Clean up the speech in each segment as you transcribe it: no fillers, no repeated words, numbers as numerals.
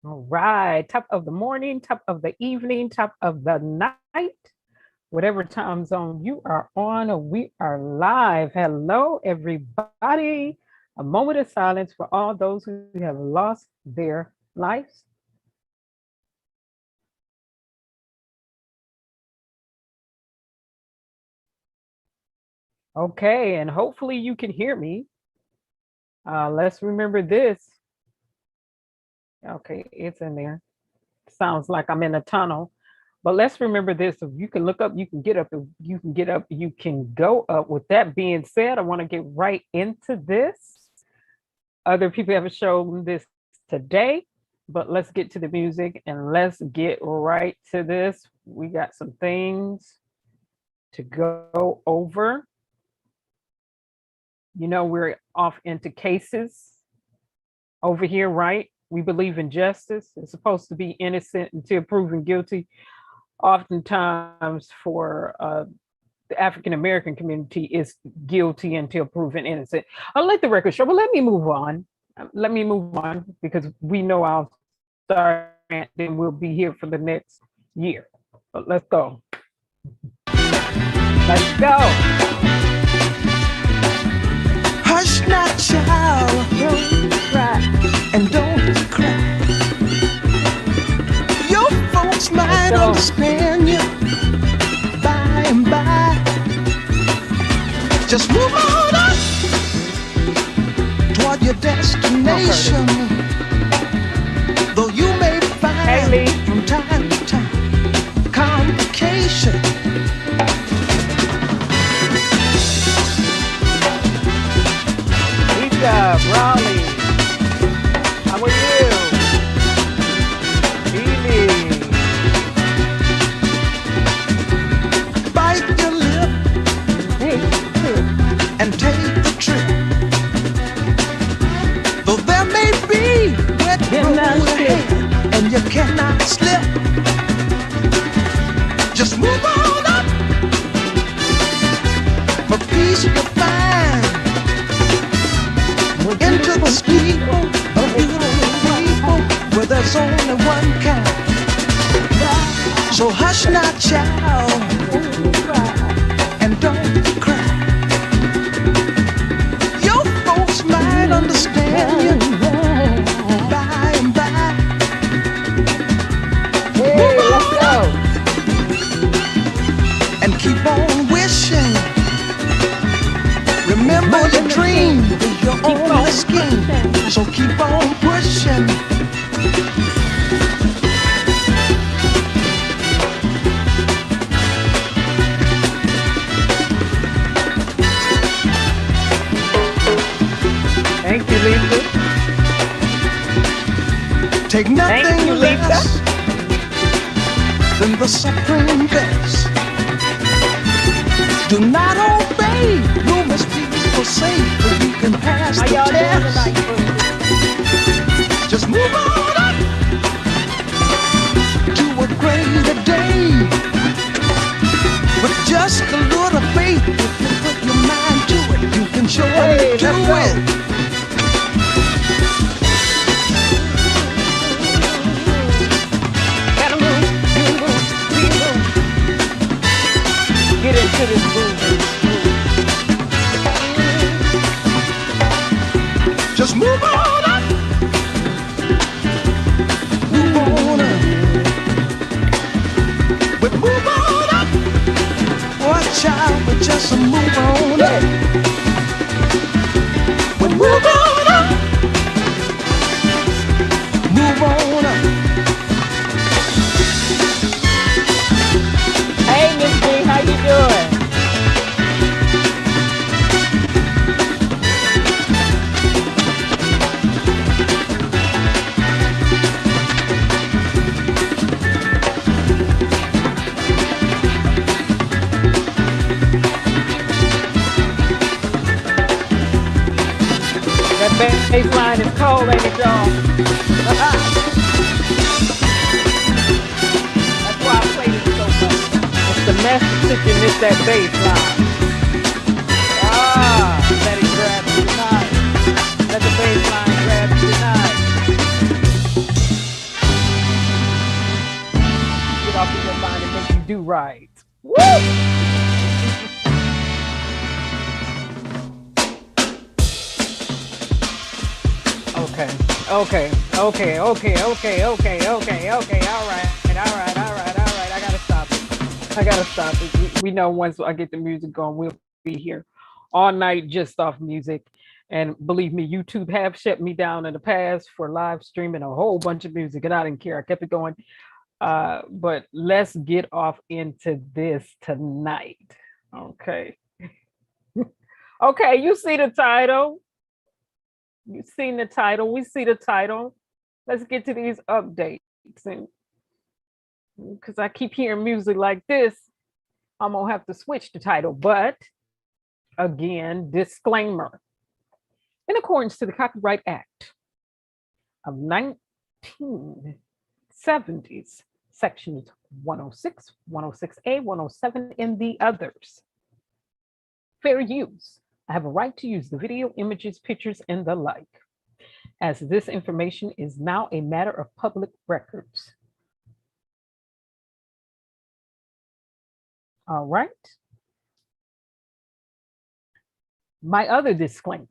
All right, top of the morning, top of the evening, top of the night, whatever time zone you are on, we are live. Hello, everybody. A moment of silence for all those who have lost their lives. Okay, and hopefully you can hear me. Let's remember this. Okay, it's in there. Sounds like I'm in a tunnel. But let's remember this. If you can look up, you can get up. If you can get up, you can go up. With that being said, I want to get right into this. Other people have shown this today, but let's get to the music and let's get right to this. We got some things to go over. You know, we're off into cases over here, right? We believe in justice. It's supposed to be innocent until proven guilty. Oftentimes for the African American community is guilty until proven innocent. I'll let the record show, but let me move on. Let me move on because we know I'll start and then we'll be here for the next year. But let's go. Let's go. Hush not, child, Don't cry. and don't cry. Your folks might understand you by and by. Just move on up toward your destination. Though you may find from time to time complication. Raleigh, how are you? Ely. Bite your lip and take the trip. Though there may be wet road ahead and you cannot slip, just move on up. For peace you'll find into the steeple of beautiful people where there's only one kind. So hush not, child, and don't cry. Your folks might understand you by and by. Hey, let's go. And keep on wishing. Remember your dream is your only scheme, so keep on pushing. Thank you, Lisa. Take nothing you, less than the supreme best. Do not obey, you must be safe, but you can pass the test. Just move on up to a greater day. With just a little faith, if you put your mind to it, you can surely do it. Gotta move, we move. Get into this movement. Just move on up. Move on up. But move on up. Watch out, but just move on up. But move on up. Move on up. Hey, Miss B, how you doing? Baseline is cold, ain't it, y'all? That's why I played it so much. It's the message and it's that baseline. Let it grab you tonight. Let the baseline grab you tonight. right. Woo! Okay. Okay. Okay. Okay. Okay. Okay. Okay. Okay. All right. All right. All right. All right. I gotta stop it. I gotta stop it. We know once I get the music going, we'll be here all night just off music. And believe me, YouTube have shut me down in the past for live streaming a whole bunch of music, and I didn't care. I kept it going. But let's get off into this tonight. Okay. Okay, you see the title. You've seen the title. We see the title. Let's get to these updates. And because I keep hearing music like this, I'm gonna have to switch the title. But again, disclaimer. In accordance to the Copyright Act of 1970s, sections 106, 106A, 107, and the others. Fair use. I have a right to use the video, images, pictures, and the like, as this information is now a matter of public records. All right. My other disclaimer.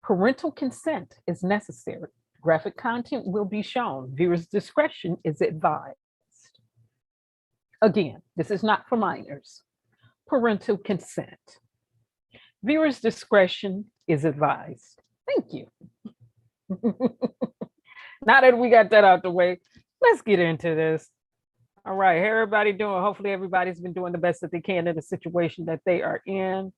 Parental consent is necessary. Graphic content will be shown. Viewers' discretion is advised. Again, this is not for minors. Parental consent. Viewers' discretion is advised. Thank you. Now that we got that out the way, let's get into this. All right, how everybody doing? Hopefully everybody's been doing the best that they can in the situation that they are in.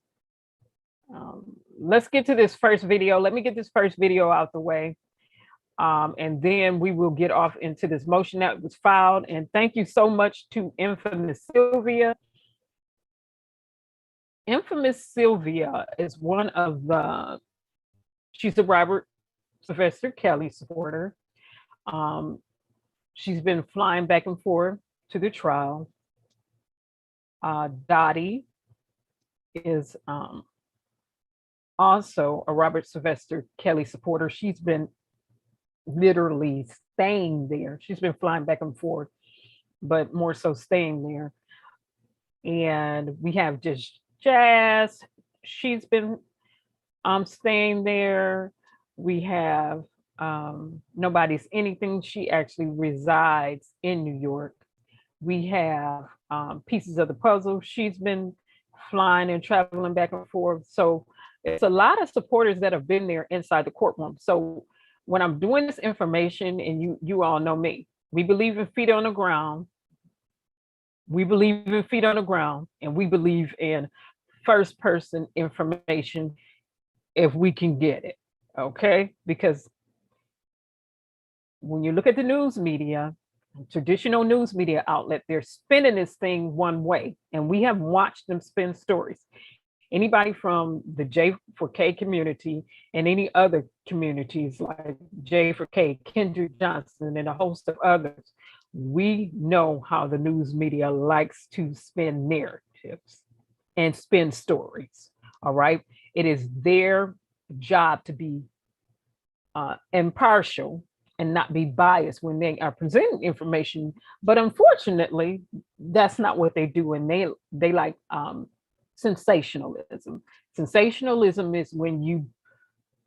Let's get to this first video. Let me get this first video out the way. And then we will get off into this motion that was filed. And thank you so much to Infamous Sylvia. Infamous Sylvia is one of the, she's a Robert Sylvester Kelly supporter. She's been flying back and forth to the trial. Dottie is also a Robert Sylvester Kelly supporter. She's been literally staying there. She's been flying back and forth, but more so staying there. And we have just Jazz. She's been staying there. We have Nobody's Anything. She actually resides in New York. We have Pieces of the Puzzle. She's been flying and traveling back and forth. So it's a lot of supporters that have been there inside the courtroom. So when I'm doing this information, and you all know me, we believe in feet on the ground. We believe in feet on the ground, and we believe in first person information if we can get it. Okay? Because when you look at the news media, traditional news media outlet, they're spinning this thing one way, and we have watched them spin stories. Anybody from the J4K community and any other communities like J4K, Kendrick Johnson, and a host of others, we know how the news media likes to spin narratives and spin stories. All right. It is their job to be impartial and not be biased when they are presenting information. But unfortunately, that's not what they do. And they like sensationalism. Sensationalism is when you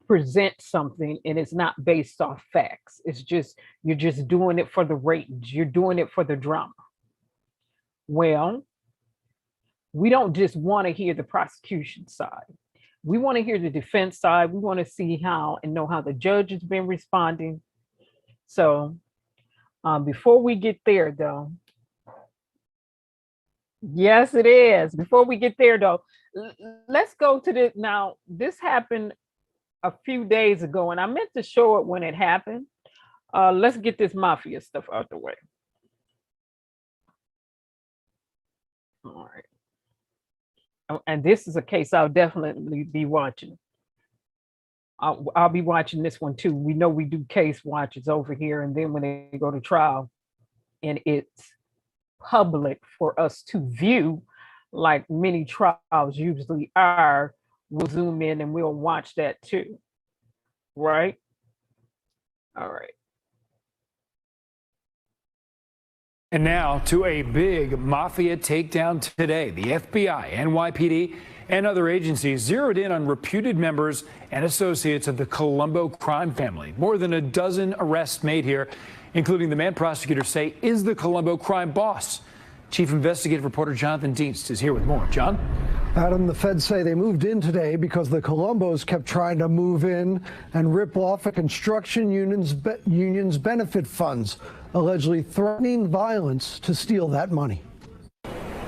present something and it's not based off facts. It's just, you're just doing it for the ratings. You're doing it for the drama. Well, we don't just want to hear the prosecution side. We want to hear the defense side. We want to see how and know how the judge has been responding. So before we get there though, yes, it is. Before we get there though, let's go to the, now this happened a few days ago and I meant to show it when it happened. Let's get this mafia stuff out the way. All right. Oh, and this is a case I'll definitely be watching. I'll be watching this one too. We know we do case watches over here, and then when they go to trial and it's public for us to view, like many trials usually are, we'll zoom in and we'll watch that too. Right? All right. And now to a big mafia takedown today. The FBI, NYPD, and other agencies zeroed in on reputed members and associates of the Colombo crime family. More than a dozen arrests made here, including the man prosecutors say is the Colombo crime boss. Chief investigative reporter Jonathan Dienst is here with more. John? Adam, the feds say they moved in today because the Colombos kept trying to move in and rip off a construction union's benefit funds, allegedly threatening violence to steal that money.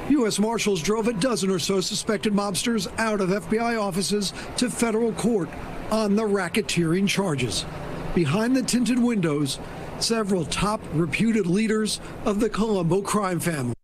U.S. Marshals drove a dozen or so suspected mobsters out of FBI offices to federal court on the racketeering charges. Behind the tinted windows, several top reputed leaders of the Colombo crime family,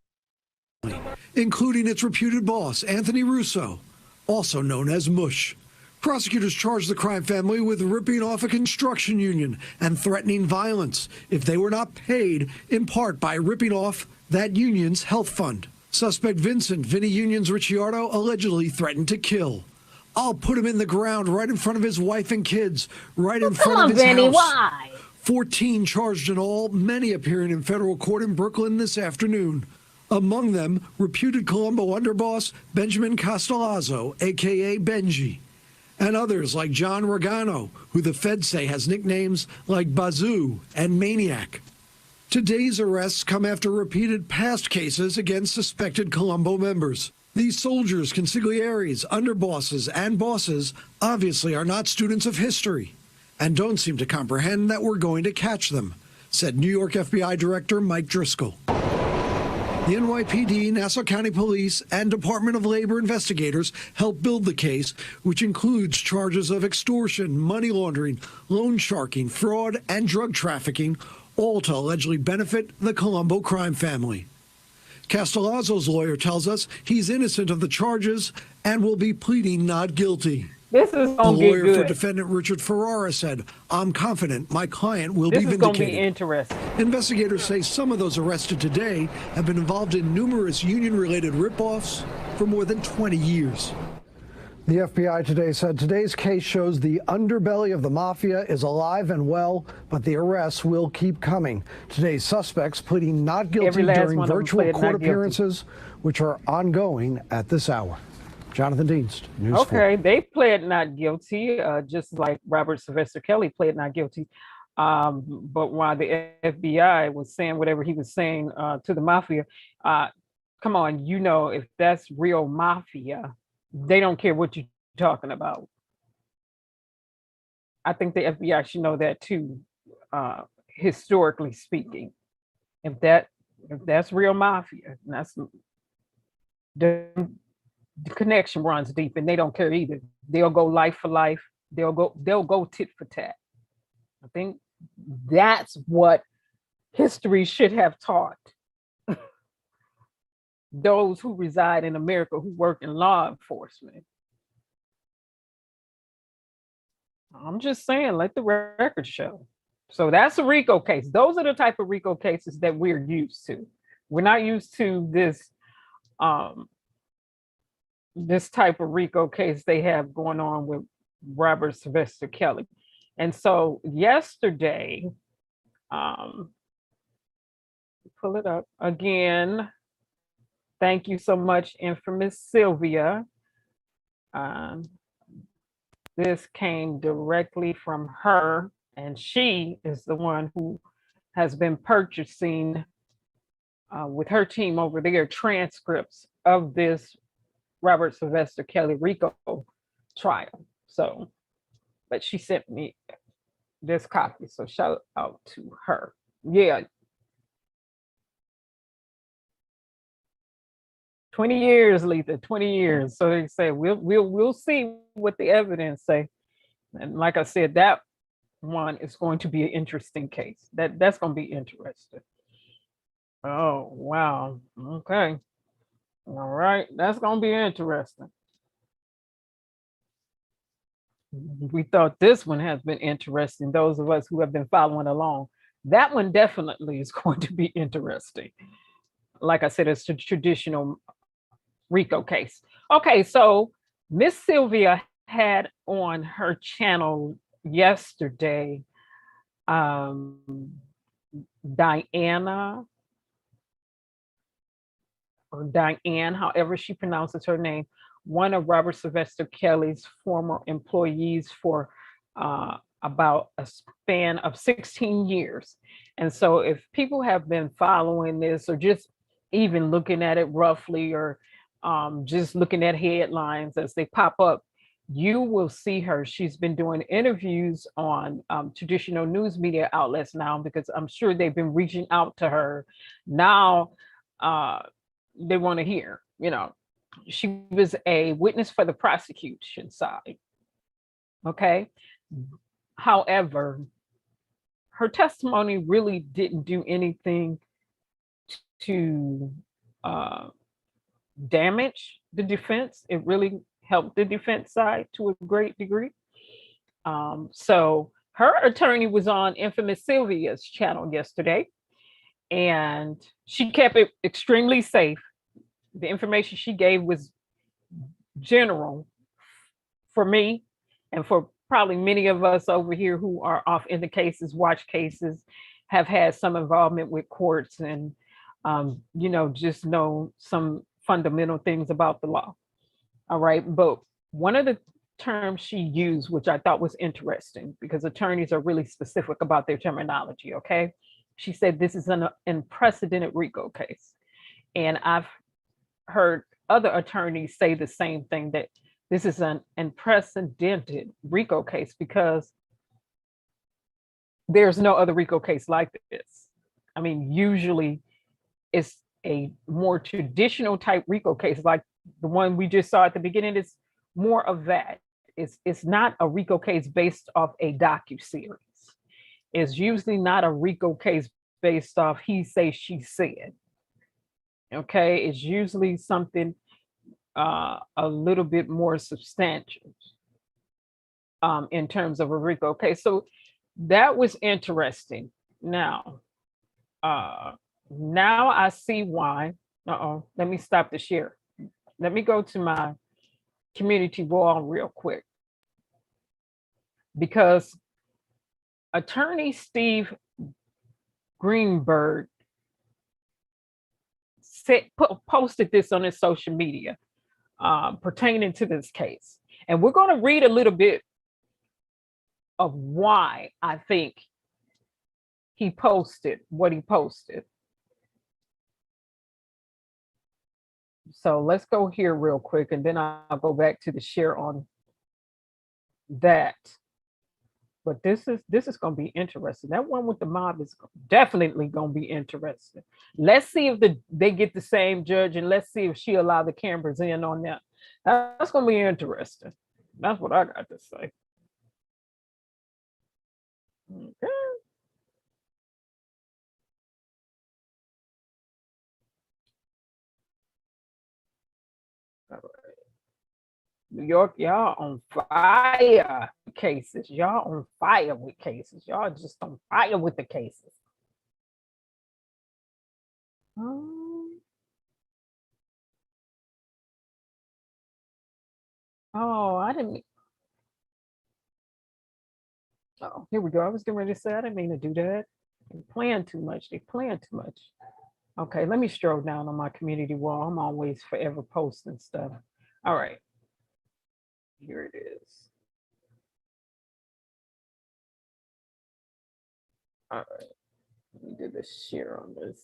including its reputed boss, Anthony Russo, also known as Mush. Prosecutors charged the crime family with ripping off a construction union and threatening violence if they were not paid, in part by ripping off that union's health fund. Suspect Vincent Vinny Unions Ricciardo allegedly threatened to kill. I'll put him in the ground right in front of his wife and kids, right in front of his Vinny, house. why? 14 charged in all, many appearing in federal court in Brooklyn this afternoon. Among them, reputed Colombo underboss Benjamin Castellazzo, a.k.a. Benji, and others like John Regano, who the feds say has nicknames like Bazoo and Maniac. Today's arrests come after repeated past cases against suspected Colombo members. These soldiers, consiglieres, underbosses, and bosses obviously are not students of history and don't seem to comprehend that we're going to catch them, said New York FBI Director Mike Driscoll. The NYPD, Nassau County Police, and Department of Labor investigators helped build the case, which includes charges of extortion, money laundering, loan sharking, fraud, and drug trafficking, all to allegedly benefit the Colombo crime family. Castellazzo's lawyer tells us he's innocent of the charges and will be pleading not guilty. This is The going to get lawyer good. for defendant Richard Ferrara said, "I'm confident my client will This be is going to be vindicated." interesting. Investigators say some of those arrested today have been involved in numerous union-related ripoffs for more than 20 years. The FBI today said today's case shows the underbelly of the mafia is alive and well, but the arrests will keep coming. Today's suspects pleading not guilty Every last during one of them virtual pled court not guilty. appearances, which are ongoing at this hour. Jonathan Dienst, News 4. Okay, they pled not guilty, just like Robert Sylvester Kelly pled not guilty. But while the FBI was saying whatever he was saying to the mafia, come on, you know, if that's real mafia, they don't care what you're talking about. I think the FBI should know that too, historically speaking. If that's real mafia, that's the connection runs deep, and they don't care either. They'll go life for life. They'll go tit for tat. I think that's what history should have taught those who reside in America who work in law enforcement. I'm just saying, let the record show. So that's a Rico case. Those are the type of Rico cases that we're used to. We're not used to this type of Rico case they have going on with Robert Sylvester Kelly. And so yesterday, pull it up again. Thank you so much, Infamous Sylvia. This came directly from her, and she is the one who has been purchasing with her team over there transcripts of this Robert Sylvester Kelly Rico trial. So, but she sent me this copy, so shout out to her. Yeah. 20 years, Letha, 20 years. So they say we'll see what the evidence say. And like I said, that one is going to be an interesting case. That's going to be interesting. Oh, wow. Okay. All right. That's going to be interesting. We thought this one has been interesting, those of us who have been following along. That one definitely is going to be interesting. Like I said, it's a traditional Rico case. Okay, so Miss Sylvia had on her channel yesterday Diana or Diane, however she pronounces her name, one of Robert Sylvester Kelly's former employees for about a span of 16 years. And so if people have been following this or just even looking at it roughly or just looking at headlines as they pop up, you will see her. She's been doing interviews on traditional news media outlets now because I'm sure they've been reaching out to her. Now they want to hear, she was a witness for the prosecution side. Okay. However, her testimony really didn't do anything to damage the defense. It really helped the defense side to a great degree. So her attorney was on Infamous Sylvia's channel yesterday, and she kept it extremely safe. The information she gave was general for me and for probably many of us over here who are off in the cases, watch cases, have had some involvement with courts and, just know some fundamental things about the law. All right. But one of the terms she used, which I thought was interesting because attorneys are really specific about their terminology. Okay. She said, this is an unprecedented Rico case. And I've heard other attorneys say the same thing, that this is an unprecedented Rico case because there's no other Rico case like this. I mean, usually it's a more traditional type Rico case like the one we just saw at the beginning. It's more of that. It's not a Rico case based off a docuseries. It's usually not a Rico case based off he say, she said. Okay, it's usually something a little bit more substantial in terms of a Rico case. So that was interesting. Now I see why. Let me stop the share. Let me go to my community wall real quick, because attorney Steve Greenberg posted this on his social media pertaining to this case. And we're going to read a little bit of why I think he posted what he posted. So let's go here real quick, and then I'll go back to the share on that. But this is going to be interesting. That one with the mob is definitely going to be interesting. Let's see if they get the same judge, and let's see if she allow the cameras in on that. That's going to be interesting. That's what I got to say. Okay. All right. New York, y'all on fire with cases. Y'all on fire with cases. Y'all just on fire with the cases. Oh, I didn't. Oh, here we go. I was getting ready to say I didn't mean to do that. They're playing too much. They playing too much. Okay, let me stroll down on my community wall. I'm always forever posting stuff. All right. Here it is. All right. Let me do the share on this.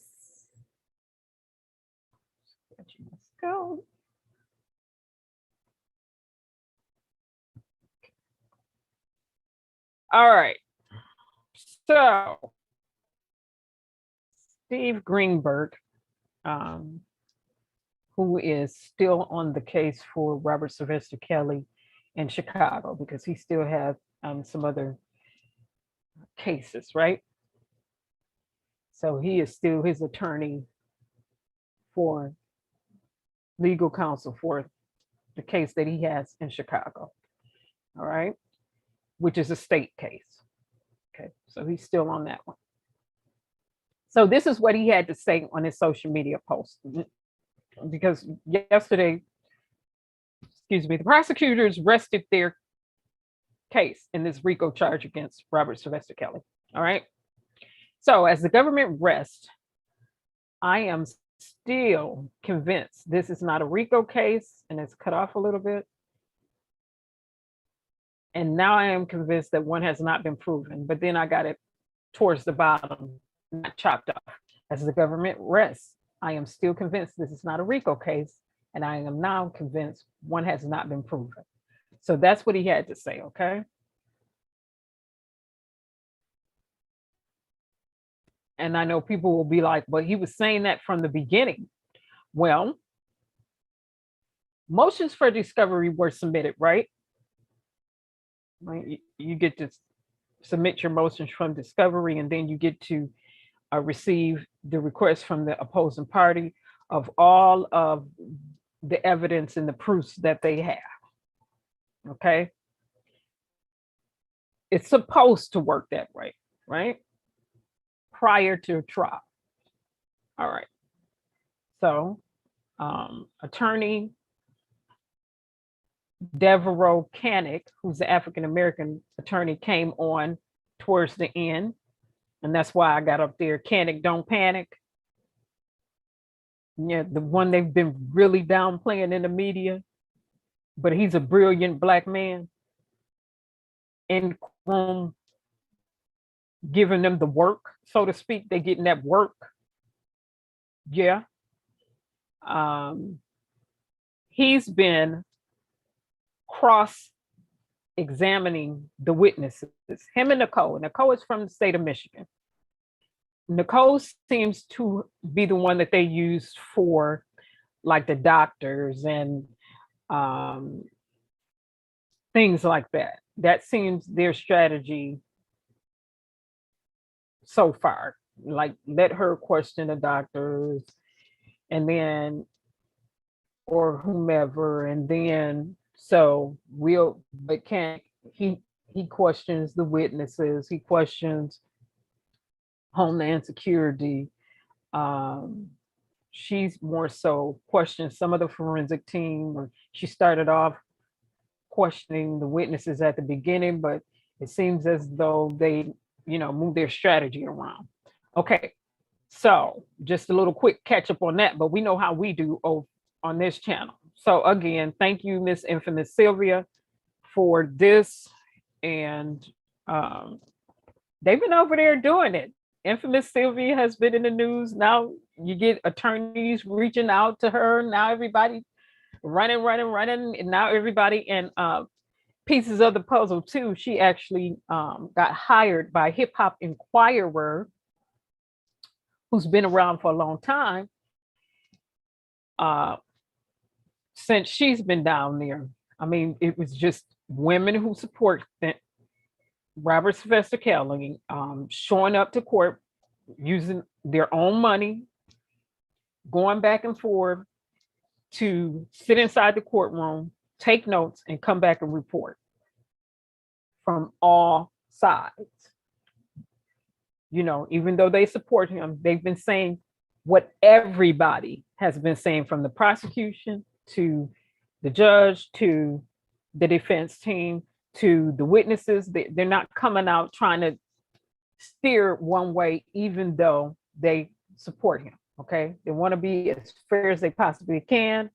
Let's go. All right. So Steve Greenberg, who is still on the case for Robert Sylvester Kelly in Chicago, because he still has some other cases, right? So he is still his attorney for legal counsel for the case that he has in Chicago, all right, which is a state case. Okay, so he's still on that one. So this is what he had to say on his social media post, because yesterday, the prosecutors rested their case in this RICO charge against Robert Sylvester Kelly. All right. So as the government rests, I am still convinced this is not a Rico case, and it's cut off a little bit. And now I am convinced that one has not been proven, but then I got it towards the bottom, not chopped off. As the government rests, I am still convinced this is not a Rico case, and I am now convinced one has not been proven. So that's what he had to say, okay? And I know people will be like, but he was saying that from the beginning. Well, motions for discovery were submitted, right? You get to submit your motions from discovery, and then you get to receive the request from the opposing party of all of the evidence and the proofs that they have. Okay. It's supposed to work that way, right? Prior to trial. All right. So, attorney Devereaux Canick, who's the African-American attorney, came on towards the end. And that's why I got up there, Canick, don't panic. Yeah, the one they've been really downplaying in the media, but he's a brilliant Black man in room, giving them the work, so to speak. They're getting that work. Yeah. He's been cross-examining the witnesses, him and Nicole. Nicole is from the state of Michigan. Nicole seems to be the one that they use for like the doctors and things like that. That seems their strategy so far. Like, let her question the doctors and then, or whomever, and then but he questions the witnesses, he questions Homeland Security. She's more so questions some of the forensic team, or she started off questioning the witnesses at the beginning, but it seems as though they, move their strategy around. Okay, so just a little quick catch up on that, but we know how we do on this channel. So again, thank you, Miss Infamous Sylvia, for this. And they've been over there doing it. Infamous Sylvia has been in the news. Now you get attorneys reaching out to her. Now everybody running. And now everybody in pieces of the puzzle too. She actually got hired by Hip Hop Inquirer, who's been around for a long time, since she's been down there. I mean, it was just women who support Robert Sylvester Kelly, showing up to court, using their own money, going back and forth to sit inside the courtroom, take notes, and come back and report from all sides. Even though they support him, they've been saying what everybody has been saying, from the prosecution to the judge to the defense team to the witnesses. They're not coming out trying to steer one way, even though they support him. Okay, they want to be as fair as they possibly can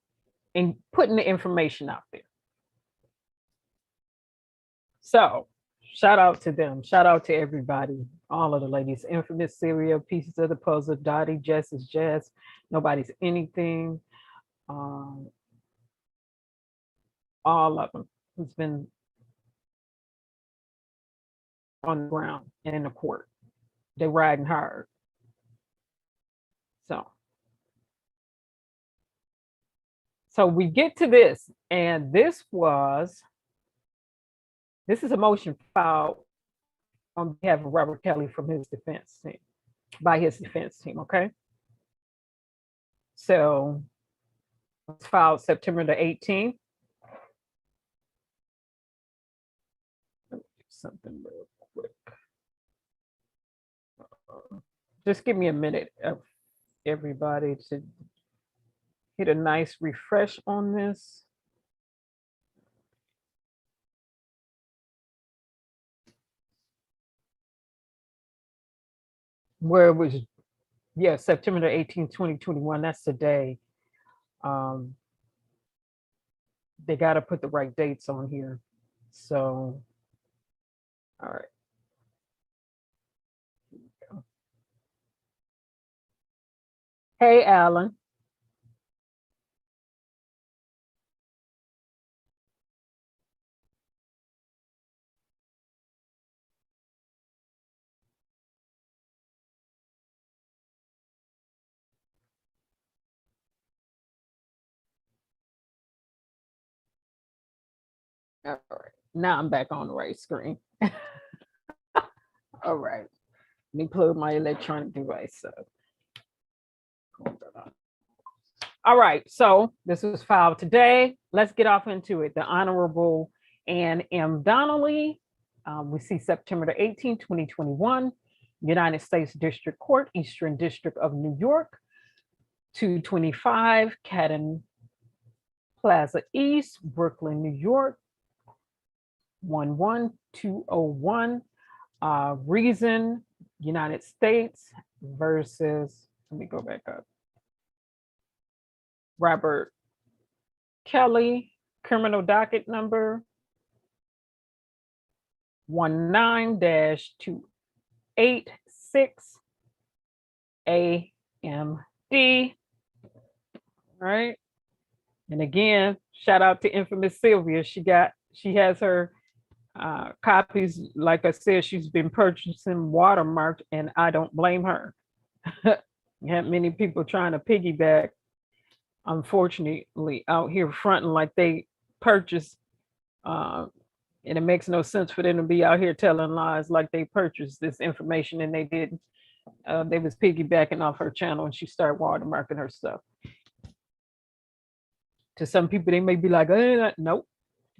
and putting the information out there. So shout out to them. Shout out to everybody, all of the ladies. Infamous Syria, Pieces of the Puzzle, Dottie, Jess is Jess, Nobody's Anything. All of them who's been on the ground and in the court. They're riding hard. So we get to this, and this is a motion filed on behalf of Robert Kelly from his defense team, by his defense team, okay? So it's filed September the 18th. Let me do something real quick. Just give me a minute, everybody, to hit a nice refresh on this. Where it was Yeah, September the 18th, 2021. That's the day. Um, they got to put the right dates on here. So, all right. Hey, Alan. All right. Now I'm back on the right screen. All right. Let me plug my electronic device up. All right. So this was filed today. Let's get off into it. The Honorable Ann M. Donnelly. We see September the 18th, 2021, United States District Court, Eastern District of New York, 225 Cadden Plaza East, Brooklyn, New York, 11201. Reason, United States versus, let me go back up. Robert Kelly, criminal docket number 19-286 AMD. Right. And again, shout out to infamous Sylvia. She has her copies. Like I said, she's been purchasing watermarked, and I don't blame her. You have many people trying to piggyback, unfortunately, out here fronting like they purchased, and it makes no sense for them to be out here telling lies like they purchased this information and they didn't. They was piggybacking off her channel, and she started watermarking her stuff. To some people, they may be like, nope,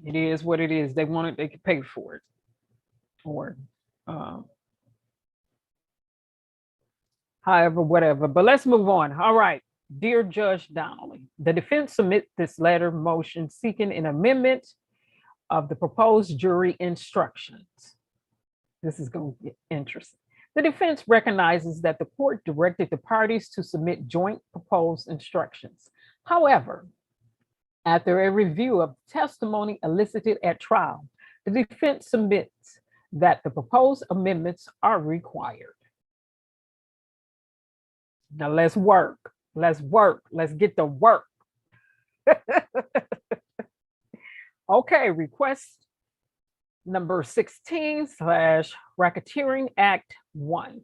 it is what it is. They want it, they can pay for it. Or however, whatever. But let's move on. All right. Dear Judge Donnelly, the defense submit this letter motion seeking an amendment of the proposed jury instructions. This is going to get interesting. The defense recognizes that the court directed the parties to submit joint proposed instructions. However, after a review of testimony elicited at trial, the defense submits that the proposed amendments are required. Now let's work. Let's work. Let's get to work. Okay, request number 16/Racketeering Act 1.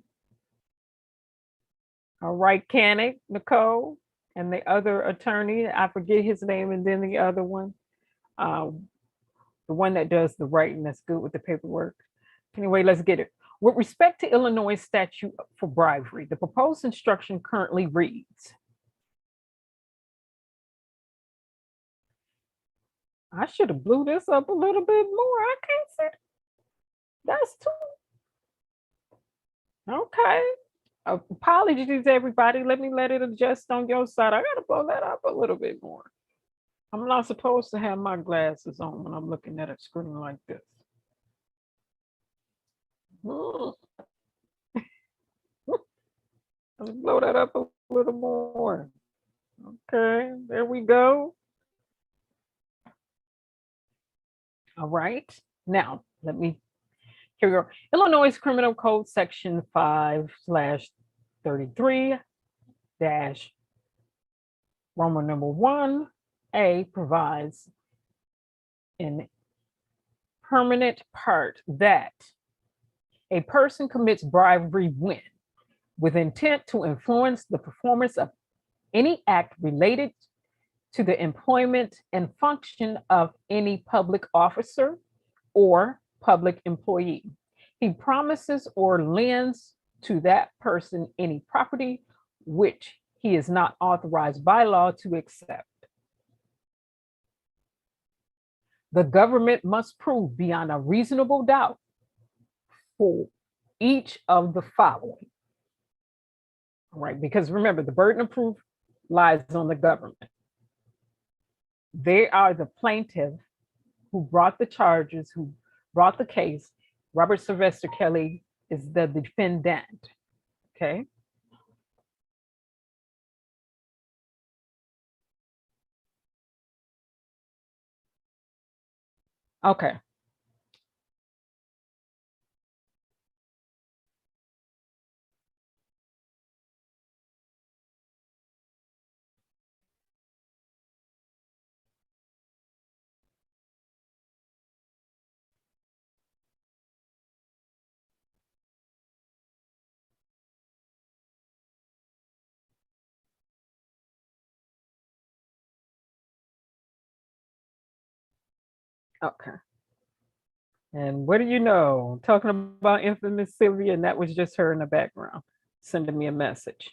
All right, Canick, Nicole, and the other attorney, I forget his name, and then the other one, the one that does the writing that's good with the paperwork. Anyway, let's get it. With respect to Illinois statute for bribery, the proposed instruction currently reads, I should have blew this up a little bit more. I can't see it. That's too. Okay. Apologies, everybody. Let it adjust on your side. I gotta blow that up a little bit more. I'm not supposed to have my glasses on when I'm looking at a screen like this. Let's blow that up a little more. Okay, there we go. All right. Now, here we go. Illinois Criminal Code Section 5/33 Roman number 1A provides in permanent part that a person commits bribery when, with intent to influence the performance of any act related to the employment and function of any public officer or public employee, he promises or lends to that person any property which he is not authorized by law to accept. The government must prove beyond a reasonable doubt for each of the following. All right, because remember, the burden of proof lies on the government. They are the plaintiff who brought the charges, who brought the case. Robert Sylvester Kelly is the defendant. Okay. Okay. Okay. And what do you know? Talking about infamous Sylvia, and that was just her in the background sending me a message.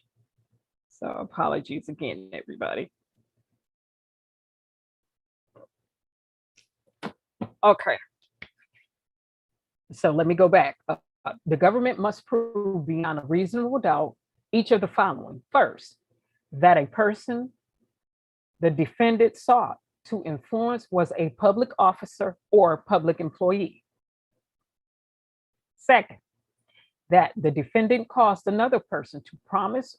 So apologies again, everybody. Okay. So let me go back. The government must prove beyond a reasonable doubt each of the following. First, that a person the defendant sought to influence was a public officer or public employee. Second, that the defendant caused another person to promise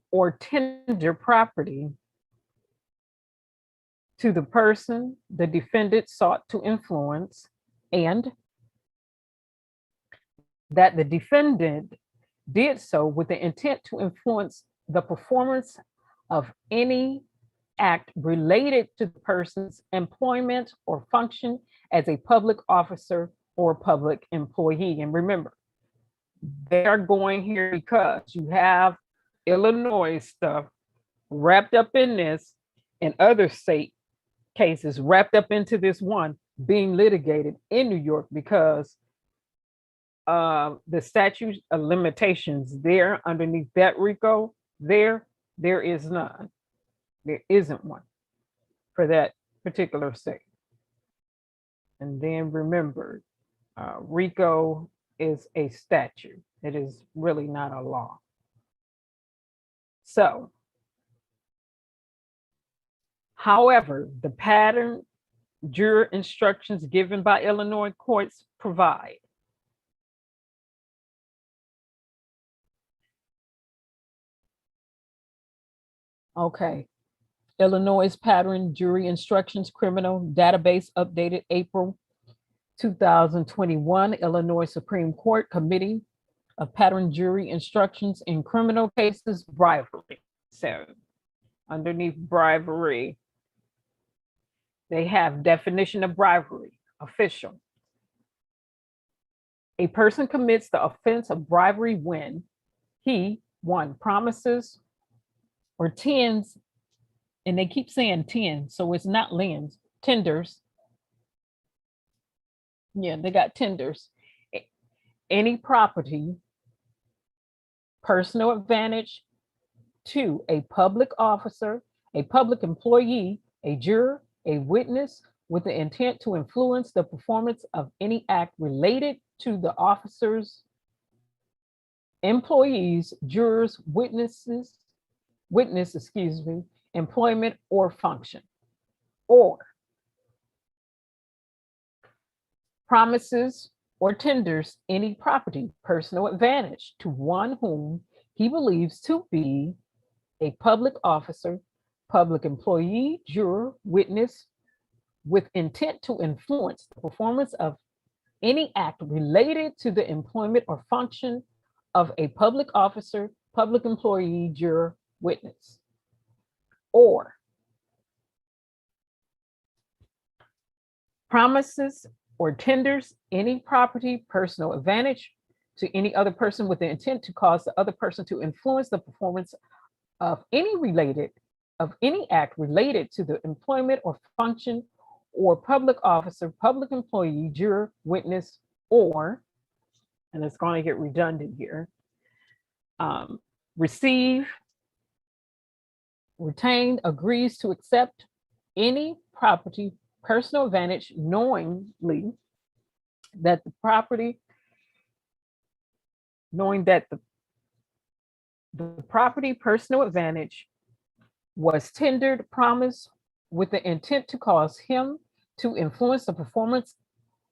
or tender property to the person the defendant sought to influence, and that the defendant did so with the intent to influence the performance of any act related to the person's employment or function as a public officer or public employee. And remember, they're going here because you have Illinois stuff wrapped up in this and other state cases wrapped up into this one being litigated in New York because the statute of limitations there underneath that Rico, there is none. There isn't one for that particular state. And then remember, Rico is a statute. It is really not a law. So, however, the pattern juror instructions given by Illinois courts provide okay. Illinois pattern jury instructions criminal database updated April 2021. Illinois Supreme Court Committee of Pattern Jury Instructions in Criminal Cases, bribery. So underneath bribery, they have definition of bribery, official. A person commits the offense of bribery when he, one, promises or tends, and they keep saying 10, so it's not lends, tenders. Yeah, they got tenders. Any property, personal advantage to a public officer, a public employee, a juror, a witness, with the intent to influence the performance of any act related to the officer's employees, jurors, witness, employment or function, or promises or tenders any property, personal advantage to one whom he believes to be a public officer, public employee, juror, witness, with intent to influence the performance of any act related to the employment or function of a public officer, public employee, juror, witness, or promises or tenders any property, personal advantage to any other person with the intent to cause the other person to influence the performance of any act related to the employment or function or public officer, public employee, juror, witness, or, and it's going to get redundant here, receive, retain, agrees to accept any property, personal advantage, knowing that the property, personal advantage was tendered, promised with the intent to cause him to influence the performance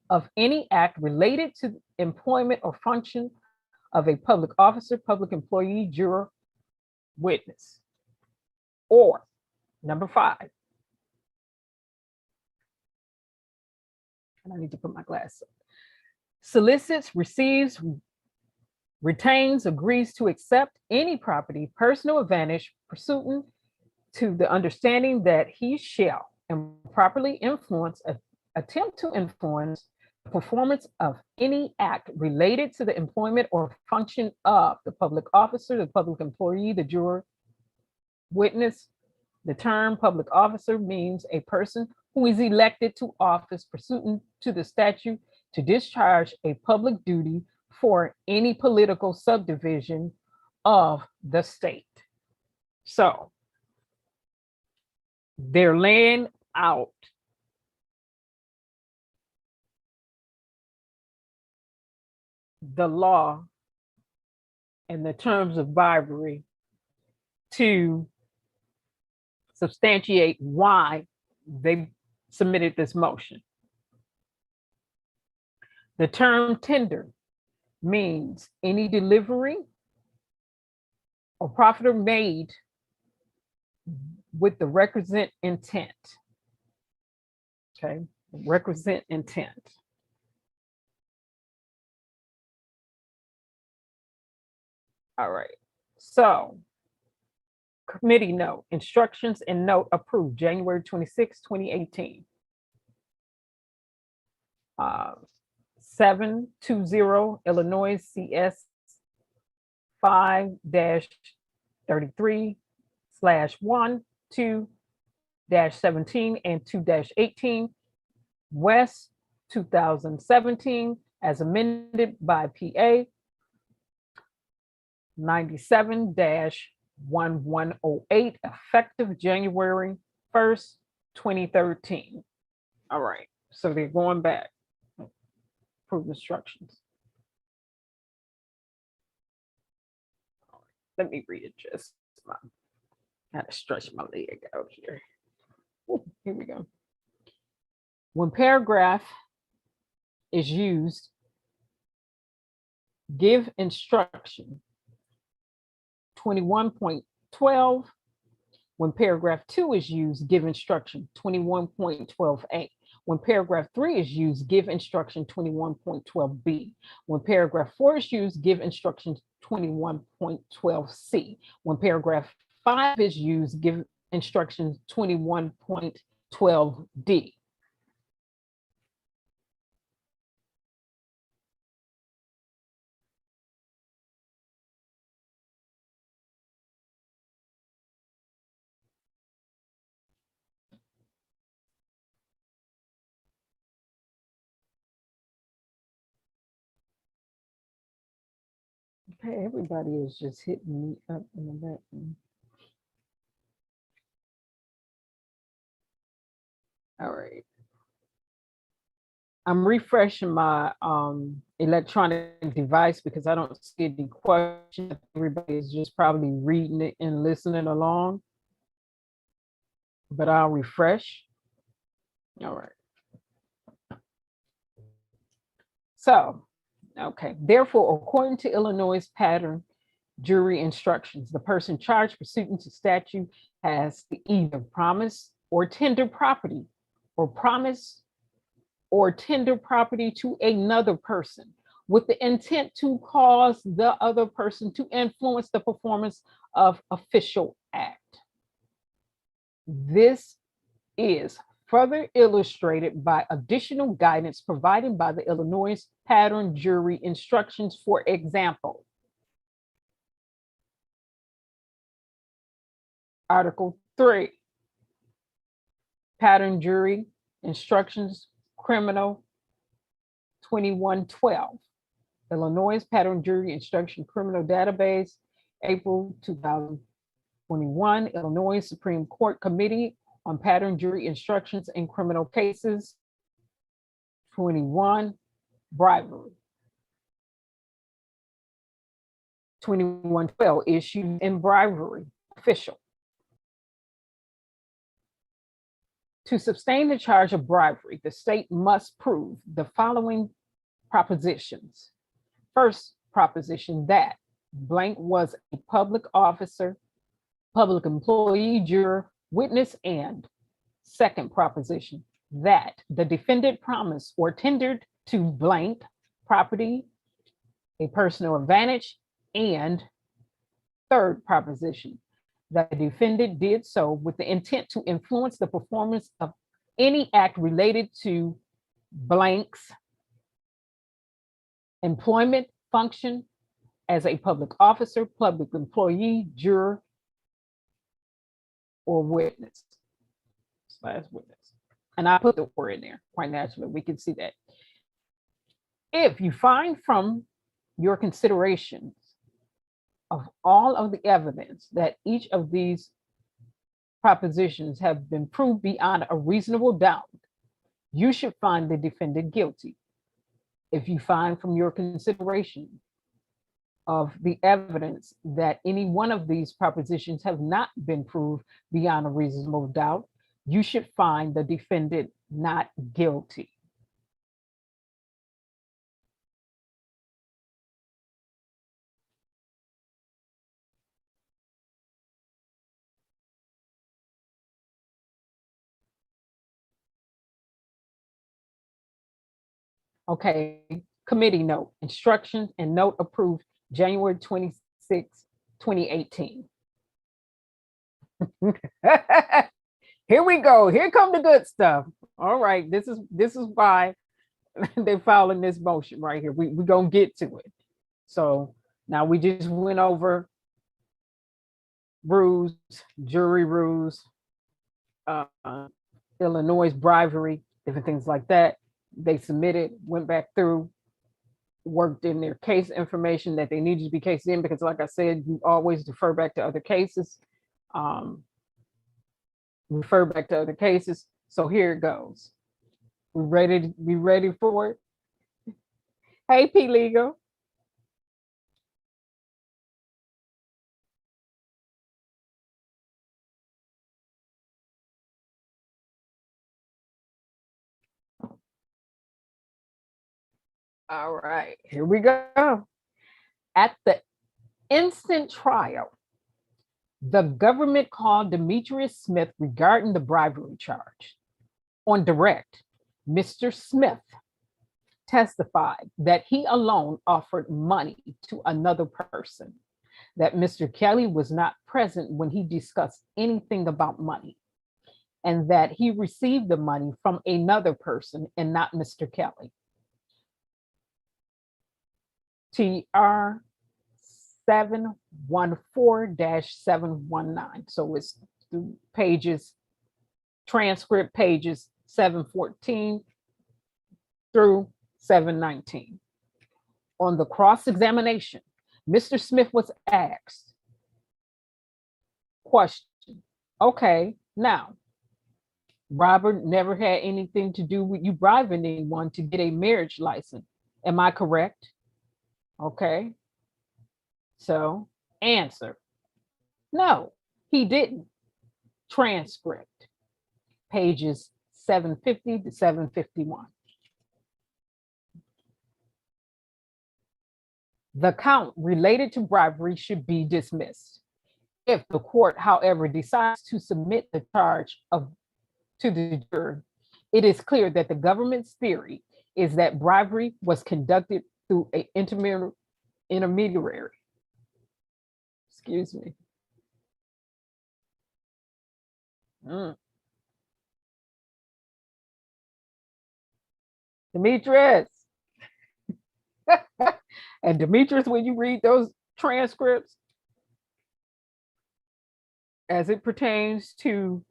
of any act related to employment or function of a public officer, public employee, juror, witness. Or number 5, And I need to put my glass up. Solicits, receives, retains, agrees to accept any property, personal advantage pursuant to the understanding that he shall improperly attempt to influence the performance of any act related to the employment or function of the public officer, the public employee, the juror, witness. The term public officer means a person who is elected to office pursuant to the statute to discharge a public duty for any political subdivision of the state. So they're laying out the law and the terms of bribery to substantiate why they submitted this motion. The term tender means any delivery or profit made with the requisite intent. Okay, requisite intent. All right, so committee note, instructions and note approved, January 26, 2018. 720 Illinois CS 5-33/1, 2-17 and 2-18 West 2017 as amended by PA 97-1108 effective January 1st, 2013. All right, so they're going back. Approved instructions. Let me read it just. I had to stretch my leg out here. Ooh, here we go. When paragraph is used, give instruction 21.12. When paragraph 2 is used, give instruction 21.12a. When paragraph 3 is used, give instruction 21.12b. When paragraph 4 is used, give instruction 21.12c. When paragraph 5 is used, give instruction 21.12d. Okay, everybody is just hitting me up in the back. All right. I'm refreshing my electronic device because I don't see any questions. Everybody is just probably reading it and listening along. But I'll refresh. All right. So, okay. Therefore, according to Illinois pattern jury instructions, the person charged pursuant to statute has to either promise or tender property, or promise or tender property to another person with the intent to cause the other person to influence the performance of official act. This is further illustrated by additional guidance provided by the Illinois pattern jury instructions. For example, Article 3, pattern jury instructions, criminal 2112, Illinois pattern jury instruction criminal database, April 2021, Illinois Supreme Court Committee on Pattern Jury Instructions in Criminal Cases, 21, bribery. 2112, issued in bribery, official. To sustain the charge of bribery, the state must prove the following propositions. First proposition, that blank was a public officer, public employee, juror, witness, and second proposition, that the defendant promised or tendered to blank property, a personal advantage, and third proposition, that the defendant did so with the intent to influence the performance of any act related to blank's employment, function as a public officer, public employee, juror, or witness. Slash witness. And I put the word in there quite naturally. We can see that. If you find from your considerations of all of the evidence that each of these propositions have been proved beyond a reasonable doubt, you should find the defendant guilty. If you find from your consideration of the evidence that any one of these propositions have not been proved beyond a reasonable doubt, you should find the defendant not guilty. Okay, committee note, instructions and note approved January 26, 2018. Here we go. Here come the good stuff. All right, this is why they're filing this motion right here. We're gonna get to it. So now we just went over rules, jury rules, Illinois bribery, different things like that. They submitted, went back through, worked in their case information that they needed to be cased in, because like I said, you always defer back to other cases. Refer back to other cases. So here it goes. We ready for it? Hey, P Legal. All right, here we go. At the instant trial, the government called Demetrius Smith regarding the bribery charge. On direct, Mr. Smith testified that he alone offered money to another person, that Mr. Kelly was not present when he discussed anything about money, and that he received the money from another person and not Mr. Kelly. TR 714-719. So it's the pages, transcript pages 714 through 719. On the cross-examination, Mr. Smith was asked, question, okay, now, Robert never had anything to do with you bribing anyone to get a marriage license. Am I correct? Okay. So, answer, no, he didn't. Transcript, pages 750 to 751. The count related to bribery should be dismissed. If the court, however, decides to submit the charge to the jury, it is clear that the government's theory is that bribery was conducted through an intermediary. Excuse me. Demetrius. And Demetrius, when you read those transcripts, as it pertains to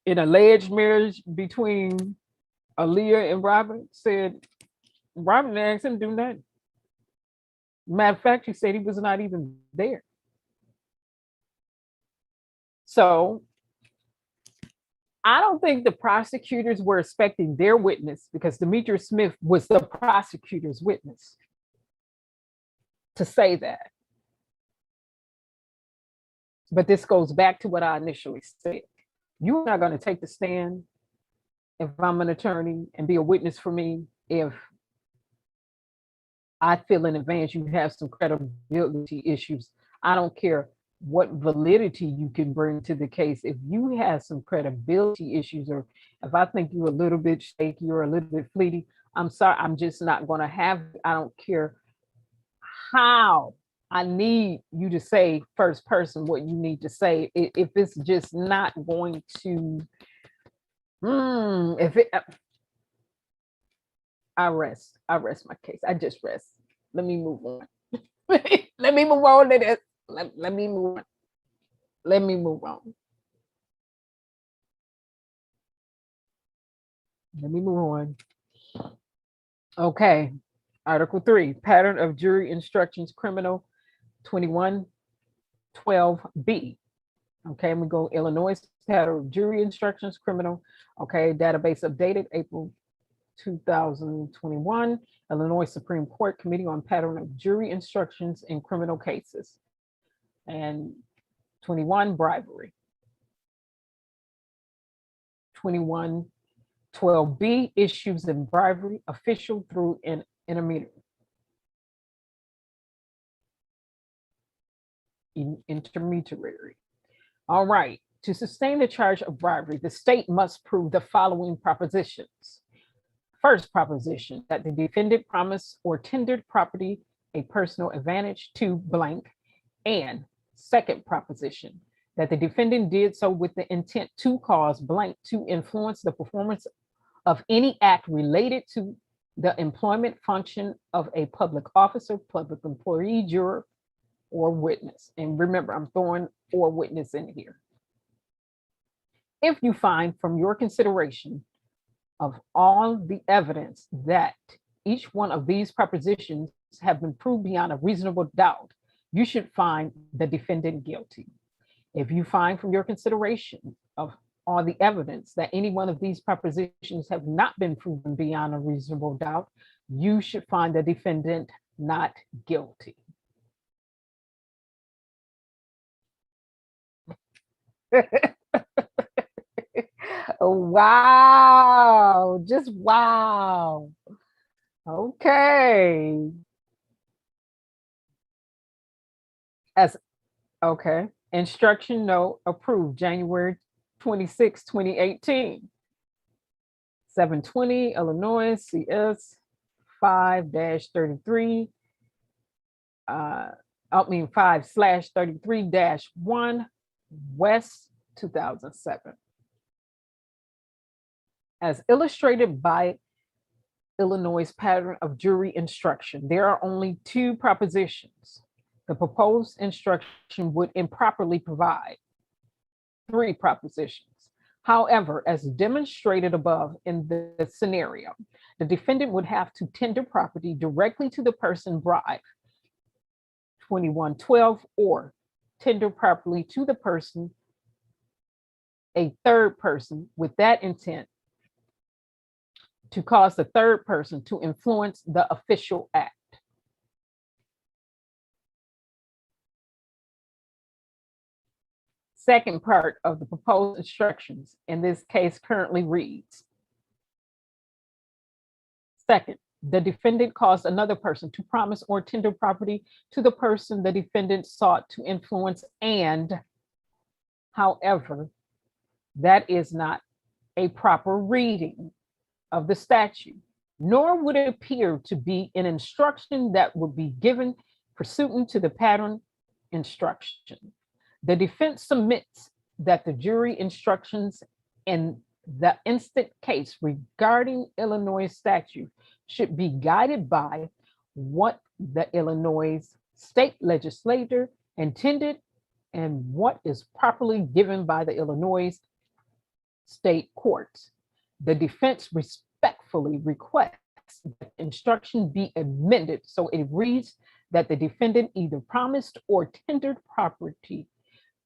an alleged marriage between Aaliyah and Robert, said Robert didn't ask him to do nothing. Matter of fact, he said he was not even there. So I don't think the prosecutors were expecting their witness, because Demetrius Smith was the prosecutor's witness, to say that. But this goes back to what I initially said. You're not going to take the stand if I'm an attorney and be a witness for me if I feel in advance you have some credibility issues. I don't care what validity you can bring to the case. If you have some credibility issues, or if I think you're a little bit shaky or a little bit fleety, I'm sorry, I'm just not going to have, I don't care how. I need you to say first person what you need to say. If it's just not going to, if it, I rest my case. I just rest. Let me move on. Let me move on to this. Let me move on. Let me move on. Let me move on. Okay. Article 3, pattern of jury instructions, criminal 2112B. Okay, and we go Illinois pattern of jury instructions, criminal. Okay, database updated April 2021. Illinois Supreme Court Committee on Pattern of Jury Instructions in Criminal Cases. And 21, bribery. 2112B, issues in bribery, official through an intermediary. Intermediary. All right. To sustain the charge of bribery, the state must prove the following propositions. First proposition, that the defendant promised or tendered property, a personal advantage to blank. And second proposition, that the defendant did so with the intent to cause blank to influence the performance of any act related to the employment function of a public officer, public employee, juror, or witness. And remember, I'm throwing or witness in here. If you find from your consideration of all the evidence that each one of these propositions have been proved beyond a reasonable doubt, you should find the defendant guilty. If you find from your consideration of all the evidence that any one of these propositions have not been proven beyond a reasonable doubt, you should find the defendant not guilty. Wow, just wow. Okay. As okay. Instruction note approved January 26, 2018. 720 Illinois CS 5-33. 5/33-1 West 2007. As illustrated by Illinois' pattern of jury instruction, there are only two propositions. The proposed instruction would improperly provide three propositions. However, as demonstrated above in the scenario, the defendant would have to tender property directly to the person bribed, 2112, or tender property to the person, a third person, with that intent to cause the third person to influence the official act. Second part of the proposed instructions in this case currently reads, second, the defendant caused another person to promise or tender property to the person the defendant sought to influence, and however, that is not a proper reading of the statute, nor would it appear to be an instruction that would be given pursuant to the pattern instruction. The defense submits that the jury instructions in the instant case regarding Illinois statute should be guided by what the Illinois state legislature intended and what is properly given by the Illinois state courts. The defense respectfully requests that instruction be amended so it reads that the defendant either promised or tendered property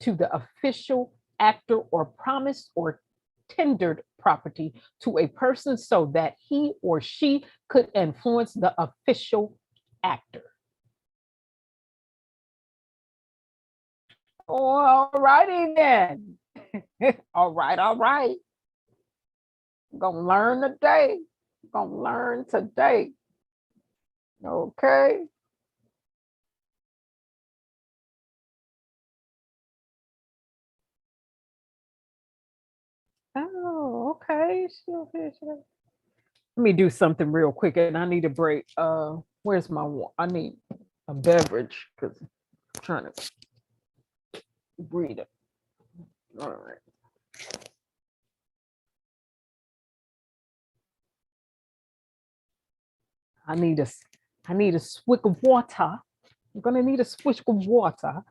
to the official actor or promised or tendered property to a person so that he or she could influence the official actor. All righty then. All right. Gonna learn today. Gonna learn today. Okay. Okay. Let me do something real quick, and I need a break. Where's my one? I need a beverage because I'm trying to breathe it. All right. I need a swig of water. I'm gonna need a swig of water.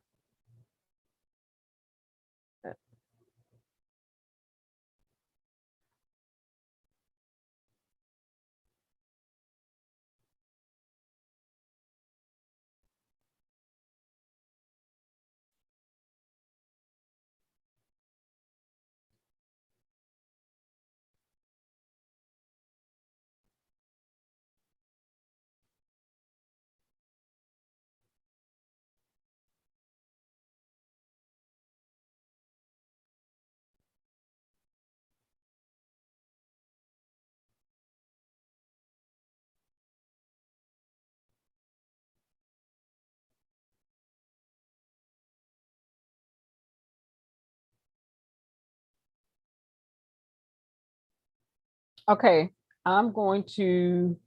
Okay, I'm going to,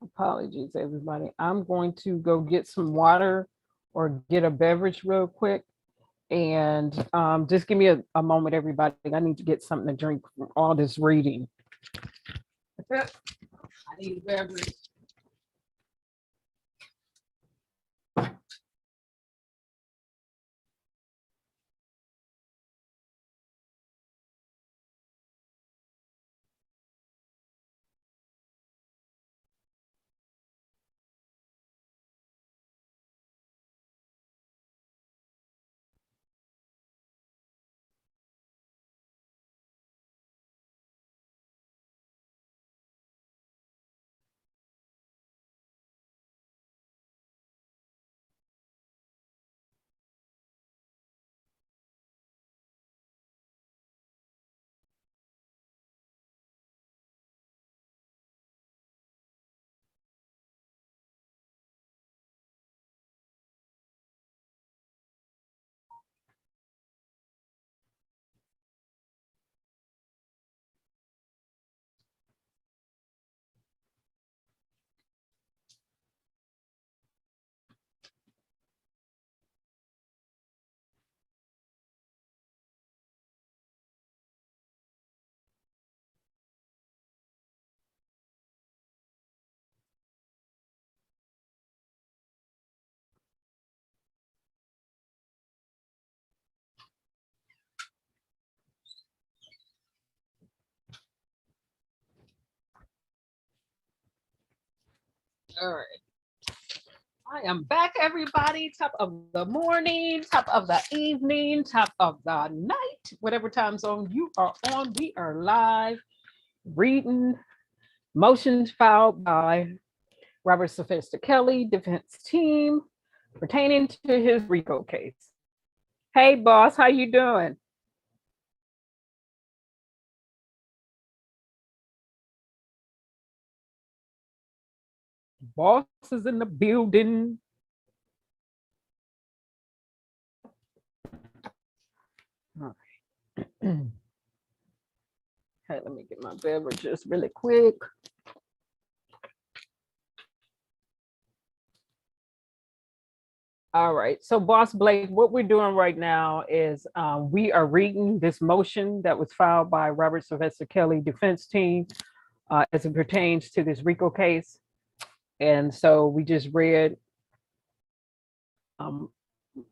apologies, everybody. I'm going to go get some water or get a beverage real quick. And just give me a moment, everybody. I need to get something to drink from all this reading. I need a beverage. All right. I am back, everybody. Top of the morning, top of the evening, top of the night, whatever time zone you are on. We are live reading motions filed by Robert Sylvester Kelly, defense team, pertaining to his Rico case. Hey, boss, how you doing? Boss is in the building. All right. Hey, let me get my beverages really quick. All right. So, Boss Blake, what we're doing right now is we are reading this motion that was filed by Robert Sylvester Kelly defense team as it pertains to this Rico case. And so we just read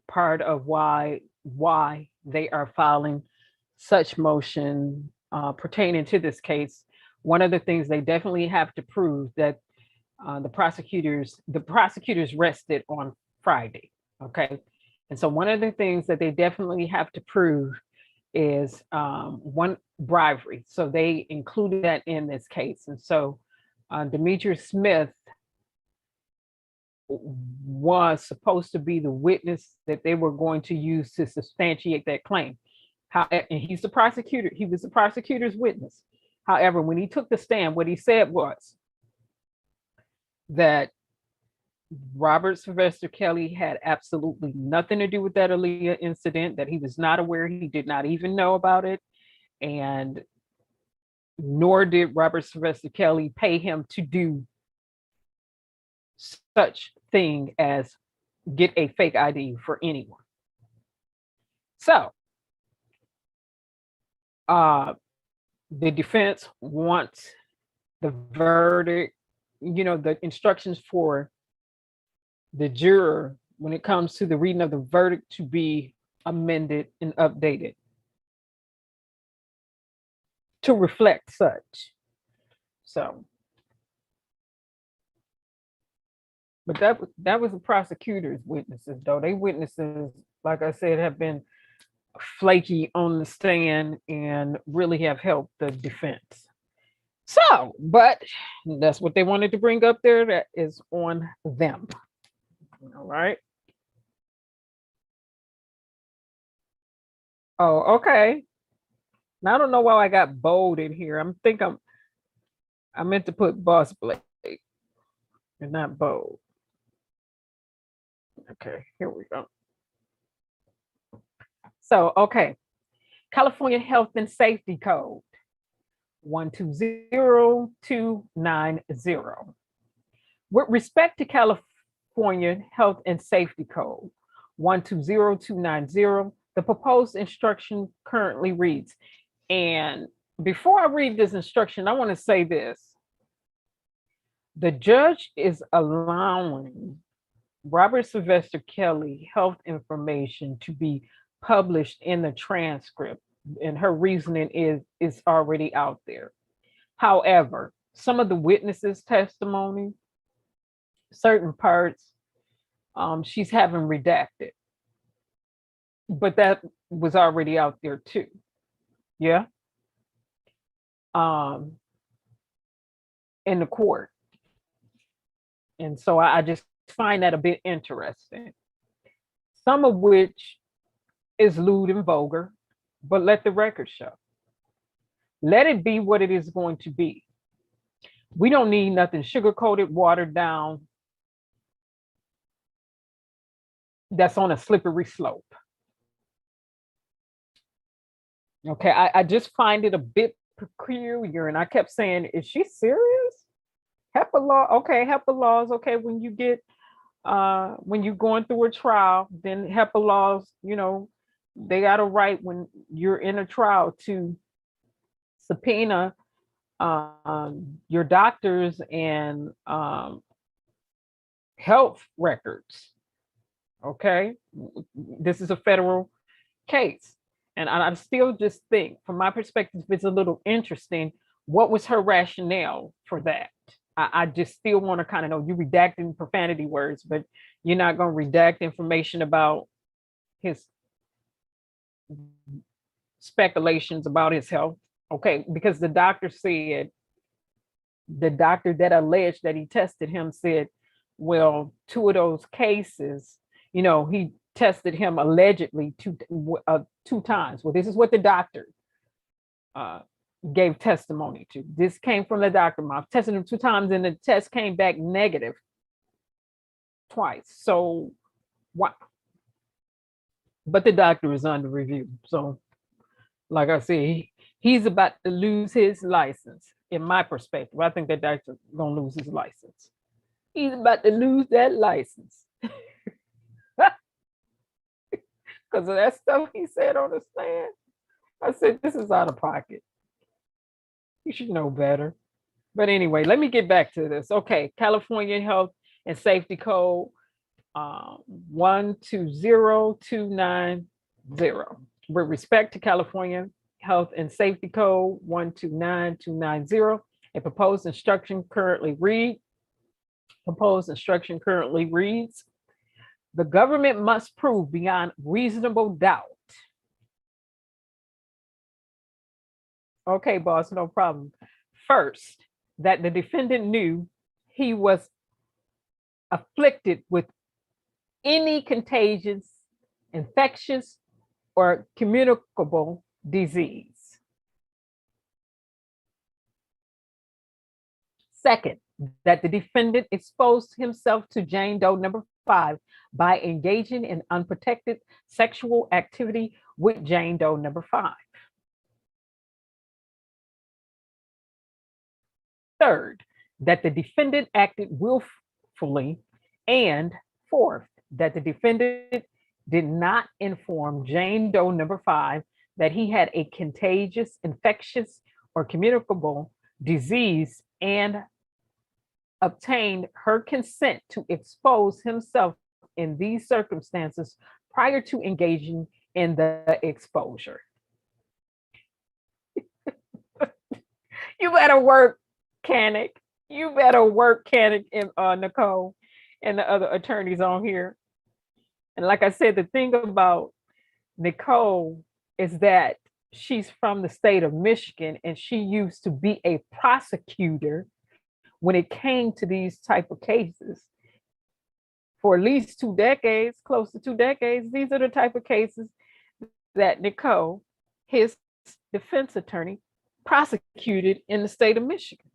part of why they are filing such motion pertaining to this case. One of the things they definitely have to prove that the prosecutors rested on Friday. Okay. And so one of the things that they definitely have to prove is one, bribery. So they included that in this case. And so Demetrius Smith was supposed to be the witness that they were going to use to substantiate that claim. And he's the prosecutor. He was the prosecutor's witness. However, when he took the stand, what he said was that Robert Sylvester Kelly had absolutely nothing to do with that Aaliyah incident, that he was not aware, he did not even know about it, and nor did Robert Sylvester Kelly pay him to do such thing as get a fake ID for anyone. So the defense wants the verdict, the instructions for the juror when it comes to the reading of the verdict to be amended and updated to reflect such. So, but that was the prosecutor's witnesses, though. They witnesses, like I said, have been flaky on the stand and really have helped the defense. So, but that's what they wanted to bring up there. That is on them. All right. Oh, okay. Now I don't know why I got bold in here. I meant to put boss Blake and not bold. Okay, here we go. So, okay. California Health and Safety Code 120290. With respect to California Health and Safety Code 120290, the proposed instruction currently reads, and before I read this instruction, I want to say this. The judge is allowing Robert Sylvester Kelly health information to be published in the transcript, and her reasoning is already out there. However, some of the witnesses' testimony, certain parts, she's having redacted, but that was already out there too. Yeah. In the court. And so I just find that a bit interesting. Some of which is lewd and vulgar, but let the record show. Let it be what it is going to be. We don't need nothing sugar-coated, watered down, that's on a slippery slope. Okay, I just find it a bit peculiar, and I kept saying, is she serious? HEPA law, okay, HEPA laws, okay, when you get, when you're going through a trial, then HEPA laws, they got a right when you're in a trial to subpoena your doctors and health records, okay? This is a federal case. And I still just think, from my perspective, it's a little interesting. What was her rationale for that? I just still want to kind of know. You redacting profanity words, but you're not going to redact information about his speculations about his health. Okay, because the doctor said, the doctor that alleged that he tested him said, well, two of those cases, he tested him allegedly two times. Well, this is what the doctor gave testimony to. This came from the doctor mouth. Tested him 2 times, and the test came back negative twice. So what? But the doctor is under review. So, like I said, he's about to lose his license. In my perspective, I think that doctor's gonna lose his license. He's about to lose that license. Because of that stuff he said on the stand. I said, this is out of pocket. You should know better. But anyway, let me get back to this. Okay, California Health and Safety Code 120290. With respect to California Health and Safety Code 129290, a proposed instruction currently reads, the government must prove beyond reasonable doubt. Okay, boss, no problem. First, that the defendant knew he was afflicted with any contagious, infectious, or communicable disease. Second, that the defendant exposed himself to Jane Doe number 5 by engaging in unprotected sexual activity with Jane Doe number 5. Third, that the defendant acted willfully. And fourth, that the defendant did not inform Jane Doe number 5 that he had a contagious, infectious, or communicable disease and obtained her consent to expose himself in these circumstances prior to engaging in the exposure. You better work, Canick. You better work, Canick and Nicole and the other attorneys on here. And like I said, the thing about Nicole is that she's from the state of Michigan and she used to be a prosecutor when it came to these type of cases. For at least 2 decades, close to 2 decades, these are the type of cases that Nicole, his defense attorney, prosecuted in the state of Michigan.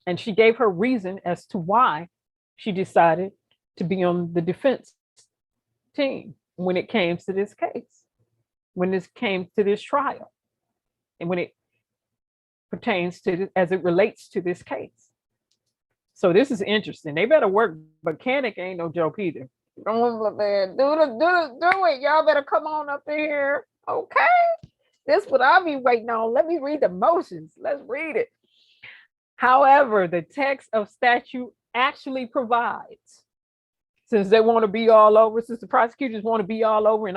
And she gave her reason as to why she decided to be on the defense team when it came to this case, when this came to this trial, and when it pertains to, as it relates to this case. So this is interesting. They better work, but Canick ain't no joke either. Do it. Y'all better come on up here. Okay. This is what I'll be waiting on. Let me read the motions. Let's read it. However, the text of statute actually provides, since they want to be all over, since the prosecutors want to be all over in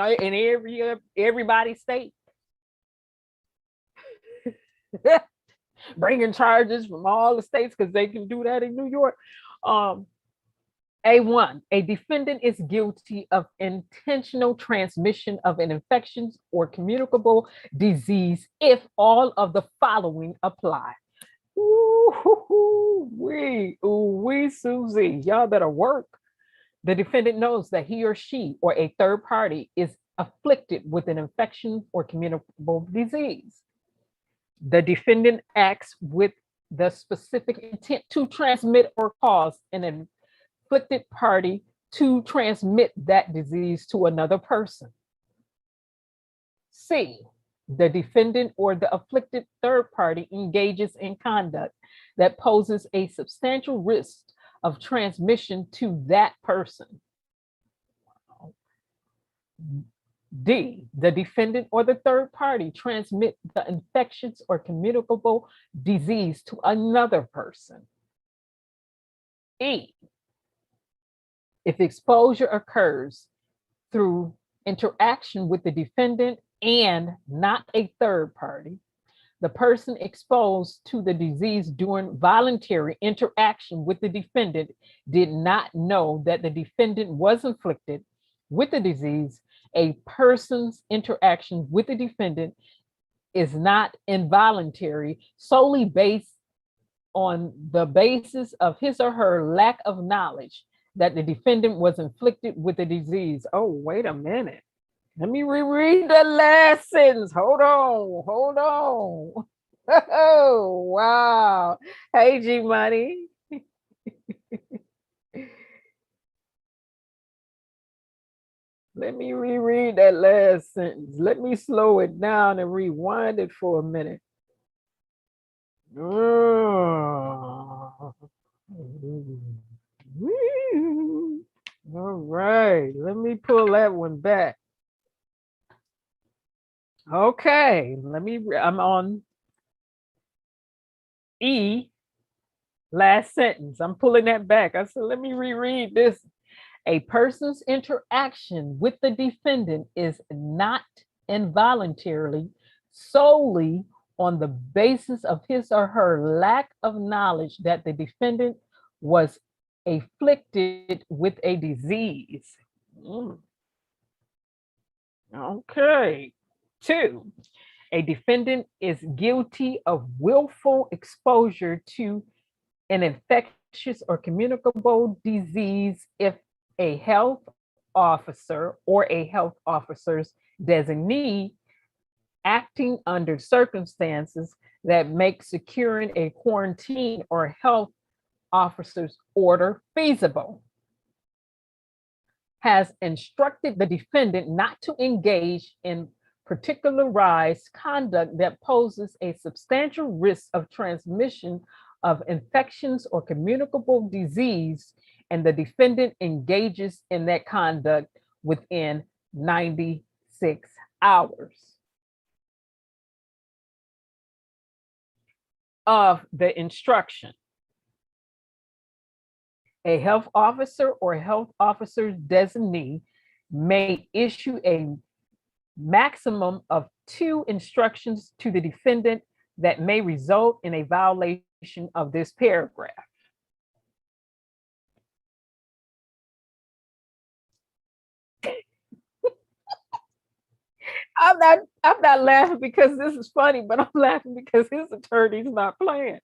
everybody's state, bringing charges from all the states because they can do that in New York. A1, a defendant is guilty of intentional transmission of an infection or communicable disease if all of the following apply. Ooh, Susie, y'all better work. The defendant knows that he or she or a third party is afflicted with an infection or communicable disease. The defendant acts with the specific intent to transmit or cause an afflicted party to transmit that disease to another person. C, the defendant or the afflicted third party engages in conduct that poses a substantial risk of transmission to that person. D, the defendant or the third party transmit the infectious or communicable disease to another person. E, if exposure occurs through interaction with the defendant and not a third party, the person exposed to the disease during voluntary interaction with the defendant did not know that the defendant was inflicted with the disease. A person's interaction with the defendant is not involuntary solely based on the basis of his or her lack of knowledge that the defendant was inflicted with the disease. Oh, wait a minute. Let me reread the last sentence. Hold on. Oh, wow. Hey, G Money. Let me reread that last sentence. Let me slow it down and rewind it for a minute. All right, let me pull that one back. Okay, I'm on E, last sentence. I'm pulling that back. I said, let me reread this. A person's interaction with the defendant is not involuntarily solely on the basis of his or her lack of knowledge that the defendant was afflicted with a disease. Okay. 2, a defendant is guilty of willful exposure to an infectious or communicable disease if a health officer or a health officer's designee acting under circumstances that make securing a quarantine or health officer's order feasible, has instructed the defendant not to engage in particularized conduct that poses a substantial risk of transmission of infections or communicable disease, and the defendant engages in that conduct within 96 hours of the instruction. A health officer or health officer's designee may issue a maximum of 2 instructions to the defendant that may result in a violation of this paragraph. I'm not laughing because this is funny, but I'm laughing because his attorney's not playing.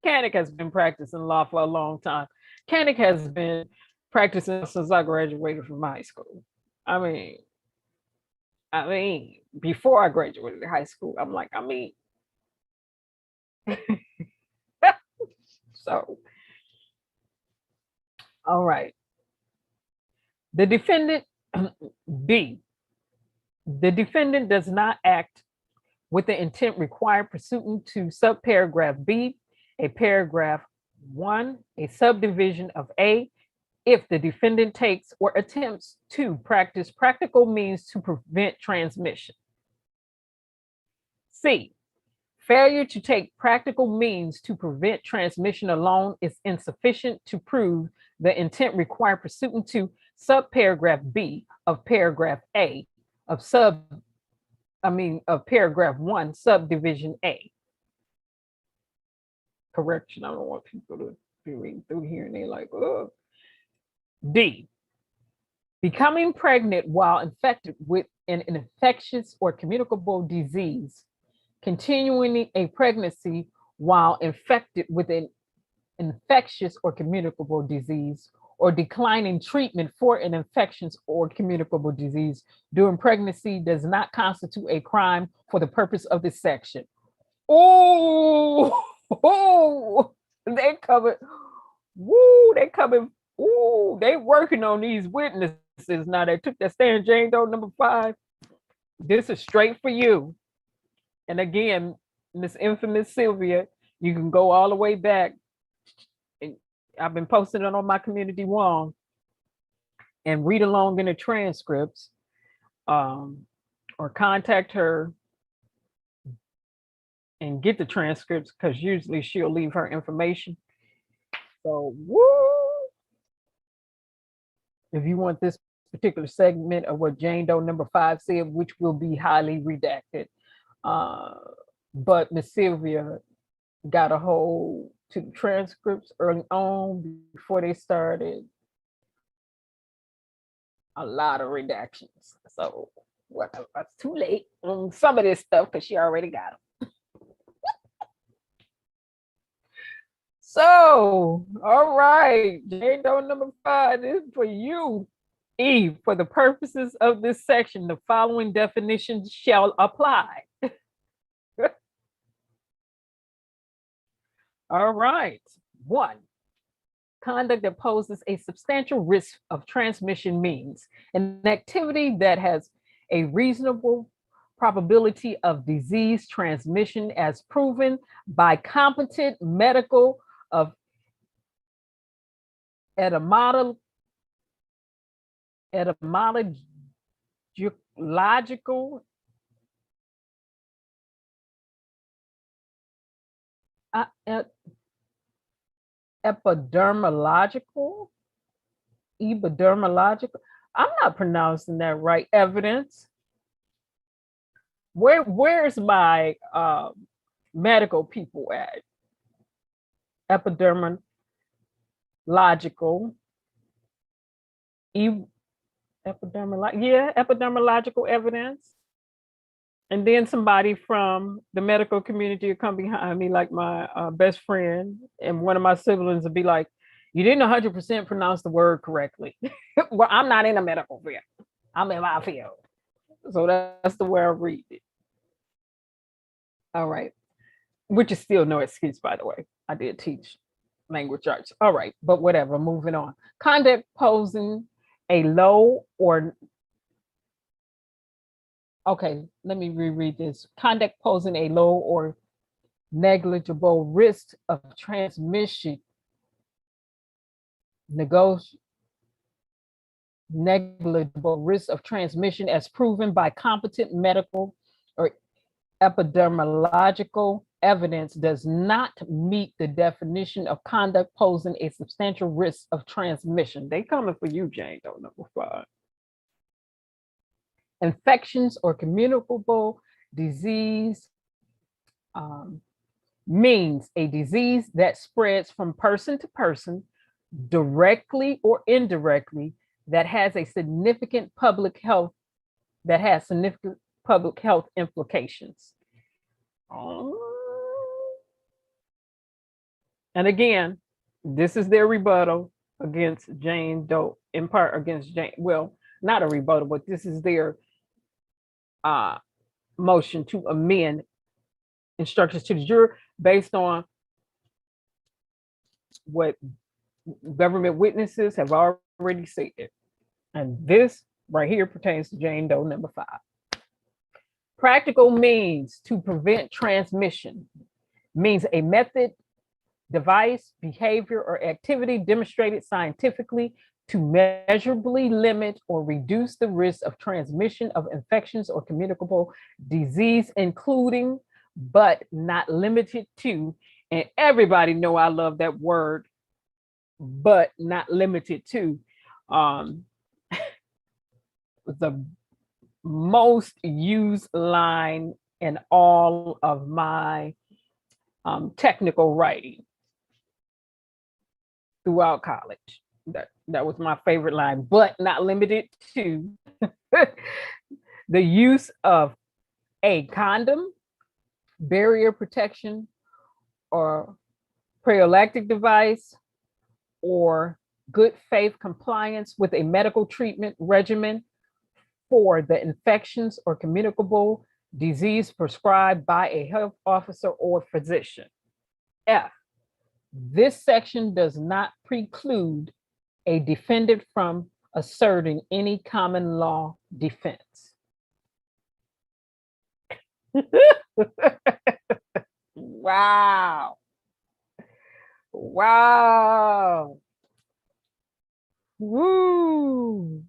Kerensz has been practicing law for a long time. Kerensz has been practicing since I graduated from high school. I mean, before I graduated high school, I'm like, so, all right. The defendant, B, the defendant does not act with the intent required pursuant to subparagraph B, a paragraph 1, a subdivision of A, if the defendant takes or attempts to practice practical means to prevent transmission. C, failure to take practical means to prevent transmission alone is insufficient to prove the intent required pursuant to subparagraph B of paragraph A of paragraph 1, subdivision A. Correction, I don't want people to be reading through here and they're like, oh. D, becoming pregnant while infected with an infectious or communicable disease, continuing a pregnancy while infected with an infectious or communicable disease, or declining treatment for an infectious or communicable disease during pregnancy does not constitute a crime for the purpose of this section. Oh, they covered. Woo, they coming. Ooh, they working on these witnesses now. They took that stand, Jane Doe number 5. This is straight for you. And again, Miss Infamous Sylvia, you can go all the way back. And I've been posting it on my community wall and read along in the transcripts, or contact her and get the transcripts, because usually she'll leave her information. So, woo! If you want this particular segment of what Jane Doe number 5 said, which will be highly redacted, but Miss Sylvia got a hold to the transcripts early on before they started a lot of redactions. So, well, it's too late on some of this stuff because she already got them. So, all right, Jane Doe number 5 is for you. E, for the purposes of this section, the following definitions shall apply. All right. 1, conduct that poses a substantial risk of transmission means an activity that has a reasonable probability of disease transmission as proven by competent medical of etymological epidermological. I'm not pronouncing that right. Evidence. Where's my medical people at? Epidermological. Epidemiological evidence. And then somebody from the medical community will come behind me, like my best friend, and one of my siblings will be like, you didn't 100% pronounce the word correctly. Well, I'm not in the medical field. I'm in my field. So that's the way I read it. All right. Which is still no excuse, by the way. I did teach language arts. All right, but whatever, moving on. Conduct posing a low or Okay, let me reread this. Conduct posing a low or negligible risk of transmission, negligible risk of transmission as proven by competent medical or epidemiological evidence does not meet the definition of conduct posing a substantial risk of transmission. They coming for you, Jane, though, number 5. Infections or communicable disease means a disease that spreads from person to person, directly or indirectly, that has significant public health implications. And again, this is their rebuttal against Jane Doe, in part against Jane. Well, not a rebuttal, but this is their motion to amend instructions to the juror based on what government witnesses have already said. And this right here pertains to Jane Doe number 5. Practical means to prevent transmission means a method, device, behavior, or activity demonstrated scientifically to measurably limit or reduce the risk of transmission of infections or communicable disease, including but not limited to, and everybody know I love that word, but not limited to, the most used line in all of my technical writing throughout college. That was my favorite line, but not limited to the use of a condom, barrier protection, or prophylactic device, or good faith compliance with a medical treatment regimen for the infections or communicable disease prescribed by a health officer or physician. F, this section does not preclude a defendant from asserting any common law defense. Wow. Wow. Woo.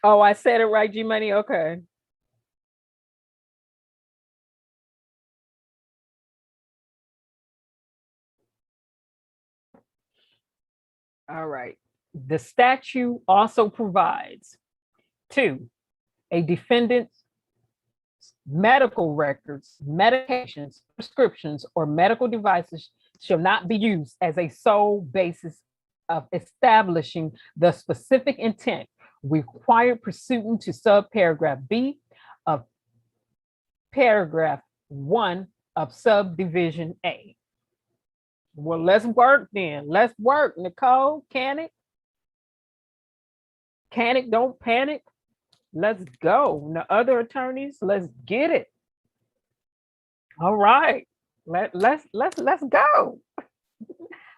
Oh, I said it right, G Money. Okay. All right. The statute also provides 2, a defendant's medical records, medications, prescriptions, or medical devices shall not be used as a sole basis of establishing the specific intent required pursuant to subparagraph B of paragraph 1 of subdivision A. Well, let's work then. Let's work, Nicole. Can it? Can it? Don't panic. Let's go. The other attorneys, let's get it. All right. Let's go.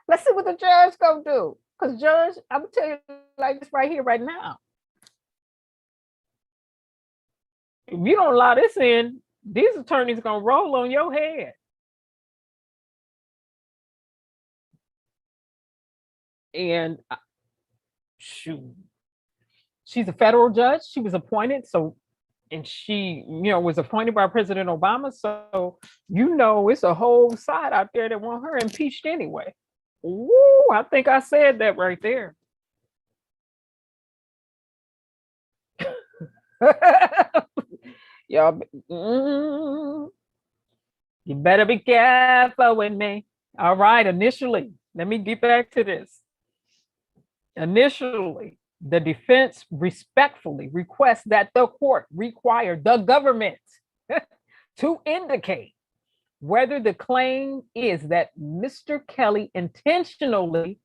Let's see what the judge gonna do. Because judge, I'm gonna tell you like this right here, right now. If you don't allow this in, these attorneys gonna roll on your head. And shoot, she's a federal judge. She was appointed, so, and she, was appointed by President Obama. So, it's a whole side out there that want her impeached anyway. Woo, I think I said that right there. Y'all, you better be careful with me. All right, initially, let me get back to this. Initially, the defense respectfully requests that the court require the government to indicate whether the claim is that Mr. Kelly intentionally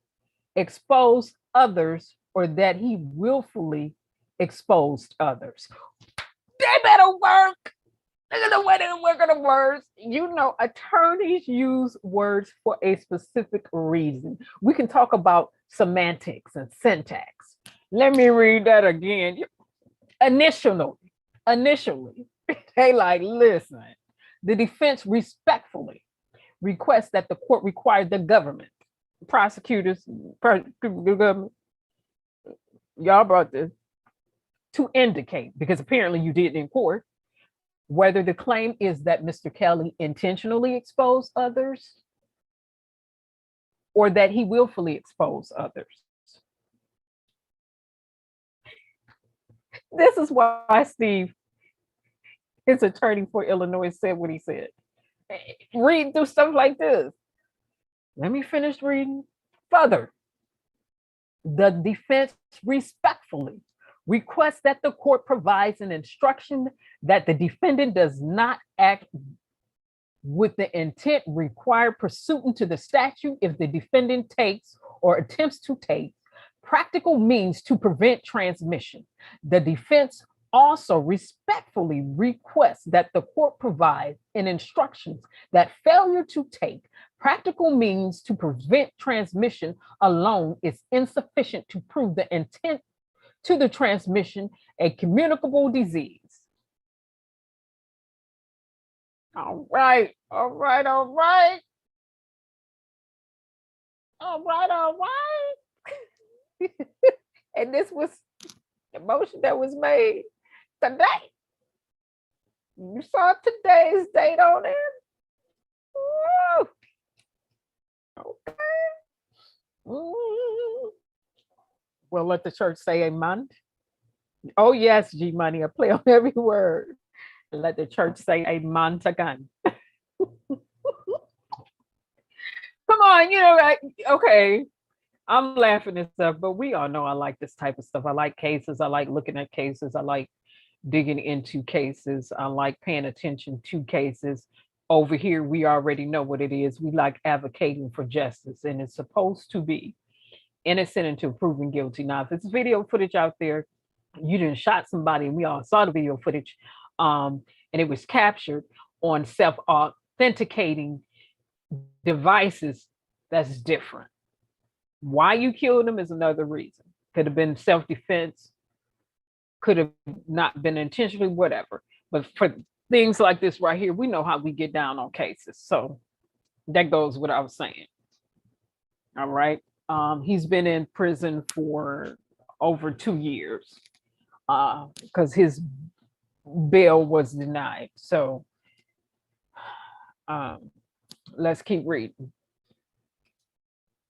exposed others or that he willfully exposed others. They better work. Look at the way they work of the words. You know, attorneys use words for a specific reason. We can talk about semantics and syntax. Let me read that again. Initially, they like, listen, the defense respectfully requests that the court require the government, prosecutors, government, y'all brought this, to indicate, because apparently you did in court, whether the claim is that Mr. Kelly intentionally exposed others or that he willfully exposed others. This is why Steve, his attorney for Illinois, said what he said. Read through stuff like this. Let me finish reading further. The defense respectfully requests that the court provides an instruction that the defendant does not act with the intent required pursuant to the statute if the defendant takes or attempts to take practical means to prevent transmission. The defense also respectfully requests that the court provide an instructions that failure to take practical means to prevent transmission alone is insufficient to prove the intent to the transmission, a communicable disease. All right. And this was the motion that was made today. You saw today's date on it. Woo. Okay. Well, let the church say amen. Oh, yes, G Money, I play on every word. Let the church say amen to gun. Come on, you know, okay. I'm laughing and stuff, but we all know I like this type of stuff. I like cases. I like looking at cases. I like digging into cases. I like paying attention to cases. Over here, we already know what it is. We like advocating for justice, and it's supposed to be innocent until proven guilty. Now, if it's video footage out there, you didn't shot somebody, and we all saw the video footage, and it was captured on self-authenticating devices, that's different. Why you killed him is another reason. Could have been self-defense, could have not been intentionally, whatever. But for things like this right here, we know how we get down on cases. So that goes what I was saying. All right. He's been in prison for over 2 years because his bail was denied. So let's keep reading.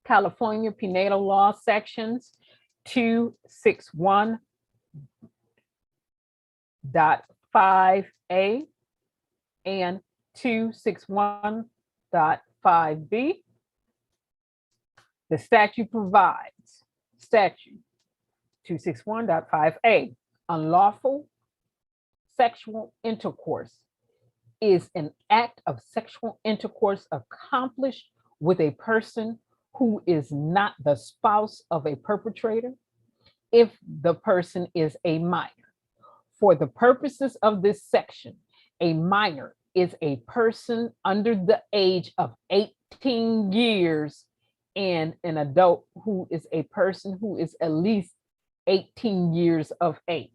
California Penal Law sections 261.5A and 261.5B. The statute provides, statute 261.5A, unlawful sexual intercourse is an act of sexual intercourse accomplished with a person who is not the spouse of a perpetrator if the person is a minor. For the purposes of this section, a minor is a person under the age of 18 years and an adult who is a person who is at least 18 years of age.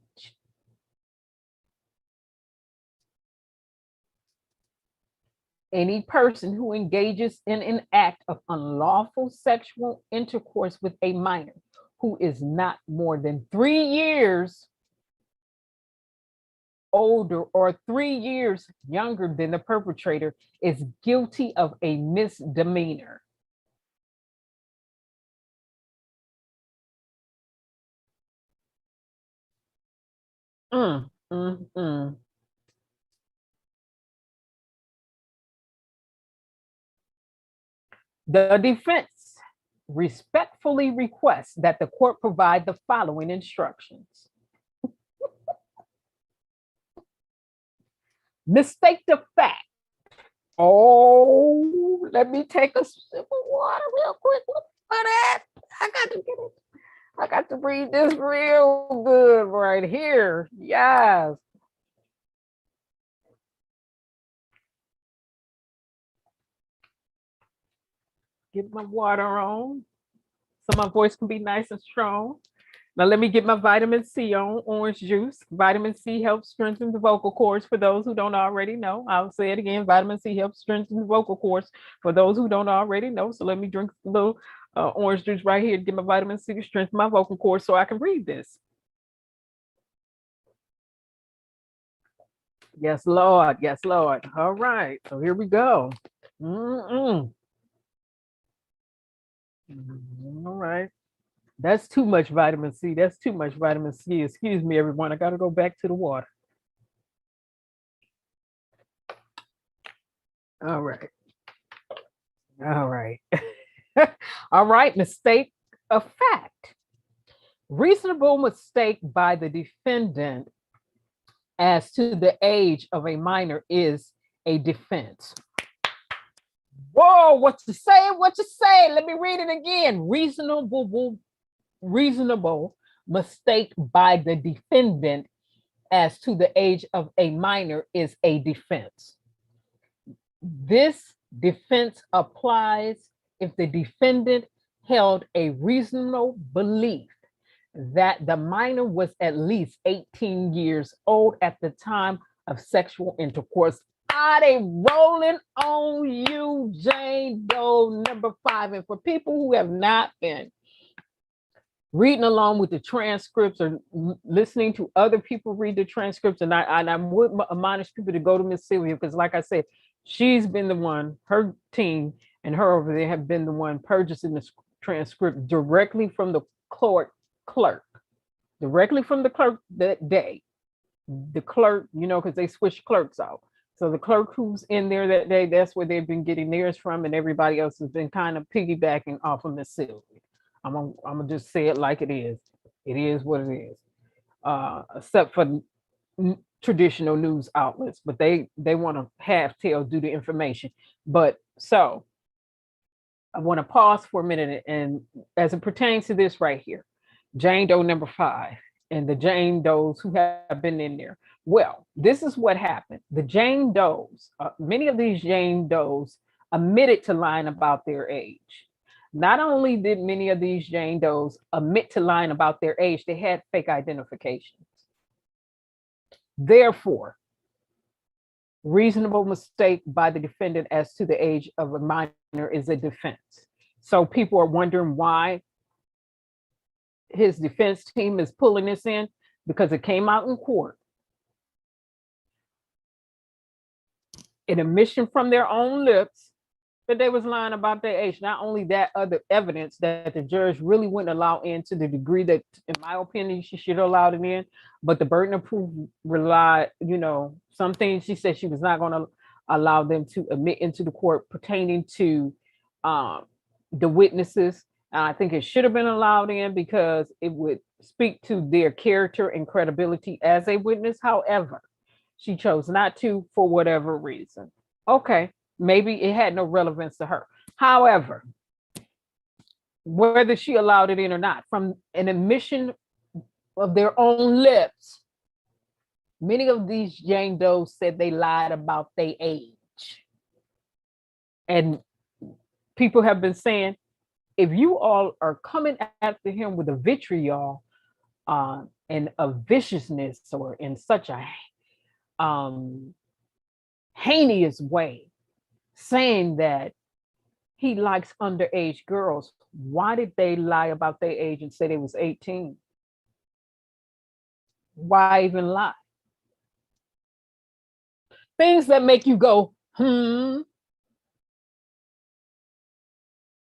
Any person who engages in an act of unlawful sexual intercourse with a minor who is not more than 3 years older or 3 years younger than the perpetrator is guilty of a misdemeanor. The defense respectfully requests that the court provide the following instructions. Mistake the fact. Oh, let me take a sip of water real quick. Look for that. I got to get it. I got to read this real good right here. Yes. get my water on so my voice can be nice and strong. Now let me get my vitamin C on, orange juice. Vitamin C helps strengthen the vocal cords for those who don't already know. I'll say it again, vitamin C helps strengthen the vocal cords for those who don't already know. So let me drink a little orange juice right here to get my vitamin C to strengthen my vocal cords so I can read this. Yes, Lord. Yes, Lord. All right. So here we go. All right. That's too much vitamin C. That's too much vitamin C. Excuse me, everyone. I got to go back to the water. All right. All right. All right. Mistake of fact. Reasonable mistake by the defendant as to the age of a minor is a defense. Whoa, what you say? What you say? Let me read it again. Reasonable mistake by the defendant as to the age of a minor is a defense. This defense applies if the defendant held a reasonable belief that the minor was at least 18 years old at the time of sexual intercourse. Are they rolling on you, Jane Doe number 5? And for people who have not been reading along with the transcripts or listening to other people read the transcripts, and I would admonish people to go to Miss Sylvia, because like I said, she's been the one, her team and her over there have been the one purchasing the transcript directly from the clerk, directly from the clerk that day. The clerk, because they switched clerks out. So the clerk who's in there that day, that's where they've been getting theirs from, and everybody else has been kind of piggybacking off of Miss Sylvia. I'm gonna just say it like it is. It is what it is. Except for traditional news outlets, but they want to half tell due to information. But so I want to pause for a minute, and as it pertains to this right here, Jane Doe number 5 and the Jane Does who have been in there. Well, this is what happened. The Jane Does, many of these Jane Does admitted to lying about their age. Not only did many of these Jane Does admit to lying about their age, they had fake identifications. Therefore, reasonable mistake by the defendant as to the age of a minor is a defense. So people are wondering why his defense team is pulling this in, because it came out in court. An admission from their own lips that they was lying about their age. Not only that, other evidence that the judge really wouldn't allow in to the degree that, in my opinion, she should have allowed it in. But the burden of proof relied, some things she said she was not going to allow them to admit into the court pertaining to the witnesses. I think it should have been allowed in because it would speak to their character and credibility as a witness. However, she chose not to for whatever reason. Okay, maybe it had no relevance to her. However, whether she allowed it in or not, from an admission of their own lips, many of these Jane Does said they lied about their age. And people have been saying, if you all are coming after him with a vitriol and a viciousness or in such a heinous way, saying that he likes underage girls, why did they lie about their age and say they was 18? Why even lie? Things that make you go,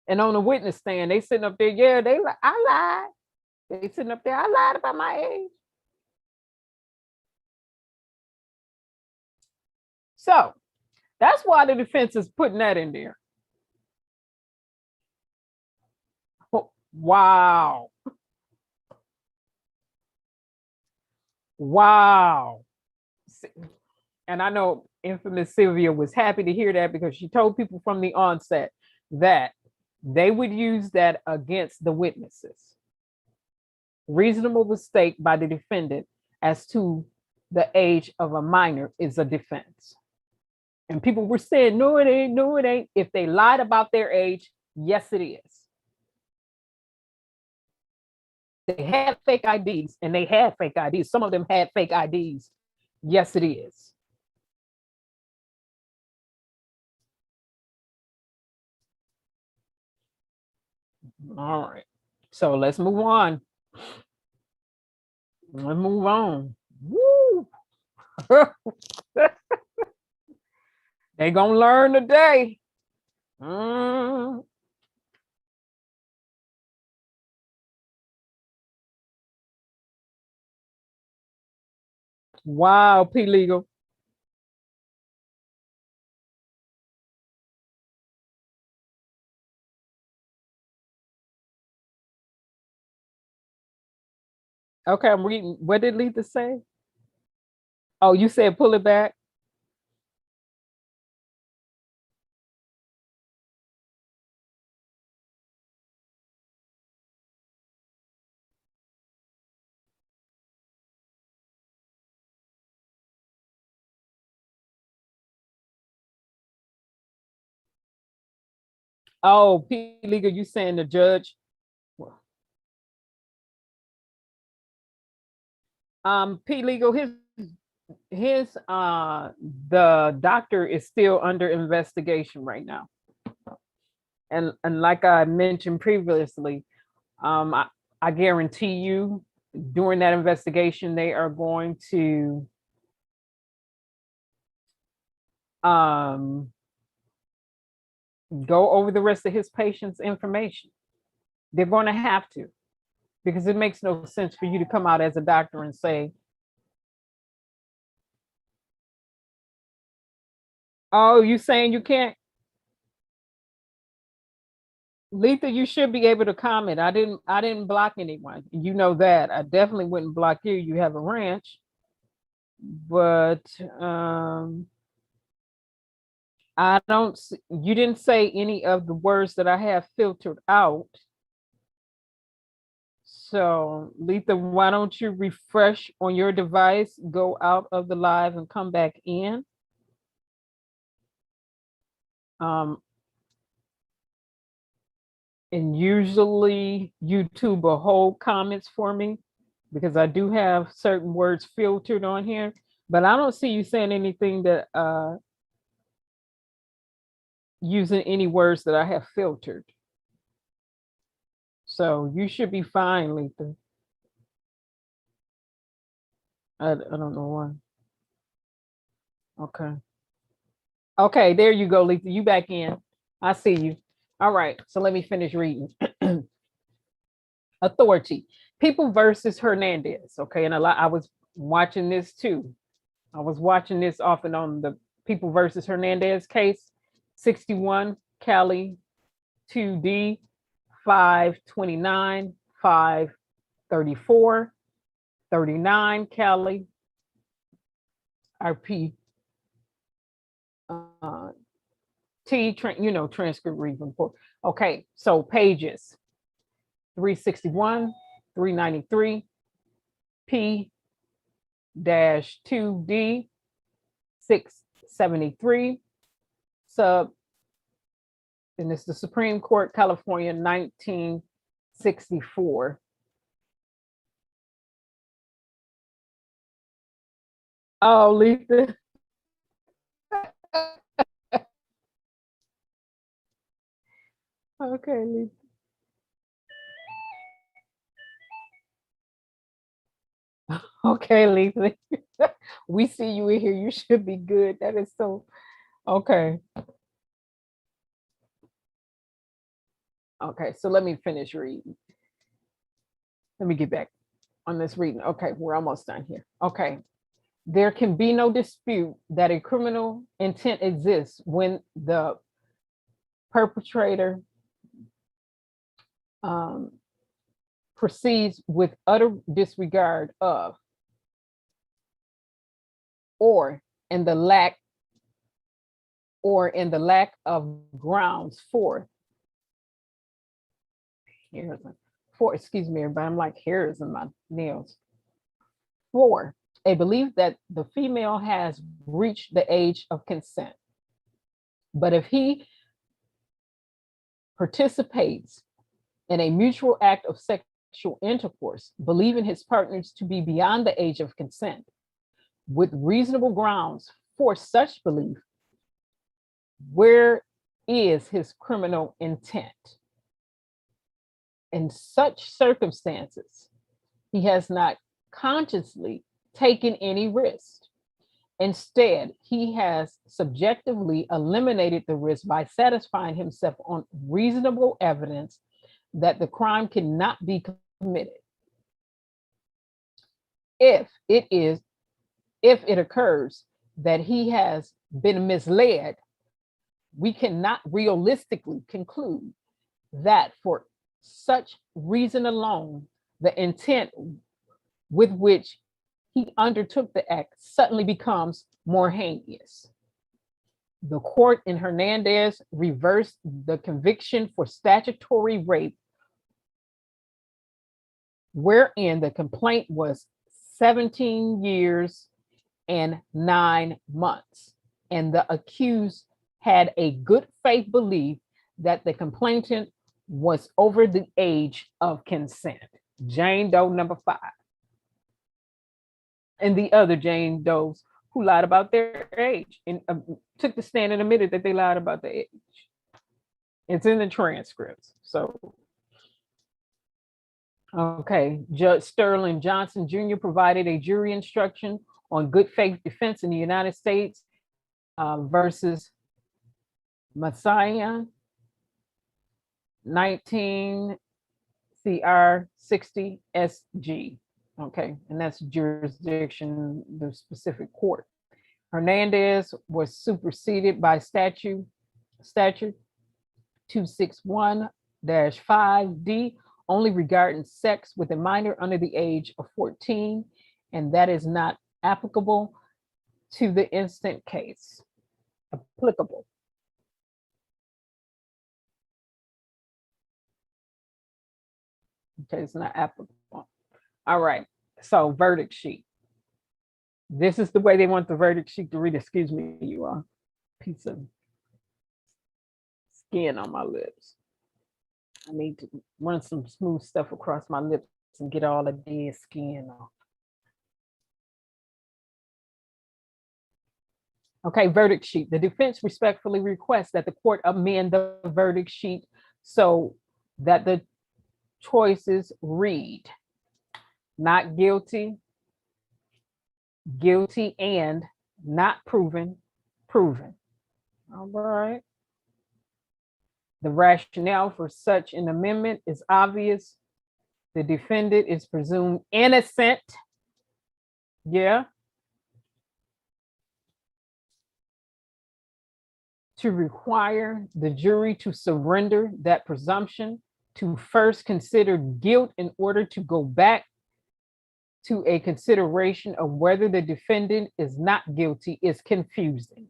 And on the witness stand, they sitting up there, yeah, I lied. They sitting up there, I lied about my age. So that's why the defense is putting that in there. Wow. Wow. And I know infamous Sylvia was happy to hear that, because she told people from the onset that they would use that against the witnesses. Reasonable mistake by the defendant as to the age of a minor is a defense. And people were saying, no, it ain't, no, it ain't. If they lied about their age, Yes, it is. They had fake IDs, and they had fake IDs. Some of them had fake IDs. Yes, it is. All right. So let's move on. Let's move on. Woo! They gonna learn today. Mm. Wow, P legal. Okay, I'm reading. What did Letha say? Oh, you said pull it back. Oh, P legal, you saying the judge? P legal, his the doctor is still under investigation right now. And like I mentioned previously, I guarantee you during that investigation they are going to go over the rest of his patient's information. They're going to have to, because it makes no sense for you to come out as a doctor and say, oh, you saying you can't? Letha, you should be able to comment. I didn't block anyone. You know that. I definitely wouldn't block you. You have a ranch. But I don't you didn't say any of the words that I have filtered out. So Letha, why don't you refresh on your device, go out of the live and come back in? And usually YouTube will hold comments for me because I do have certain words filtered on here, but I don't see you saying anything that using any words that I have filtered. So you should be fine, Letha. I don't know why. Okay. Okay, there you go, Letha. You back in. I see you. All right, so let me finish reading. Authority. People versus Hernandez. Okay, and I was watching this too. I was watching this off and on the People versus Hernandez case. 61 Cali 2D 529 534 39 Cali RP transcript reading report. Okay, so pages 361, 393, P-2D 673, sub, and it's the Supreme Court, California, 1964. Oh, Letha. Okay, Letha. Okay, Letha. We see you in here. You should be good. That is so okay. Okay, so let me finish reading. Let me get back on this reading. Okay, we're almost done here. Okay. There can be no dispute that a criminal intent exists when the perpetrator proceeds with utter disregard of, or in the lack of grounds for, excuse me, everybody, I'm like hairs in my nails, for a belief that the female has reached the age of consent. But if he participates in a mutual act of sexual intercourse, believing his partners to be beyond the age of consent, with reasonable grounds for such belief, where is his criminal intent? In such circumstances, he has not consciously taken any risk. Instead, he has subjectively eliminated the risk by satisfying himself on reasonable evidence that the crime cannot be committed. If it occurs that he has been misled, we cannot realistically conclude that for such reason alone, the intent with which he undertook the act suddenly becomes more heinous. The court in Hernandez reversed the conviction for statutory rape, wherein the complaint was 17 years and 9 months, and the accused had a good faith belief that the complainant was over the age of consent. Jane Doe number 5. And the other Jane Does who lied about their age and took the stand and admitted that they lied about their age. It's in the transcripts. So, okay, Judge Sterling Johnson Jr. provided a jury instruction on good faith defense in the United States versus Messiah 19 CR 60 SG. Okay, and that's jurisdiction, the specific court. Hernandez was superseded by statute 261-5D, only regarding sex with a minor under the age of 14, and that is not applicable to the instant case. Applicable. Okay, it's not applicable. All right, so verdict sheet. This is the way they want the verdict sheet to read. Excuse me, you all. Piece of skin on my lips. I need to run some smooth stuff across my lips and get all the dead skin off. Okay, verdict sheet. The defense respectfully requests that the court amend the verdict sheet so that the choices read: not guilty, guilty and not proven, proven. All right. The rationale for such an amendment is obvious. The defendant is presumed innocent. Yeah. To require the jury to surrender that presumption, to first consider guilt in order to go back to a consideration of whether the defendant is not guilty is confusing,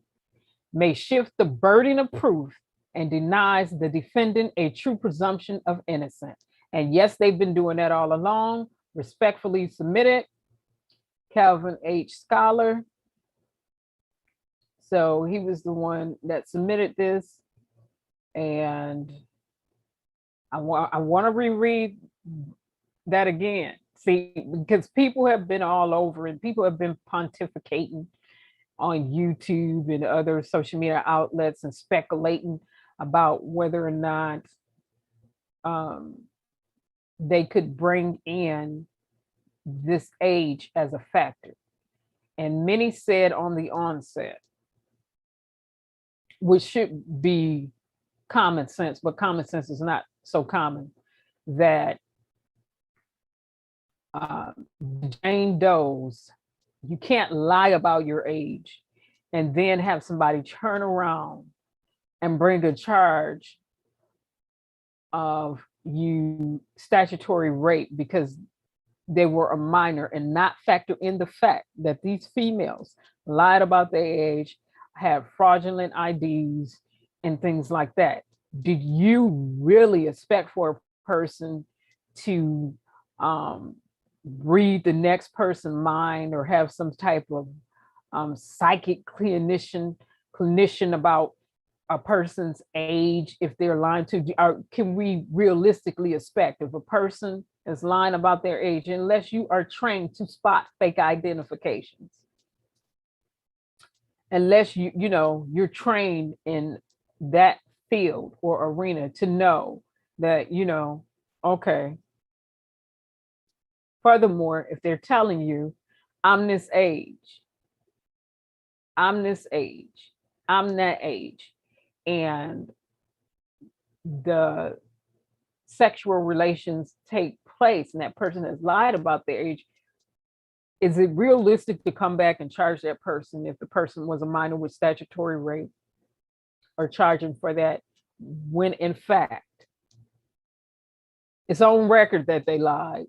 may shift the burden of proof, and denies the defendant a true presumption of innocence. And yes, they've been doing that all along. Respectfully submitted, Calvin H. Scholar. So he was the one that submitted this, and I want to reread that again. See, because people have been all over and people have been pontificating on YouTube and other social media outlets and speculating about whether or not they could bring in this age as a factor. And many said on the onset, which should be common sense, but common sense is not so common, that Jane Doe's, you can't lie about your age and then have somebody turn around and bring a charge of you statutory rape because they were a minor and not factor in the fact that these females lied about their age, have fraudulent IDs and things like that. Did you really expect for a person to read the next person's mind or have some type of psychic clinician about a person's age if they're lying to you, or can we realistically expect if a person is lying about their age, unless you are trained to spot fake identifications, unless you're trained in that field or arena to know that, okay. Furthermore, if they're telling you, I'm this age, I'm this age, I'm that age, and the sexual relations take place and that person has lied about their age, is it realistic to come back and charge that person if the person was a minor with statutory rape, or charging for that when in fact it's on record that they lied?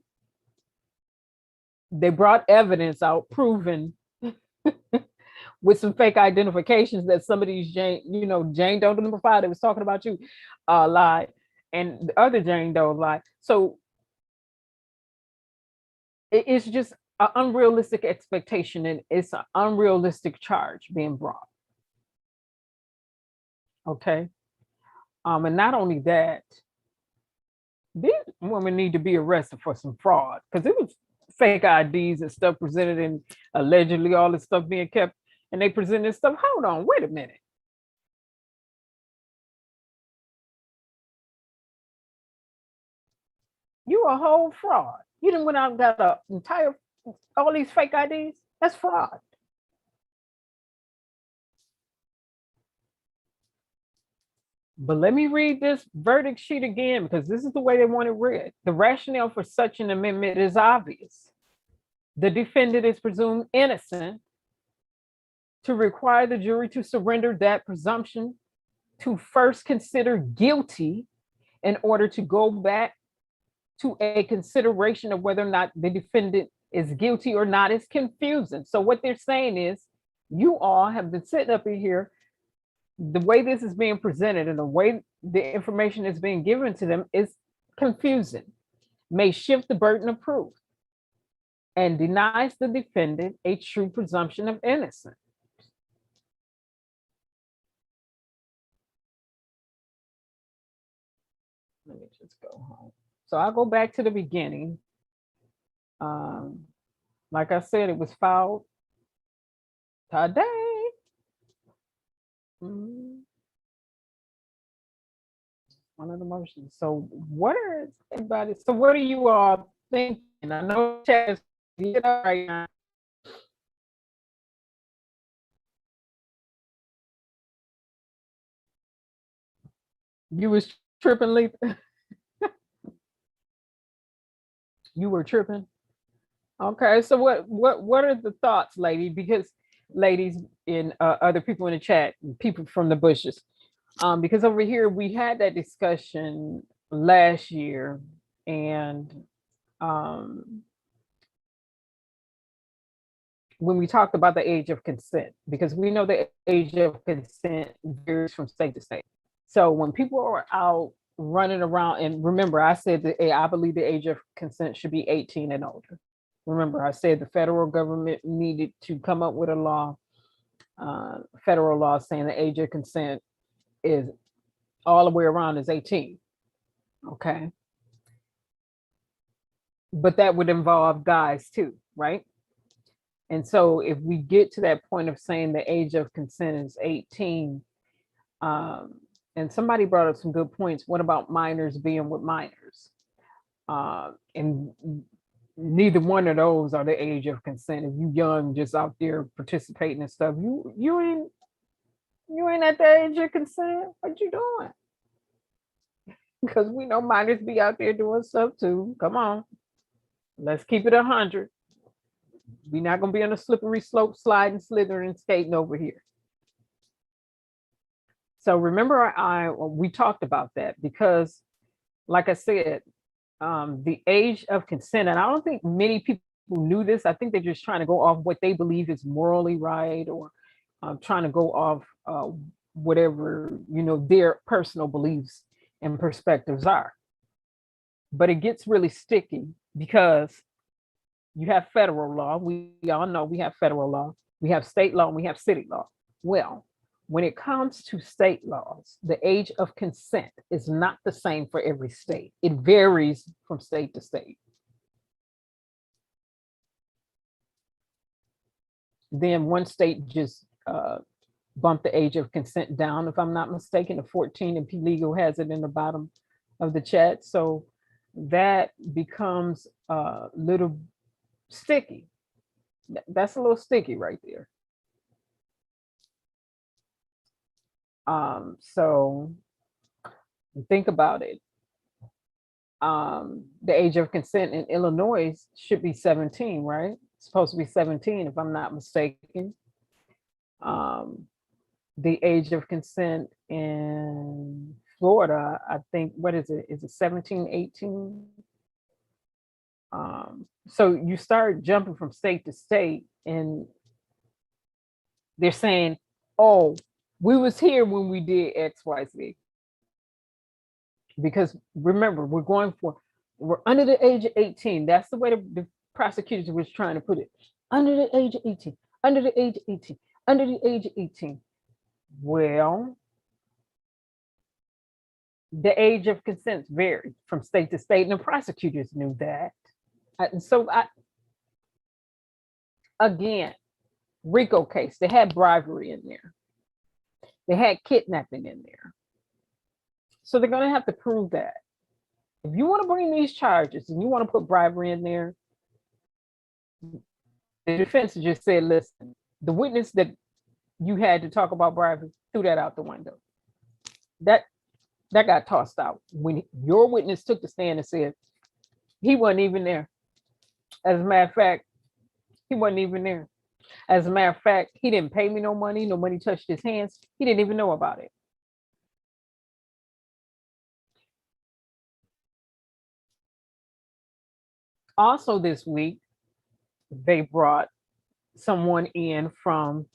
They brought evidence out proving with some fake identifications that some of these Jane Doe number 5 that was talking about you lied, and the other Jane Doe lied. So it's just an unrealistic expectation, and it's an unrealistic charge being brought. Okay. And not only that, these women need to be arrested for some fraud, because it was fake IDs and stuff presented, and allegedly all this stuff being kept, and they present this stuff. Hold on, wait a minute. You a whole fraud. You done went out and got all these fake IDs. That's fraud. But let me read this verdict sheet again, because this is the way they want it read. The rationale for such an amendment is obvious. The defendant is presumed innocent. To require the jury to surrender that presumption, to first consider guilty in order to go back to a consideration of whether or not the defendant is guilty or not, is confusing. So what they're saying is, you all have been sitting up in here, the way this is being presented and the way the information is being given to them is confusing, may shift the burden of proof, and denies the defendant a true presumption of innocence. Let me just go home. So I'll go back to the beginning. Like I said, it was filed today. One of the motions. So what are everybody? So what are you all thinking? I know chat is right now. You was tripping, Letha? You were tripping. Okay, so what are the thoughts, ladies and other people in the chat, people from the bushes? Because over here we had that discussion last year, and when we talked about the age of consent, because we know the age of consent varies from state to state. So when people are out running around, and remember, I said that I believe the age of consent should be 18 and older. Remember, I said the federal government needed to come up with a law, federal law saying the age of consent is all the way around is 18. Okay. But that would involve guys too, right? And so if we get to that point of saying the age of consent is 18, and somebody brought up some good points. What about minors being with minors? And neither one of those are the age of consent. If you young, just out there participating and stuff, you ain't at the age of consent. What you doing? Because we know minors be out there doing stuff too. Come on, let's keep it 100. We're not gonna be on a slippery slope, sliding, slithering, skating over here. So remember, we talked about that because, like I said, the age of consent, and I don't think many people knew this. I think they're just trying to go off what they believe is morally right, or trying to go off whatever their personal beliefs and perspectives are. But it gets really sticky because you have federal law. We all know we have federal law. We have state law, and we have city law. Well, when it comes to state laws, the age of consent is not the same for every state. It varies from state to state. Then one state just bumped the age of consent down, if I'm not mistaken, to 14, and P Legal has it in the bottom of the chat. So that becomes a little sticky. That's a little sticky right there. So think about it. The age of consent in Illinois should be 17, right? It's supposed to be 17, if I'm not mistaken. The age of consent in Florida, I think, what is it? Is it 17, 18? So you start jumping from state to state, and they're saying, oh, we was here when we did X, Y, Z. Because remember, we're under the age of 18. That's the way the prosecutors was trying to put it. Under the age of 18, under the age of 18, under the age of 18. Well, the age of consent varied from state to state, and the prosecutors knew that. Again, Rico case, they had bribery in there. They had kidnapping in there. So they're going to have to prove that. If you want to bring these charges and you want to put bribery in there, the defense just said, listen, the witness that you had to talk about bribery, threw that out the window. That got tossed out when your witness took the stand and said he wasn't even there. As a matter of fact, he wasn't even there. As a matter of fact, he didn't pay me no money touched his hands. He didn't even know about it. Also this week, they brought someone in from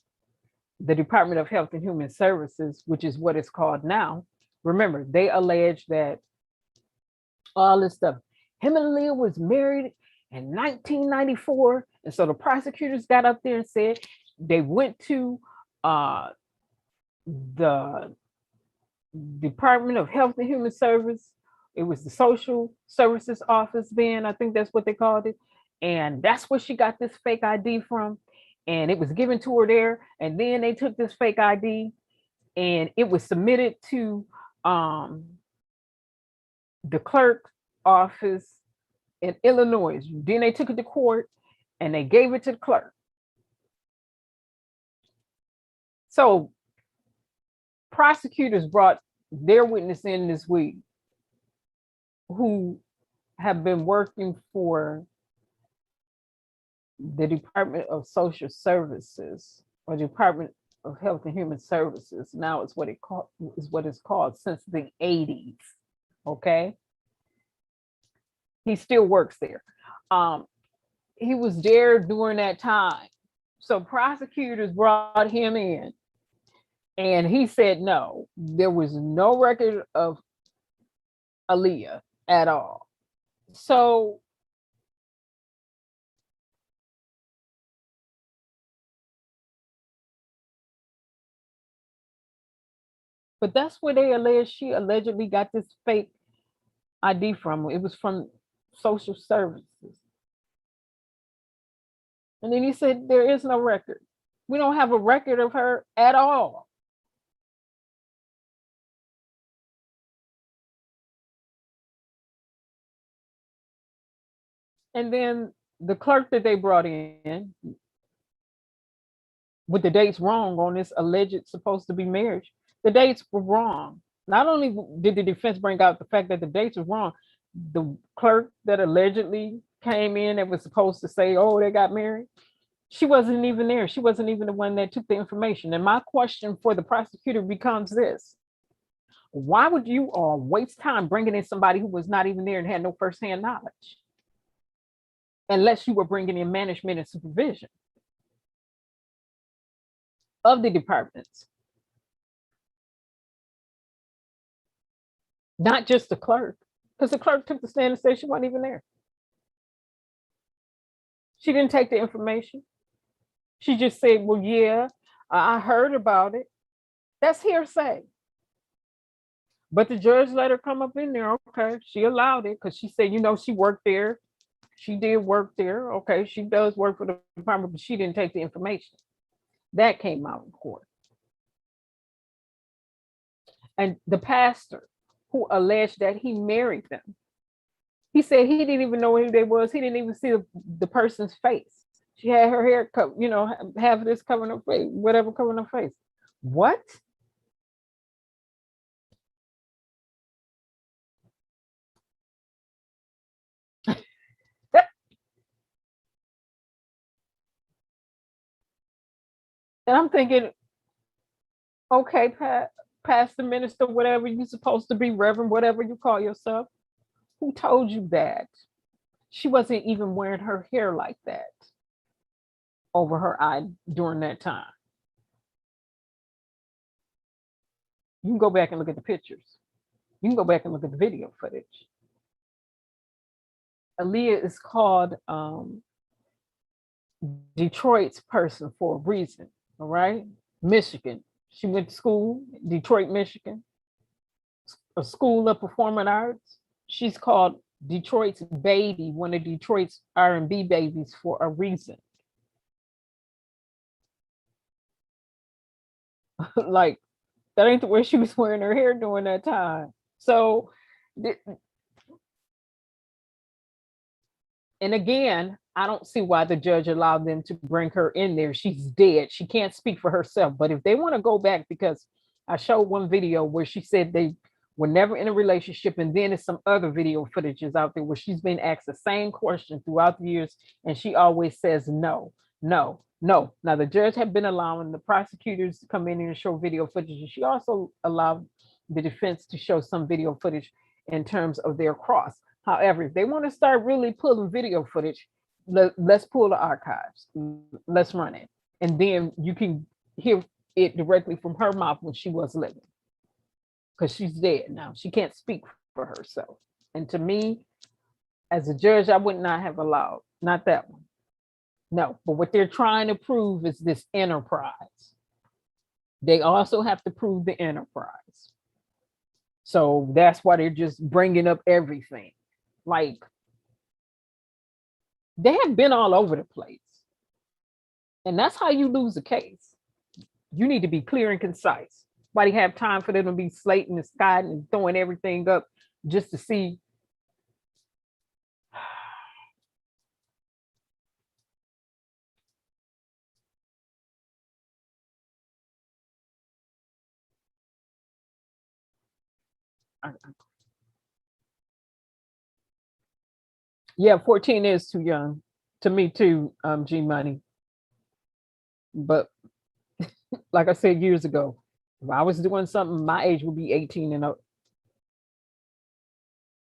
the Department of Health and Human Services, which is what it's called now. Remember, they allege that all this stuff, him and Leah was married in 1994. And so the prosecutors got up there and said they went to the Department of Health and Human Service. It was the Social Services Office then, I think that's what they called it. And that's where she got this fake ID from. And it was given to her there. And then they took this fake ID and it was submitted to the clerk's office in Illinois. Then they took it to court and they gave it to the clerk. So prosecutors brought their witness in this week who have been working for the Department of Social Services or Department of Health and Human Services. Now it's what it's called since the 80s. Okay. He still works there. He was there during that time. So prosecutors brought him in and he said, no, there was no record of Aaliyah at all. So but that's where they allege she allegedly got this fake ID from. It was from Social Services. And then he said, there is no record. We don't have a record of her at all. And then the clerk that they brought in with the dates wrong on this alleged supposed to be marriage, the dates were wrong. Not only did the defense bring out the fact that the dates were wrong, the clerk that allegedly came in that was supposed to say, oh, they got married, she wasn't even there. She wasn't even the one that took the information. And my question for the prosecutor becomes this: why would you all waste time bringing in somebody who was not even there and had no firsthand knowledge? Unless you were bringing in management and supervision of the departments. Not just the clerk, because the clerk took the stand and said she wasn't even there. She didn't take the information. She just said, well, yeah, I heard about it. That's hearsay. But the judge let her come up in there. Okay, she allowed it because she said, she worked there. She did work there. Okay, she does work for the department, but she didn't take the information. That came out in court. And the pastor who alleged that he married them, he said he didn't even know who they was. He didn't even see the person's face. She had her hair cut, half of this covering her face, whatever covering her face. What? And I'm thinking, okay, pastor, minister, whatever you're supposed to be, reverend, whatever you call yourself. Who told you that? She wasn't even wearing her hair like that over her eye during that time. You can go back and look at the pictures. You can go back and look at the video footage. Aaliyah is called Detroit's person for a reason, all right? Michigan. She went to school, Detroit, Michigan, a school of performing arts. She's called Detroit's baby, one of Detroit's R&B babies for a reason. Like, that ain't the way she was wearing her hair during that time. So, and again, I don't see why the judge allowed them to bring her in there. She's dead. She can't speak for herself. But if they want to go back, because I showed one video where she said they were never in a relationship, and then there's some other video footages out there where she's been asked the same question throughout the years, and she always says no, no, no. Now the judge had been allowing the prosecutors to come in and show video footage, and she also allowed the defense to show some video footage in terms of their cross. However, if they want to start really pulling video footage, let's pull the archives. Let's run it. And then you can hear it directly from her mouth when she was living. Because she's dead now. She can't speak for herself. And to me, as a judge, I would not have allowed, not that one. No, but what they're trying to prove is this enterprise. They also have to prove the enterprise. So that's why they're just bringing up everything. Like, they have been all over the place. And that's how you lose a case. You need to be clear and concise. Nobody have time for them to be slating the sky and throwing everything up just to see. Yeah, 14 is too young to me too, G Money. But like I said years ago, if I was doing something, my age would be 18 and up.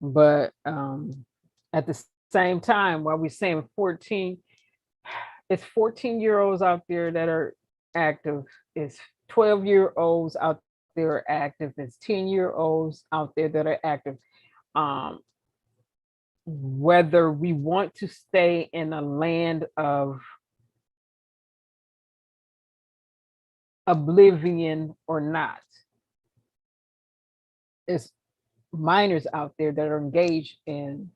But at the same time, while we're saying 14, it's 14-year-olds out there that are active. It's 12-year-olds out there active. It's 10-year-olds out there that are active. Whether we want to stay in a land of oblivion or not, it's minors out there that are engaged in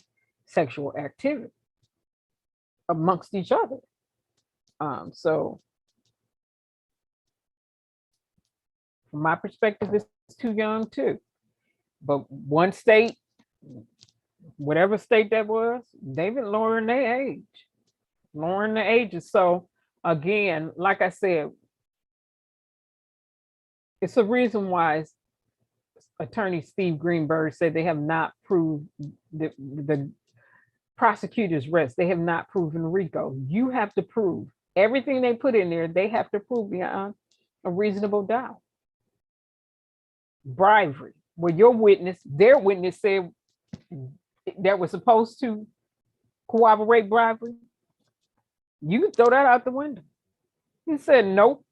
sexual activity amongst each other. So from my perspective, it's too young too. But one state, whatever state that was, they've been lowering their age, lowering the ages. So again, like I said, it's a reason why Attorney Steve Greenberg said they have not proved the prosecutors rest. They have not proven Rico. You have to prove everything they put in there. They have to prove beyond a reasonable doubt. Bribery, where your witness, their witness said that was supposed to corroborate bribery. You can throw that out the window. He said nope.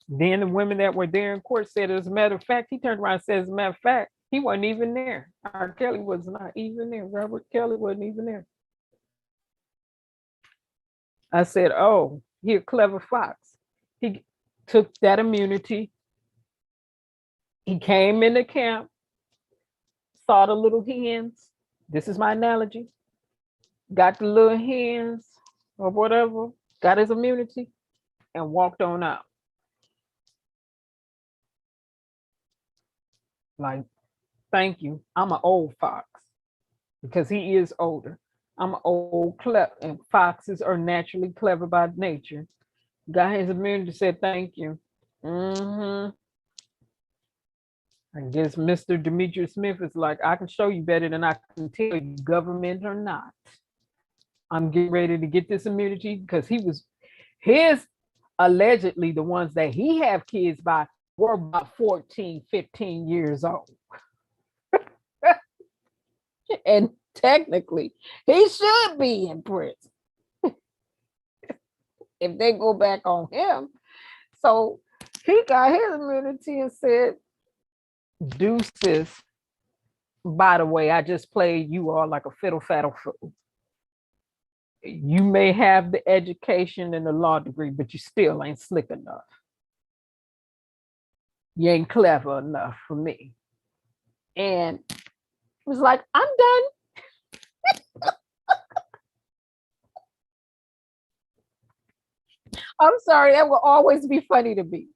Then the women that were there in court said, as a matter of fact, he turned around and said, as a matter of fact, he wasn't even there. Rkelly was not even there. Rkelly wasn't even there. I said, oh, He a clever fox. He took that immunity. He came into camp, saw the little hens. This is my analogy. Got the little hens or whatever, got his immunity, and walked on out. Like, thank you. I'm an old fox because he is older. I'm an old clever, and foxes are naturally clever by nature. Got his immunity, said thank you. I guess Mr. Demetrius Smith is like, I can show you better than I can tell you, government or not. I'm getting ready to get this immunity because his allegedly the ones that he have kids by were about 14, 15 years old. And technically, he should be in prison if they go back on him. So he got his immunity and said, deuces. By the way, I just played you all like a fiddle faddle fool. You may have the education and the law degree, but you still ain't slick enough. You ain't clever enough for me. And it was like, I'm done. I'm sorry, that will always be funny to me.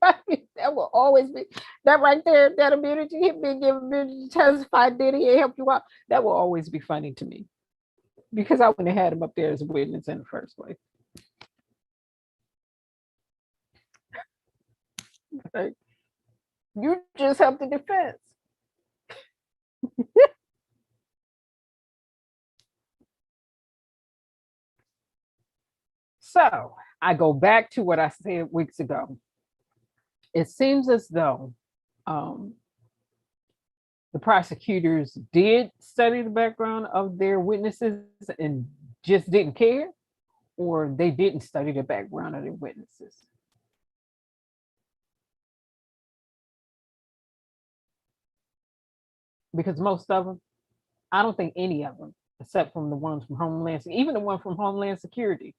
That will always be that right there, that immunity, him being given immunity to testify, did he help you out? That will always be funny to me. Because I wouldn't have had him up there as a witness in the first place. Like, you just helped the defense. So I go back to what I said weeks ago. It seems as though the prosecutors did study the background of their witnesses and just didn't care, or they didn't study the background of their witnesses. Because most of them, I don't think any of them, except from the ones from Homeland, even the one from Homeland Security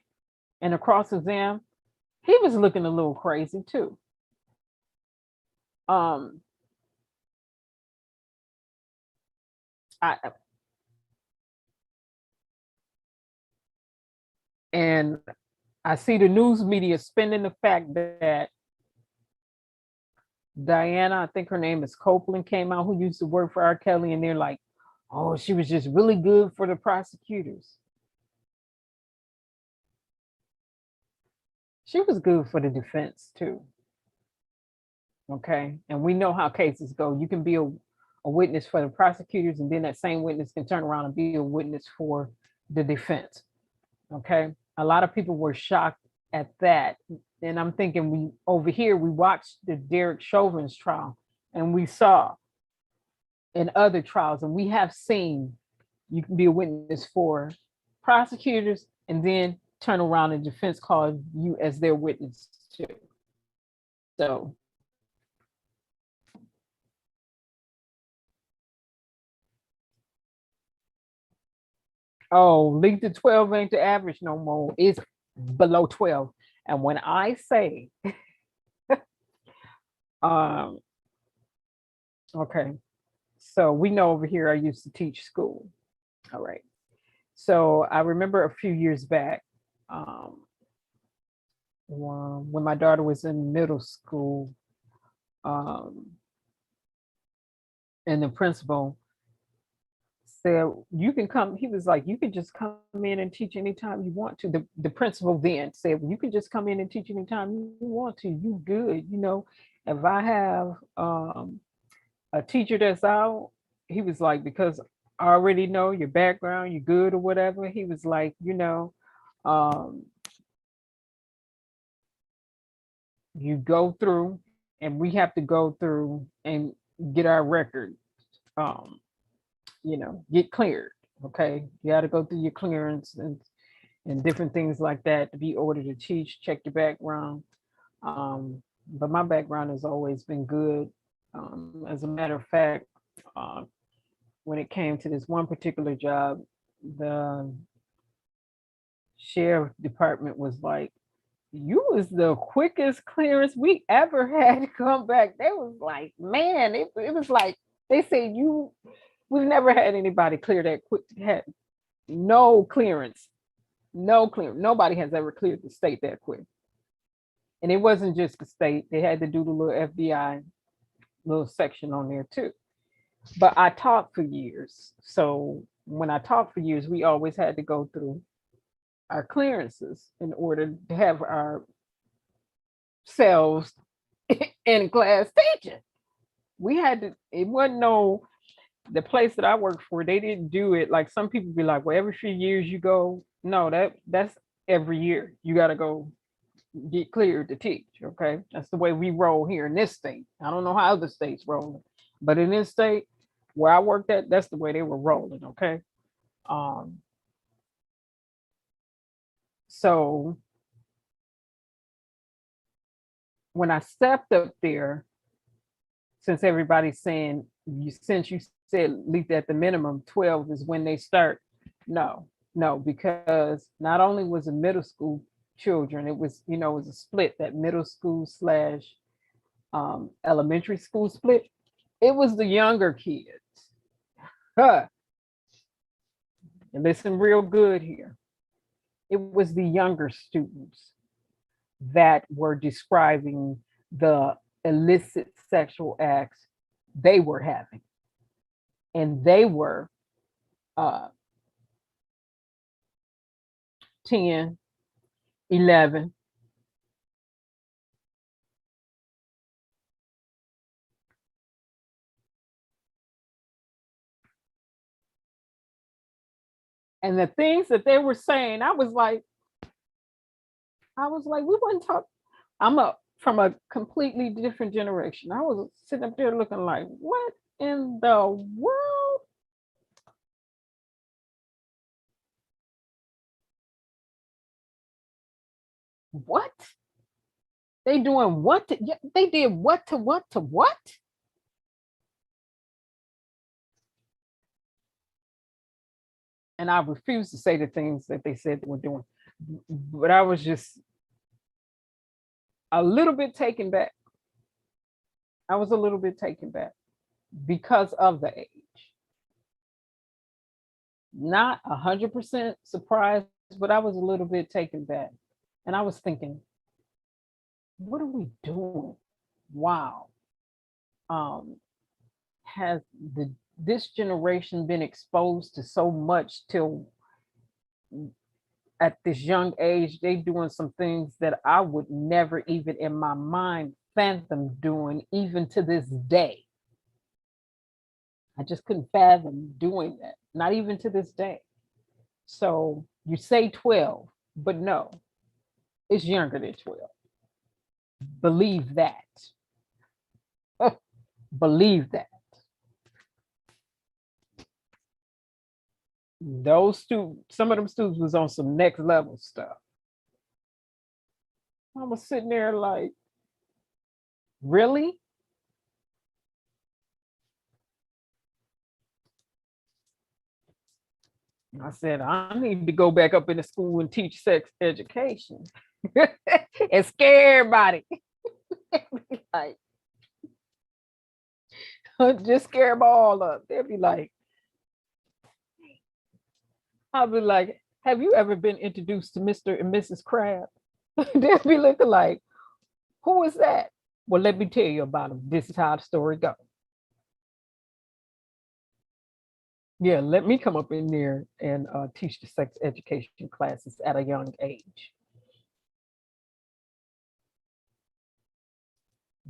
and the cross-exam, he was looking a little crazy too. And I see the news media spinning the fact that Diana, I think her name is Copeland, came out, who used to work for Rkelly, and they're like, oh, she was just really good for the prosecutors. She was good for the defense too. Okay, and we know how cases go. You can be a witness for the prosecutors, and then that same witness can turn around and be a witness for the defense. Okay, a lot of people were shocked at that. And I'm thinking, we over here, we watched the Derek Chauvin's trial, and we saw in other trials, and we have seen you can be a witness for prosecutors and then turn around and defense call you as their witness too. So league to 12 ain't the average no more. It's below 12. And when I say, okay, so we know over here I used to teach school. All right. So I remember a few years back, when my daughter was in middle school, and the principal said, you can come, he was like, you can just come in and teach anytime you want to. The principal then said, well, you can just come in and teach anytime you want to. You good, you know. If I have a teacher that's out, he was like, because I already know your background, you're good or whatever. He was like, you know, you go through, and we have to go through and get our record, you know, get cleared. Okay, you got to go through your clearance and different things like that to be ordered to teach. Check your background. But my background has always been good. As a matter of fact, when it came to this one particular job, the sheriff department was like, You was the quickest clearance we ever had to come back. They was like, man, it was like they said we've never had anybody clear that quick. Had no clearance, no clearance. Nobody has ever cleared the state that quick. And it wasn't just the state; they had to do the little FBI little section on there too. But I taught for years, so when I taught for years, we always had to go through our clearances in order to have our selves in class teaching. We had to, it wasn't no, the place that I worked for, they didn't do it like some people be like, well, every few years you go. No, that's every year. You got to go get cleared to teach. Okay. That's the way we roll here in this state. I don't know how other states roll, but in this state where I worked at, that's the way they were rolling. Okay. Um, so when I stepped up there, since everybody's saying since you said at least at the minimum 12 is when they start. No, because not only was it middle school children, it was, it was a split, that middle school slash elementary school split. It was the younger kids. Huh. And listen real good here. It was the younger students that were describing the illicit sexual acts they were having. And they were 10, 11. And the things that they were saying, I was like, we wouldn't talk. I'm from a completely different generation. I was sitting up there looking like, what in the world? What? They doing what? They did what to what to what? And I refused to say the things that they said they were doing. But I was just a little bit taken back. I was a little bit taken back because of the age. Not 100% surprised, but I was a little bit taken back. And I was thinking, what are we doing? Wow. Has this generation been exposed to so much till at this young age, they doing some things that I would never even in my mind fathom doing, even to this day. I just couldn't fathom doing that, not even to this day. So you say 12, but no, it's younger than 12. Believe that. Believe that. Those students, some of them students was on some next level stuff. I was sitting there like, really? I said, I need to go back up into school and teach sex education and scare everybody. Like, just scare them all up. They'll be like, I'll be like, have you ever been introduced to Mr. and Mrs. Crab? They'll be looking like, who is that? Well, let me tell you about them. This is how the story goes. Yeah, let me come up in there and teach the sex education classes at a young age.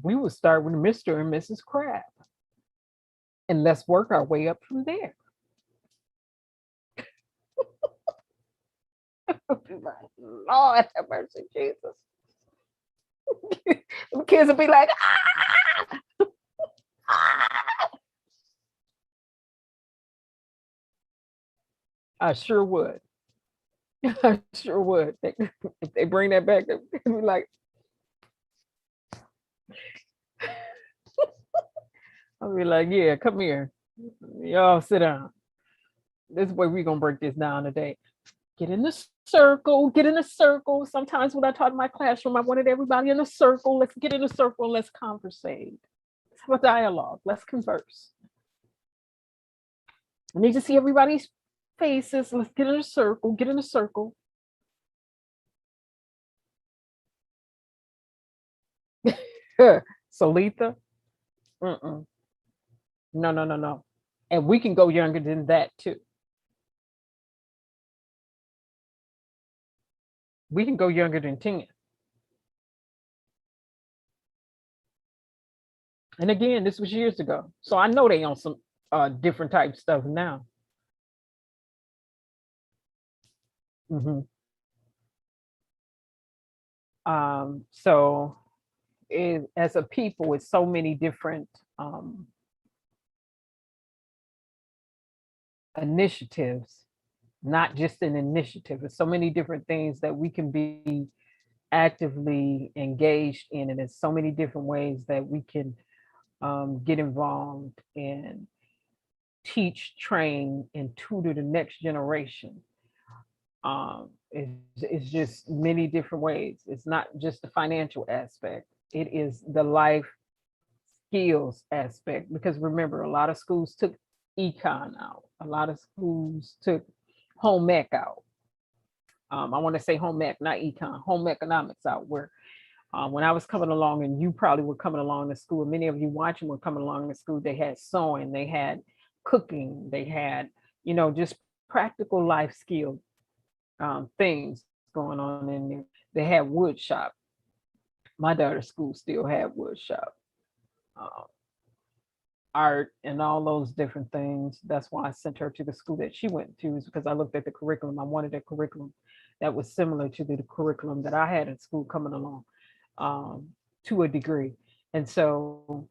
We would start with Mr. and Mrs. Crab. And let's work our way up from there. Lord have mercy, Jesus. The kids will be like, ah! Ah! I sure would. I sure would. If they bring that back, they'll be like, I'll be like, yeah, come here. Y'all sit down. This is where we're gonna break this down today. Get in the circle, get in a circle. Sometimes when I taught in my classroom, I wanted everybody in a circle. Let's get in a circle, let's conversate. Let's have a dialogue, let's converse. I need to see everybody's faces. Let's get in a circle, get in a circle. Solita, no, no, no, no. And we can go younger than that too. We can go younger than 10. And again, this was years ago. So I know they on some different type stuff now. So as a people, it's so many different initiatives, not just an initiative. It's so many different things that we can be actively engaged in, and there's so many different ways that we can get involved and teach, train, and tutor the next generation. It's just many different ways. It's not just the financial aspect. It is the life skills aspect, because remember, a lot of schools took econ out. A lot of schools took home ec out. I want to say home ec, not econ, home economics out, where when I was coming along, and you probably were coming along to school, many of you watching were coming along to school, they had sewing, they had cooking, they had, just practical life skill things going on in there. They had wood shop. My daughter's school still had wood shop, art, and all those different things. That's why I sent her to the school that she went to, is because I looked at the curriculum. I wanted a curriculum that was similar to the curriculum that I had in school coming along, to a degree. And so,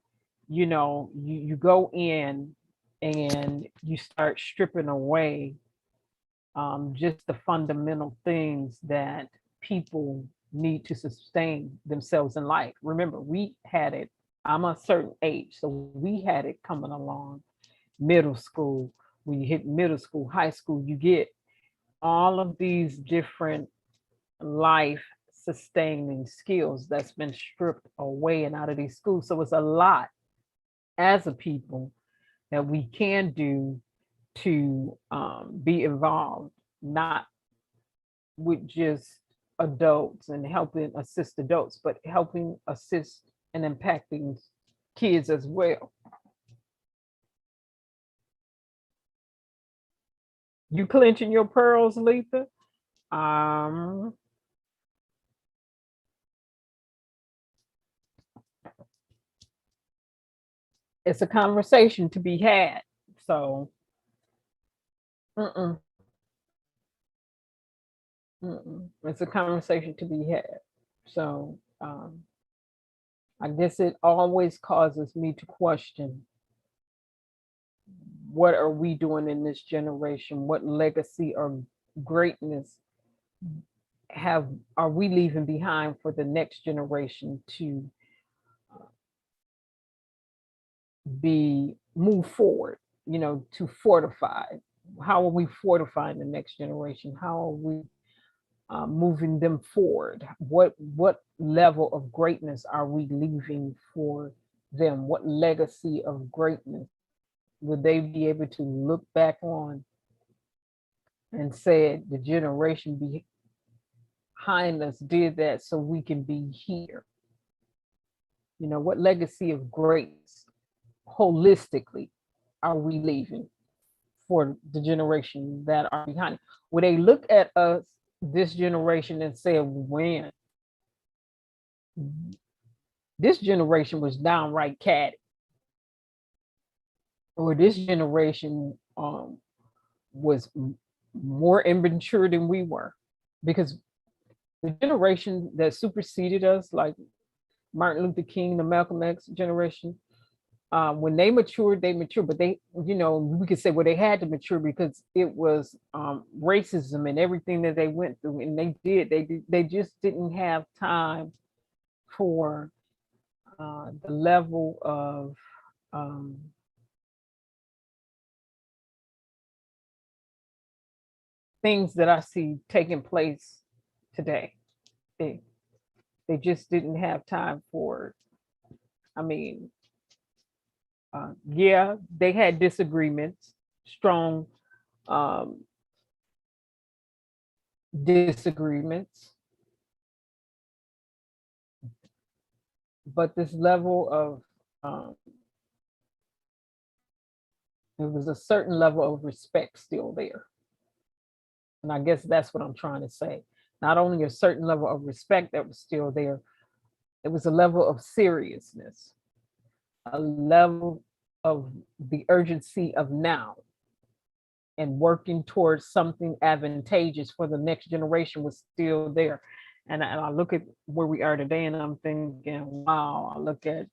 you go in and you start stripping away just the fundamental things that people need to sustain themselves in life. Remember, we had it, I'm a certain age, so we had it coming along middle school. When you hit middle school, high school, you get all of these different life sustaining skills that's been stripped away and out of these schools. So it's a lot as a people that we can do to be involved, not with just adults and helping assist adults, but helping assist and impacting kids as well. You clenching your pearls, Letha? It's a conversation to be had. So, it's a conversation to be had. So, I guess it always causes me to question, what are we doing in this generation? What legacy or greatness are we leaving behind for the next generation to move forward, to fortify? How are we fortifying the next generation? How are we moving them forward? What level of greatness are we leaving for them? What legacy of greatness would they be able to look back on and say, the generation behind us did that so we can be here? What legacy of greatness holistically are we leaving for the generation that are behind? Would they look at us, this generation, and say, when this generation was downright catty, or this generation was more immature than we were? Because the generation that superseded us, like Martin Luther King, the Malcolm X generation, when they matured, but they, we could say, well, they had to mature because it was racism and everything that they went through, and they just didn't have time for the level of things that I see taking place today. They they just didn't have time for it. I mean, yeah, they had disagreements, strong um, disagreements, but this level of there was a certain level of respect still there. And I guess that's what I'm trying to say. Not only a certain level of respect that was still there, it was a level of seriousness, a level of the urgency of now and working towards something advantageous for the next generation was still there. And I look at where we are today and I'm thinking, wow, I look at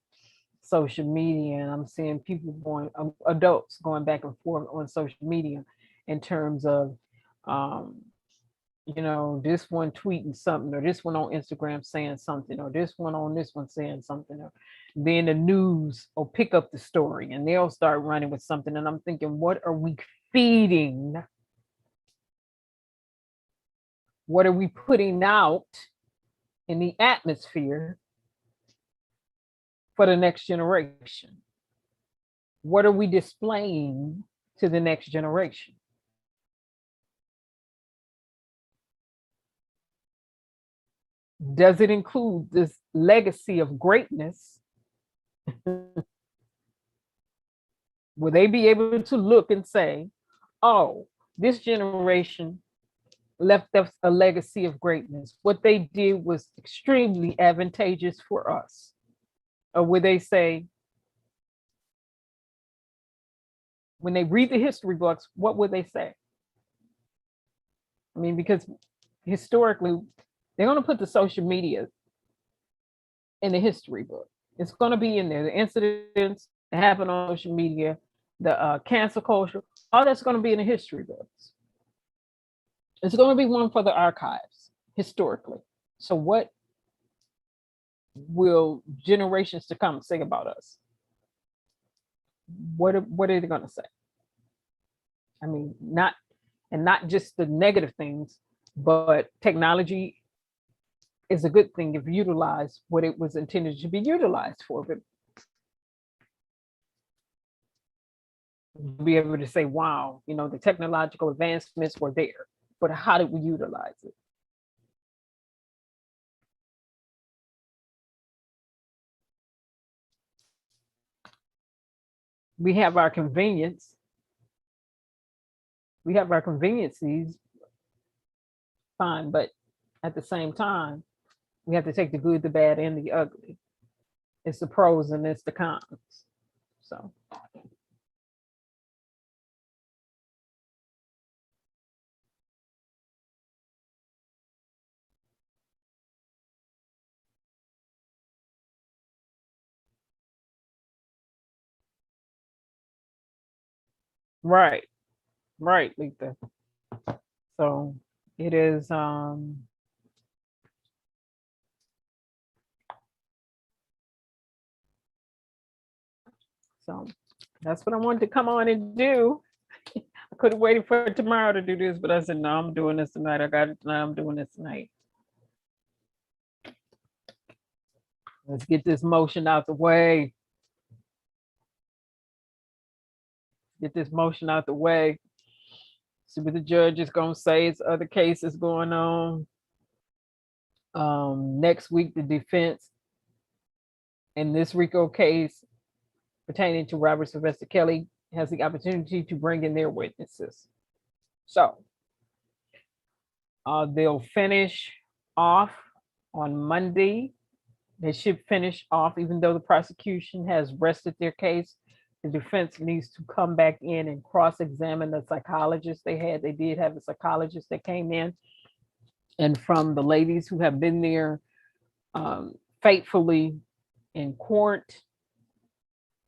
social media and I'm seeing people going, adults going back and forth on social media in terms of, um, this one tweeting something, or this one on Instagram saying something, or this one on this one saying something, or then the news will pick up the story and they'll start running with something. And I'm thinking, what are we feeding? What are we putting out in the atmosphere for the next generation? What are we displaying to the next generation? Does it include this legacy of greatness? Will they be able to look and say, oh, this generation left us a legacy of greatness? What they did was extremely advantageous for us. Or will they say, when they read the history books, what would they say? I mean, because historically, they're going to put the social media in the history book. It's going to be in there. The incidents that happen on social media, the cancel culture, all that's going to be in the history books. It's going to be one for the archives historically. So what will generations to come say about us? What are they going to say? I mean, not just the negative things, but technology is a good thing if utilized what it was intended to be utilized for. But be able to say, wow, the technological advancements were there, but how did we utilize it? We have our convenience. We have our conveniences, fine, but at the same time, we have to take the good, the bad, and the ugly. It's the pros and it's the cons. So. Right, Letha. So it is so that's what I wanted to come on and do. I could have waited for tomorrow to do this, but I said, no, I'm doing this tonight. I got it tonight. I'm doing this tonight. Let's get this motion out the way. Get this motion out the way. See what the judge is going to say. It's other cases going on. Next week, the defense in this Rico case pertaining to Robert Sylvester Kelly has the opportunity to bring in their witnesses. So they'll finish off on Monday. They should finish off, even though the prosecution has rested their case. The defense needs to come back in and cross-examine the psychologist they had. They did have a psychologist that came in. And from the ladies who have been there faithfully in court,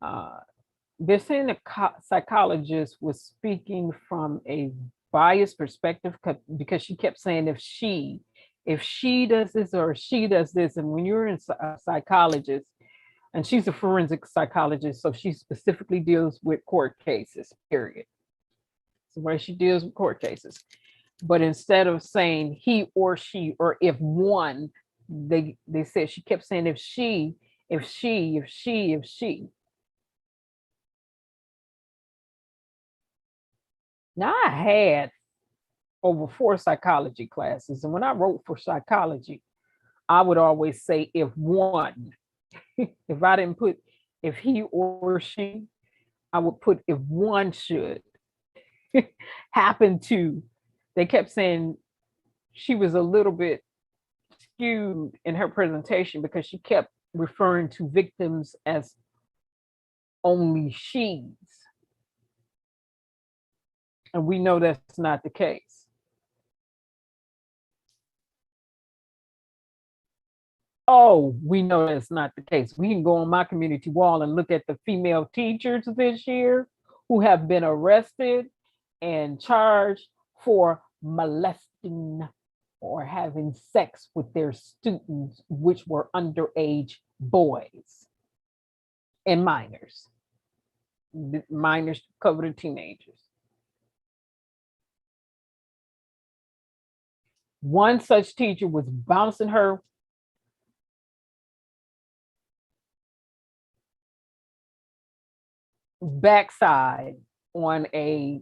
they're saying the psychologist was speaking from a biased perspective because she kept saying if she does this or she does this. And when you're a psychologist, and she's a forensic psychologist, so she specifically deals with court cases, period. So where she deals with court cases. But instead of saying he or she, or if one, they said, she kept saying if she, if she, if she, if she. Now I had over 4 psychology classes, and when I wrote for psychology, I would always say if one. If I didn't put if he or she, I would put if one should happen to. They kept saying she was a little bit skewed in her presentation because she kept referring to victims as only she's. And we know that's not the case. Oh, we know that's not the case. We can go on my community wall and look at the female teachers this year who have been arrested and charged for molesting or having sex with their students, which were underage boys and minors. The minors covered the teenagers. One such teacher was bouncing her backside on a,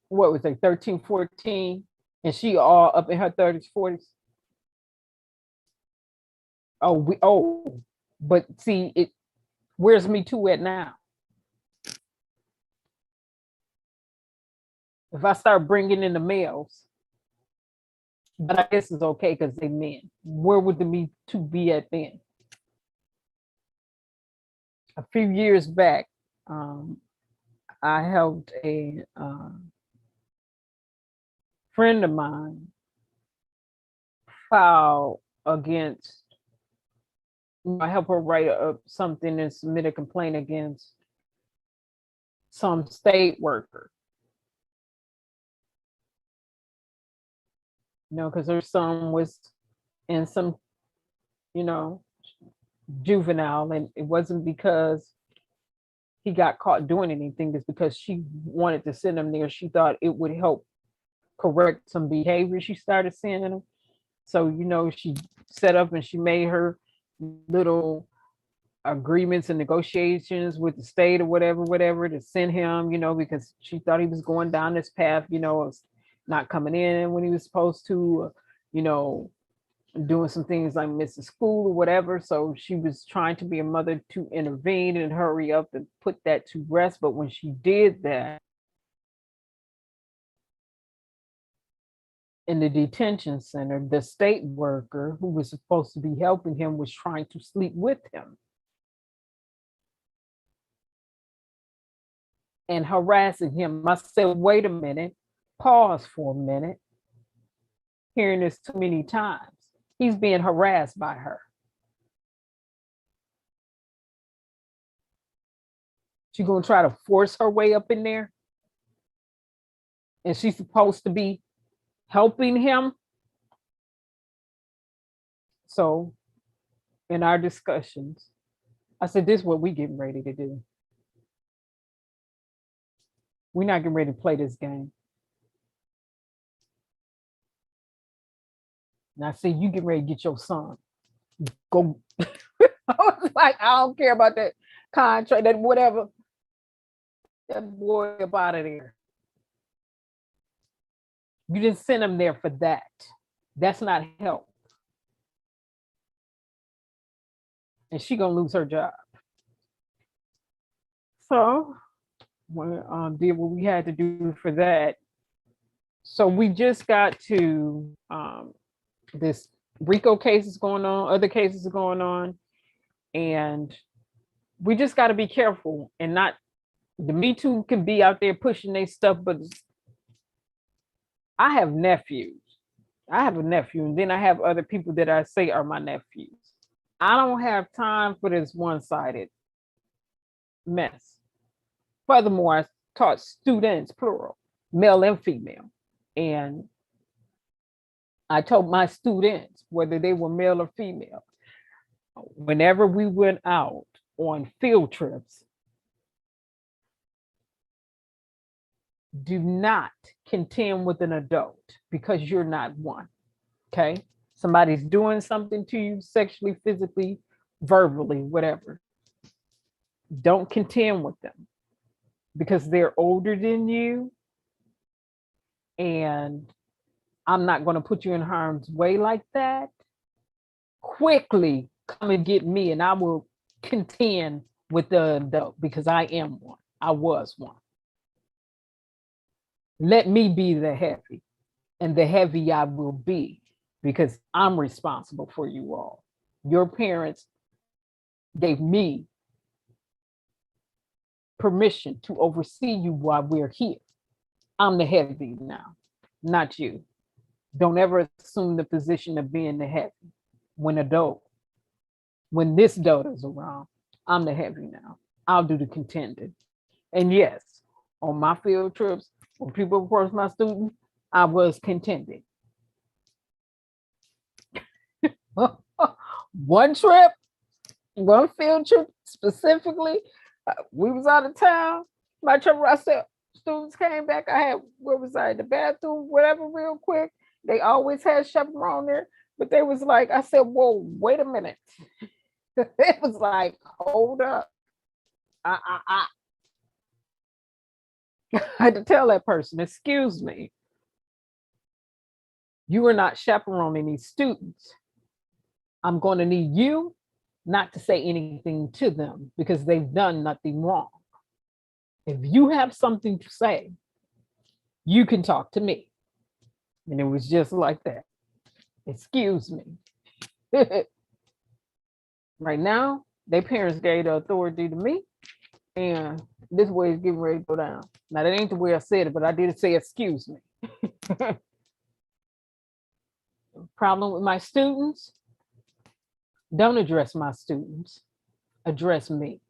what was it, 13, 14, and she all up in her 30s, 40s. But see, it, where's Me Too at now? If I start bringing in the males, but I guess it's okay because they men. Where would the Me Too be at then? A few years back, I helped a friend of mine file against, I helped her write up something and submit a complaint against some state worker. You know, because her son was in some, you know, juvenile, and it wasn't because he got caught doing anything, it's because she wanted to send him there. She thought it would help correct some behavior she started seeing in him. So, you know, she set up and she made her little agreements and negotiations with the state or whatever to send him, you know, because she thought he was going down this path, you know, of not coming in when he was supposed to, you know, doing some things like missing school or whatever. So she was trying to be a mother to intervene and hurry up and put that to rest. But when she did that, in the detention center, the state worker who was supposed to be helping him was trying to sleep with him and harassing him. I said, wait a minute, pause for a minute. Hearing this too many times. He's being harassed by her. She's gonna try to force her way up in there? And she's supposed to be helping him? So in our discussions, I said, this is what we getting ready to do. We're not getting ready to play this game. And I said, you get ready to get your son. Go. I was like, I don't care about that contract, that whatever. That boy up out of there. You didn't send him there for that. That's not help. And she gonna lose her job. So we did what we had to do for that. So we just got to this Rico case is going on, other cases are going on, and we just got to be careful and not, the Me Too can be out there pushing their stuff, but I have nephews. I have a nephew, and then I have other people that I say are my nephews. I don't have time for this one-sided mess. Furthermore, I taught students, plural, male and female, and I told my students, whether they were male or female, whenever we went out on field trips, Do not contend with an adult because you're not one. Okay. Somebody's doing something to you sexually, physically, verbally, whatever. Don't contend with them because they're older than you. And I'm not going to put you in harm's way like that. Quickly come and get me, and I will contend with the adult because I am one. I was one. Let me be the heavy, and the heavy I will be because I'm responsible for you all. Your parents gave me permission to oversee you while we're here. I'm the heavy now, not you. Don't ever assume the position of being the heavy. When this adult is around, I'm the heavy now. I'll do the contending. And yes, on my field trips, when people approach my students, I was contending. One trip, one field trip specifically, we was out of town. My students came back. I had, where was I, in the bathroom, whatever, real quick. They always had chaperone there, but they was like, I said, whoa, wait a minute. It was like, hold up. I had to tell that person, excuse me, you are not chaperoning these students. I'm going to need you not to say anything to them because they've done nothing wrong. If you have something to say, you can talk to me. And it was just like that. Excuse me. Right now, their parents gave the authority to me, and this way is getting ready to go down. Now, that ain't the way I said it, but I did say, excuse me. Problem with my students? Don't address my students. Address me.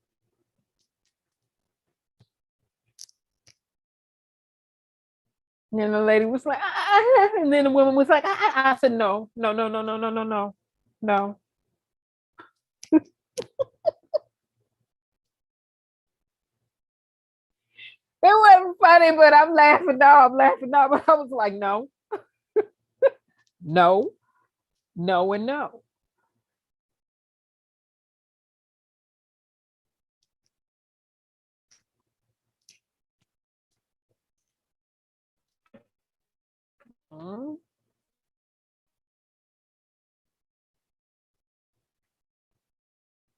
And then the lady was like, and then the woman was like, I said, no. It wasn't funny, but I'm laughing now. But I was like, no, no, no, and no. Mm.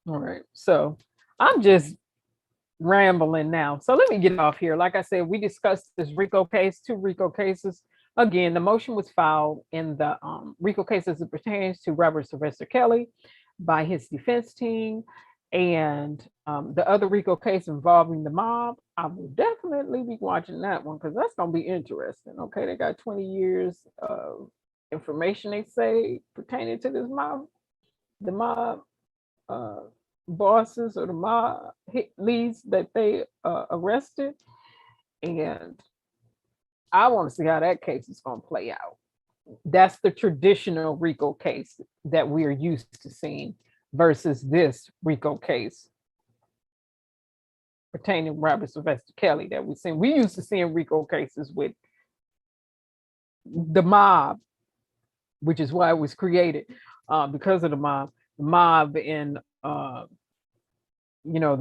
All right. So I'm just rambling now. So let me get off here. Like I said, we discussed this Rico case, 2 Rico cases. Again, the motion was filed in the Rico case as it pertains to Robert Sylvester Kelly by his defense team. And the other Rico case involving the mob, I will definitely be watching that one because that's going to be interesting. Okay, they got 20 years of information, they say, pertaining to this mob, the mob bosses or the mob leads that they arrested. And I want to see how that case is going to play out. That's the traditional Rico case that we are used to seeing versus this Rico case pertaining to Robert Sylvester Kelly that we've seen. We used to seeing Rico cases with the mob, which is why it was created because of the mob in the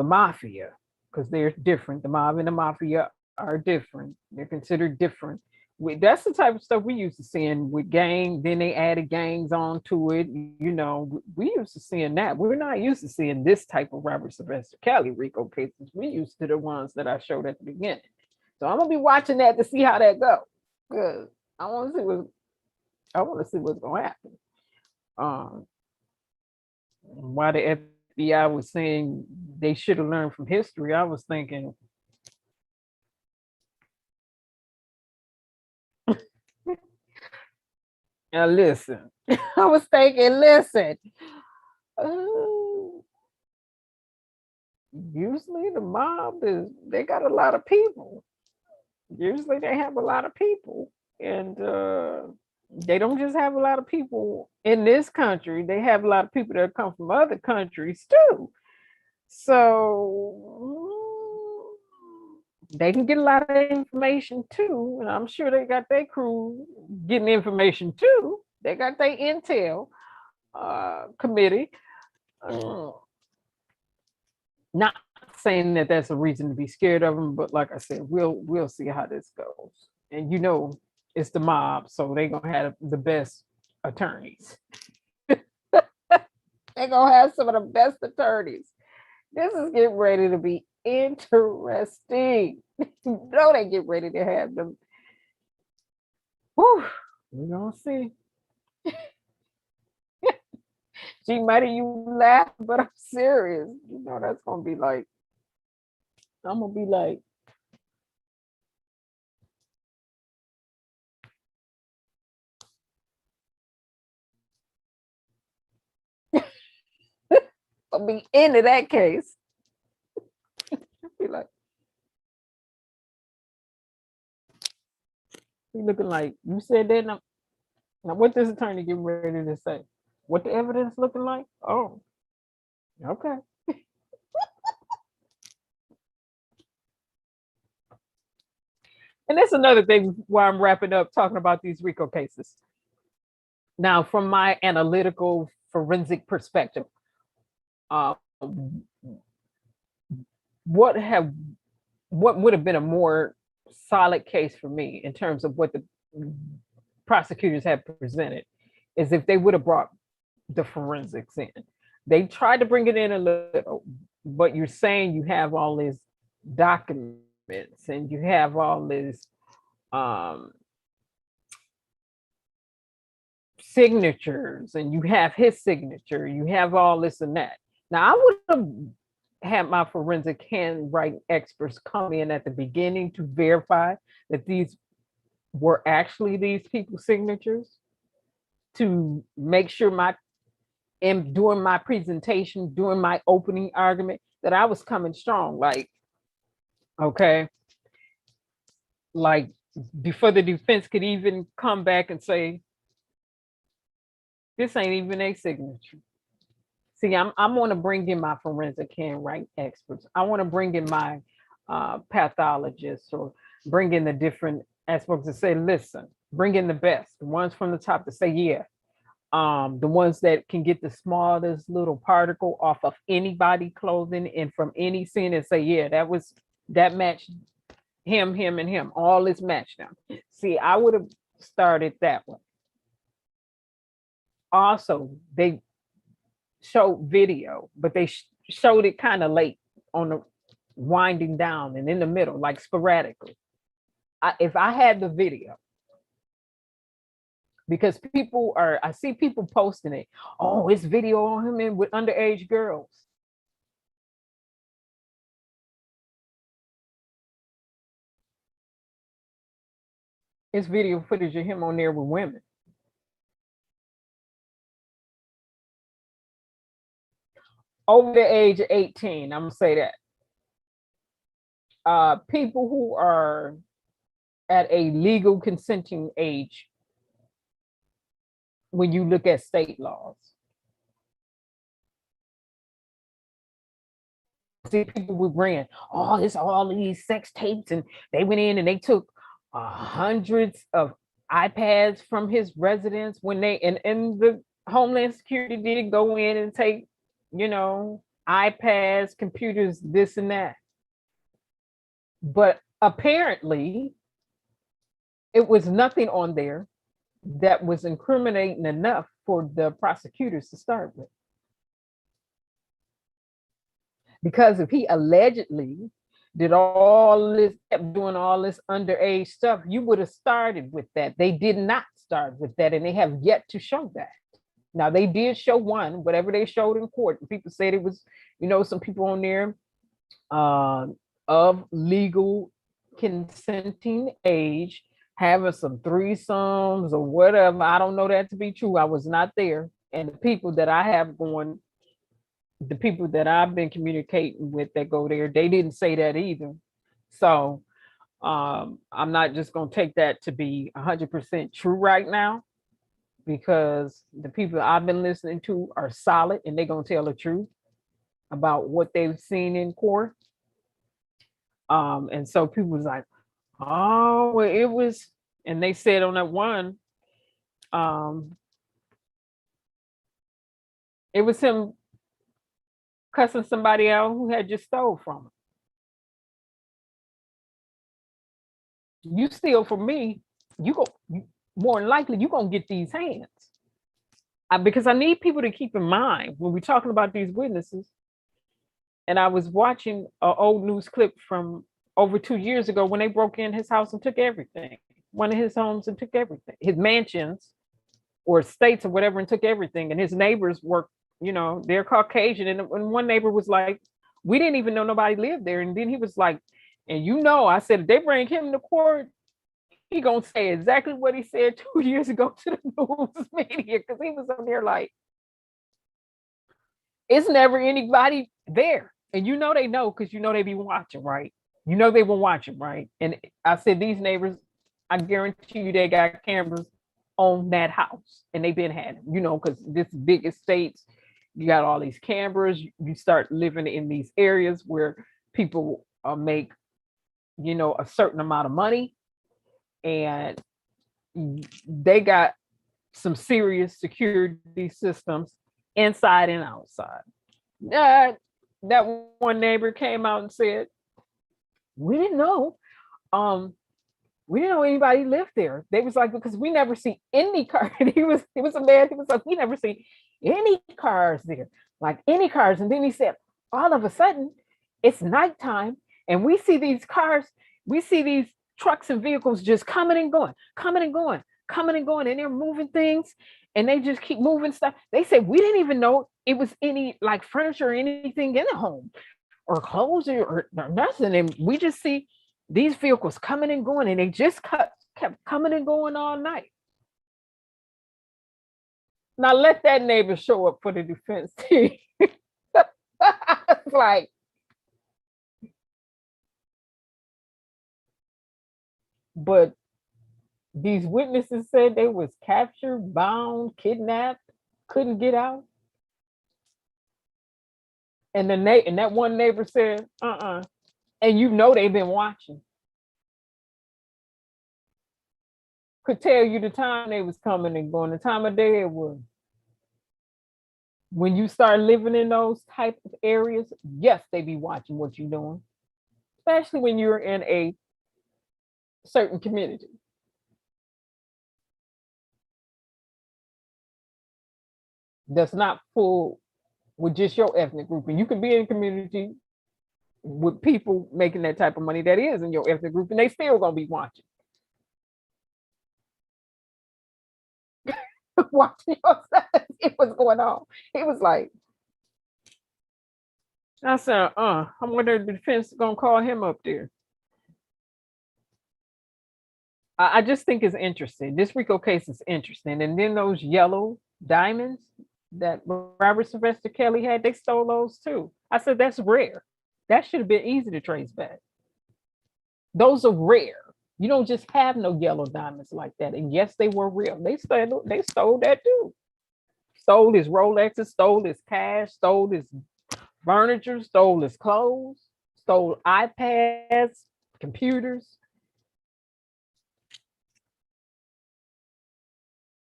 mafia, because they're different. The mob and the mafia are different. They're considered different. That's the type of stuff we used to seeing with gang. Then they added gangs onto it. We used to seeing that. We're not used to seeing this type of Robert Sylvester Kelly Rico cases. We used to the ones that I showed at the beginning. So I'm gonna be watching that to see how that goes. Good. I want to see what's gonna happen. Why the FBI was saying they should have learned from history, I was thinking, now listen, I was thinking, listen, usually the mob they got a lot of people. Usually they have a lot of people, and they don't just have a lot of people in this country. They have a lot of people that come from other countries too. So they can get a lot of information too. And I'm sure they got their crew getting information too. They got their intel committee. Not saying that that's a reason to be scared of them, but like I said, we'll see how this goes. And you know, it's the mob, so they're gonna have the best attorneys. They're gonna have some of the best attorneys. This is getting ready to be interesting. You know they get ready to have them. Whew, we're gonna see. Gee, mighty, you laugh, but I'm serious. You know that's gonna be like, I'm gonna be like, I'll be into that case. Be like, you looking like you said that. Now what this attorney getting ready to say? What the evidence looking like? Oh, okay. And that's another thing why I'm wrapping up talking about these RICO cases. Now, from my analytical forensic perspective, uh, what would have been a more solid case for me in terms of what the prosecutors have presented is if they would have brought the forensics in. They tried to bring it in a little, but you're saying you have all these documents and you have all this signatures and you have his signature, you have all this and that. Now, I would have had my forensic handwriting experts come in at the beginning to verify that these were actually these people's signatures, to make sure during my presentation, during my opening argument, that I was coming strong. Like, okay, like before the defense could even come back and say, this ain't even a signature. See, I'm going to bring in my forensic handwriting experts. I want to bring in my pathologists, or bring in the different aspects to say, listen, bring in the best, the ones from the top to say, yeah, the ones that can get the smallest little particle off of anybody clothing and from any scene and say, yeah, that matched him, and him. All is matched them. See, I would have started that one. Also, they showed video, but they showed it kind of late on the winding down and in the middle, like sporadically. If I had the video, because I see people posting it. Oh, it's video on him and with underage girls. It's video footage of him on there with women. Over the age of 18, I'm gonna say that. People who are at a legal consenting age, when you look at state laws. See, people would bring, oh, it's all these sex tapes, and they went in and they took hundreds of iPads from his residence when and the Homeland Security did go in and take, iPads, computers, this and that. But apparently, it was nothing on there that was incriminating enough for the prosecutors to start with. Because if he allegedly did all this, kept doing all this underage stuff, you would have started with that. They did not start with that, and they have yet to show that. Now, they did show one, whatever they showed in court. People said it was, some people on there of legal consenting age, having some threesomes or whatever. I don't know that to be true. I was not there. And the people that I have going, the people that I've been communicating with that go there, they didn't say that either. So I'm not just going to take that to be 100% true right now, because the people I've been listening to are solid and they're going to tell the truth about what they've seen in court. And so people was like, oh, well, it was, and they said on that one, it was him cussing somebody out who had just stole from him. You steal from me, more than likely you're gonna get these hands. Because I need people to keep in mind when we're talking about these witnesses. And I was watching an old news clip from over 2 years ago when they broke in his house and took everything, one of his homes, and took everything, his mansions or estates or whatever, and took everything. And his neighbors were, they're Caucasian. And one neighbor was like, we didn't even know nobody lived there. And then he was like, and I said, if they bring him to court, he gonna say exactly what he said 2 years ago to the news media, because he was on there like, it's never anybody there. And they know, because they be watching, right? They were watching, right? And I said, these neighbors, I guarantee you they got cameras on that house, and they've been had them, because this big estates, you got all these cameras. You start living in these areas where people make, a certain amount of money, and they got some serious security systems inside and outside. That one neighbor came out and said, we didn't know. We didn't know anybody lived there. They was like, because we never see any car. He was a man. He was like, we never see any cars there, like any cars. And then he said, all of a sudden, it's nighttime, and we see these cars, we see these trucks and vehicles just coming and going, and they're moving things, and they just keep moving stuff. They said, we didn't even know it was any like furniture or anything in the home or clothes or nothing. And we just see these vehicles coming and going, and they just kept coming and going all night. Now let that neighbor show up for the defense team. It's like, but these witnesses said they was captured, bound, kidnapped, couldn't get out. And that one neighbor said, and they've been watching. Could tell you the time they was coming and going, the time of day it was. When you start living in those type of areas, yes, they be watching what you're doing, especially when you're in a certain community. That's not full with just your ethnic group. And you can be in a community with people making that type of money that is in your ethnic group, and they still gonna be watching. Watching yourself, see what's going on. He was like, I said, I wonder if the defense is gonna call him up there. I just think it's interesting. This Rico case is interesting. And then those yellow diamonds that Robert Sylvester Kelly had, they stole those too. I said, that's rare. That should have been easy to trace back. Those are rare. You don't just have no yellow diamonds like that. And yes, they were real. They stole that too. Stole his Rolexes, stole his cash, stole his furniture, stole his clothes, stole iPads, computers.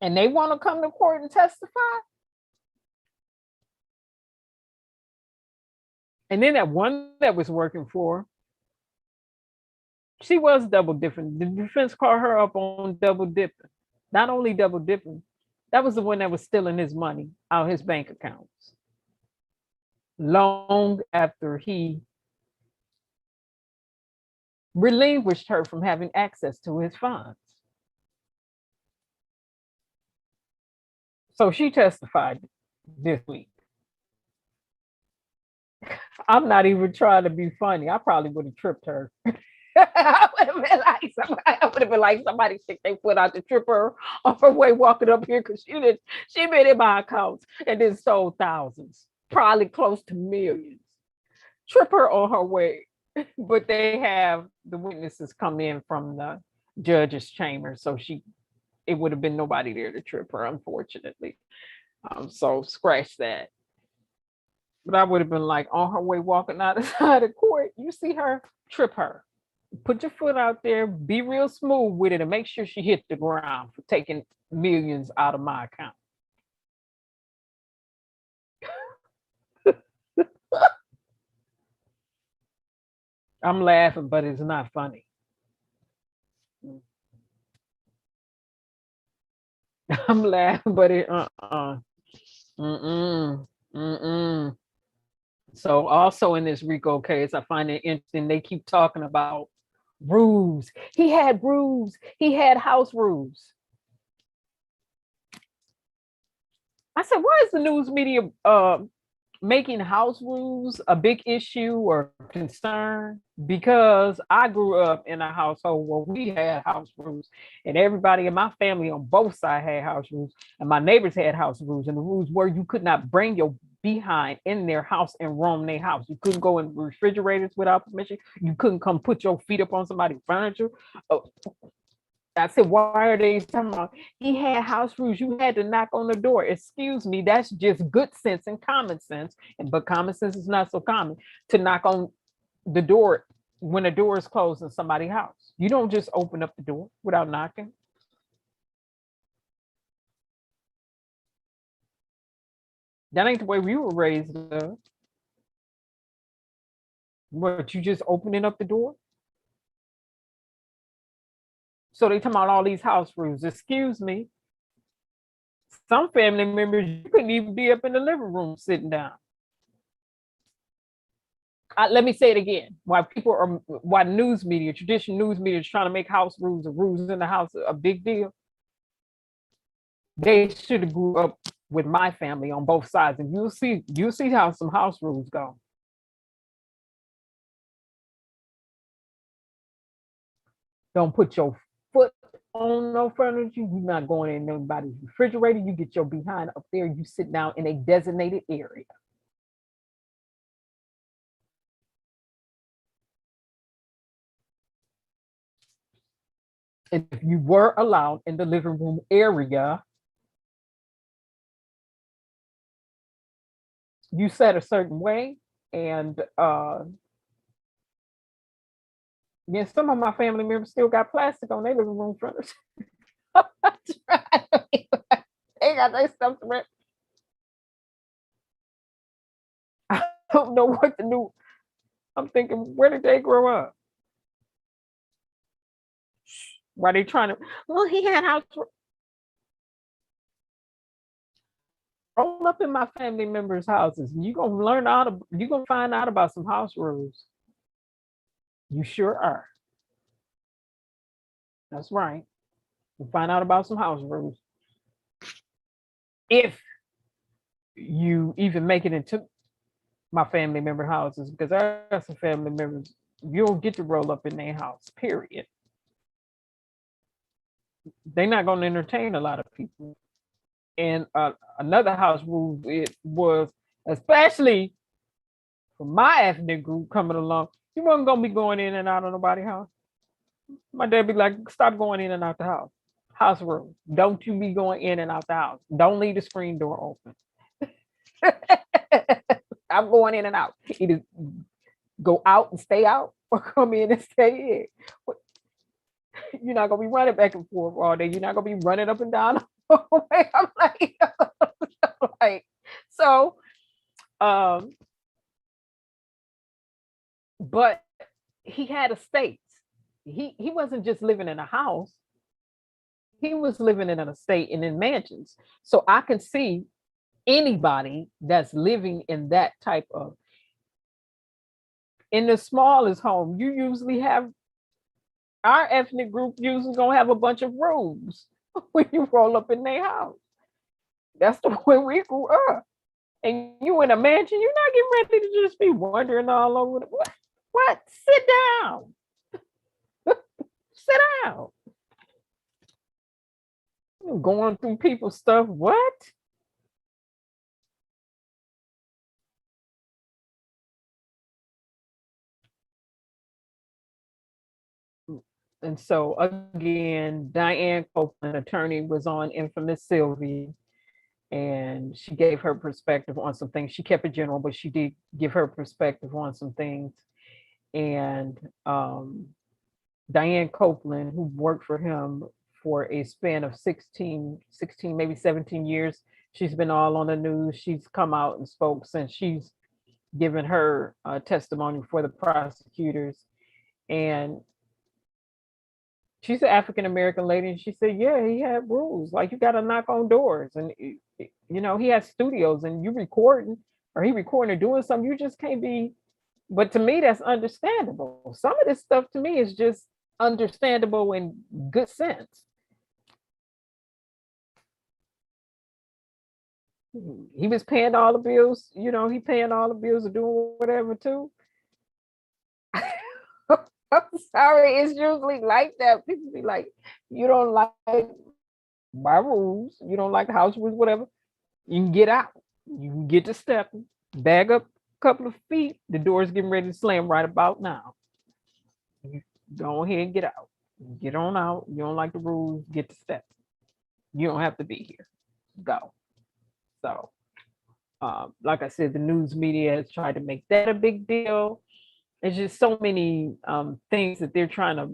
And they want to come to court and testify. And then that one that was working for, she was double dipping. The defense called her up on double dipping. Not only double dipping, that was the one that was stealing his money out of his bank accounts long after he relinquished her from having access to his funds. So she testified this week. I'm not even trying to be funny. I probably would have tripped her. I would have been like somebody stick their foot out to trip her on her way walking up here, because she been in my accounts and then stole thousands, probably close to millions. Trip her on her way. But they have the witnesses come in from the judge's chamber, so it would have been nobody there to trip her, unfortunately. So scratch that. But I would have been like on her way walking out the side of court. You see her, trip her. Put your foot out there, be real smooth with it, and make sure she hit the ground for taking millions out of my account. I'm laughing, but it's not funny. I'm laughing, but it mm-mm, mm-mm. So also in this Rico case, I find it interesting. They keep talking about rules. He had rules. He had house rules. I said, why is the news media making house rules a big issue or concern? Because I grew up in a household where we had house rules, and everybody in my family on both sides had house rules, and my neighbors had house rules. And the rules were you could not bring your behind in their house and roam their house. You couldn't go in refrigerators without permission. You couldn't come put your feet up on somebody's furniture. I said, why are they talking about? He had house rules. You had to knock on the door. Excuse me, that's just good sense and common sense. But common sense is not so common to knock on the door when the door is closed in somebody's house. You don't just open up the door without knocking. That ain't the way we were raised. What, you just opening up the door? So they talking about all these house rules. Excuse me. Some family members, you couldn't even be up in the living room sitting down. Let me say it again. Why news media, traditional news media is trying to make house rules or rules in the house a big deal. They should have grew up with my family on both sides, and you'll see how some house rules go. Don't put your foot on no furniture. You're not going in nobody's refrigerator. You get your behind up there. You sit down in a designated area. And if you were allowed in the living room area, you sat a certain way. And yeah, some of my family members still got plastic on their living room furniture. They got their stuff to rent. I don't know what to do. I'm thinking, where did they grow up? Why they trying to? Well, he had house. Roll up in my family members' houses, and you're gonna learn you're gonna find out about some house rules. You sure are. That's right. You find out about some house rules. If you even make it into my family member houses, because I got some family members, you don't get to roll up in their house, period. They're not going to entertain a lot of people. And another house rule, it was, especially for my ethnic group coming along, you wasn't going to be going in and out of nobody's house. My dad be like, stop going in and out the house. House rule. Don't you be going in and out the house. Don't leave the screen door open. I'm going in and out. Either go out and stay out or come in and stay in. You're not gonna be running back and forth all day. You're not gonna be running up and down. I'm like, so, but he had estates. He wasn't just living in a house. He was living in an estate and in mansions. So I can see anybody that's living in that type of, in the smallest home, you usually have, our ethnic group usually gonna have a bunch of rooms when you roll up in their house. That's the way we grew up. And you in a mansion, you're not getting ready to just be wandering all over the, what? Sit down. Sit down. Going through people's stuff. What? And so again, Diane Copeland, attorney, was on Infamous Sylvie. and she gave her perspective on some things. She kept it general, but she did give her perspective on some things. And Diane Copeland, who worked for him for a span of 16, maybe 17 years, she's been all on the news. She's come out and spoke since she's given her testimony for the prosecutors. And she's an African American lady, and she said, "Yeah, he had rules. Like you got to knock on doors, and he has studios, and you recording, or he recording or doing something. You just can't be." But to me, that's understandable. Some of this stuff to me is just understandable and good sense. He was paying all the bills. He paying all the bills or doing whatever too. I'm sorry, it's usually like that. People be like, you don't like my rules, you don't like the house rules, whatever. You can get out. You can get to stepping, bag up a couple of feet. The door's getting ready to slam right about now. You go ahead and get out. Get on out. You don't like the rules, get to stepping. You don't have to be here. Go. So, like I said, the news media has tried to make that a big deal. There's just so many things that they're trying to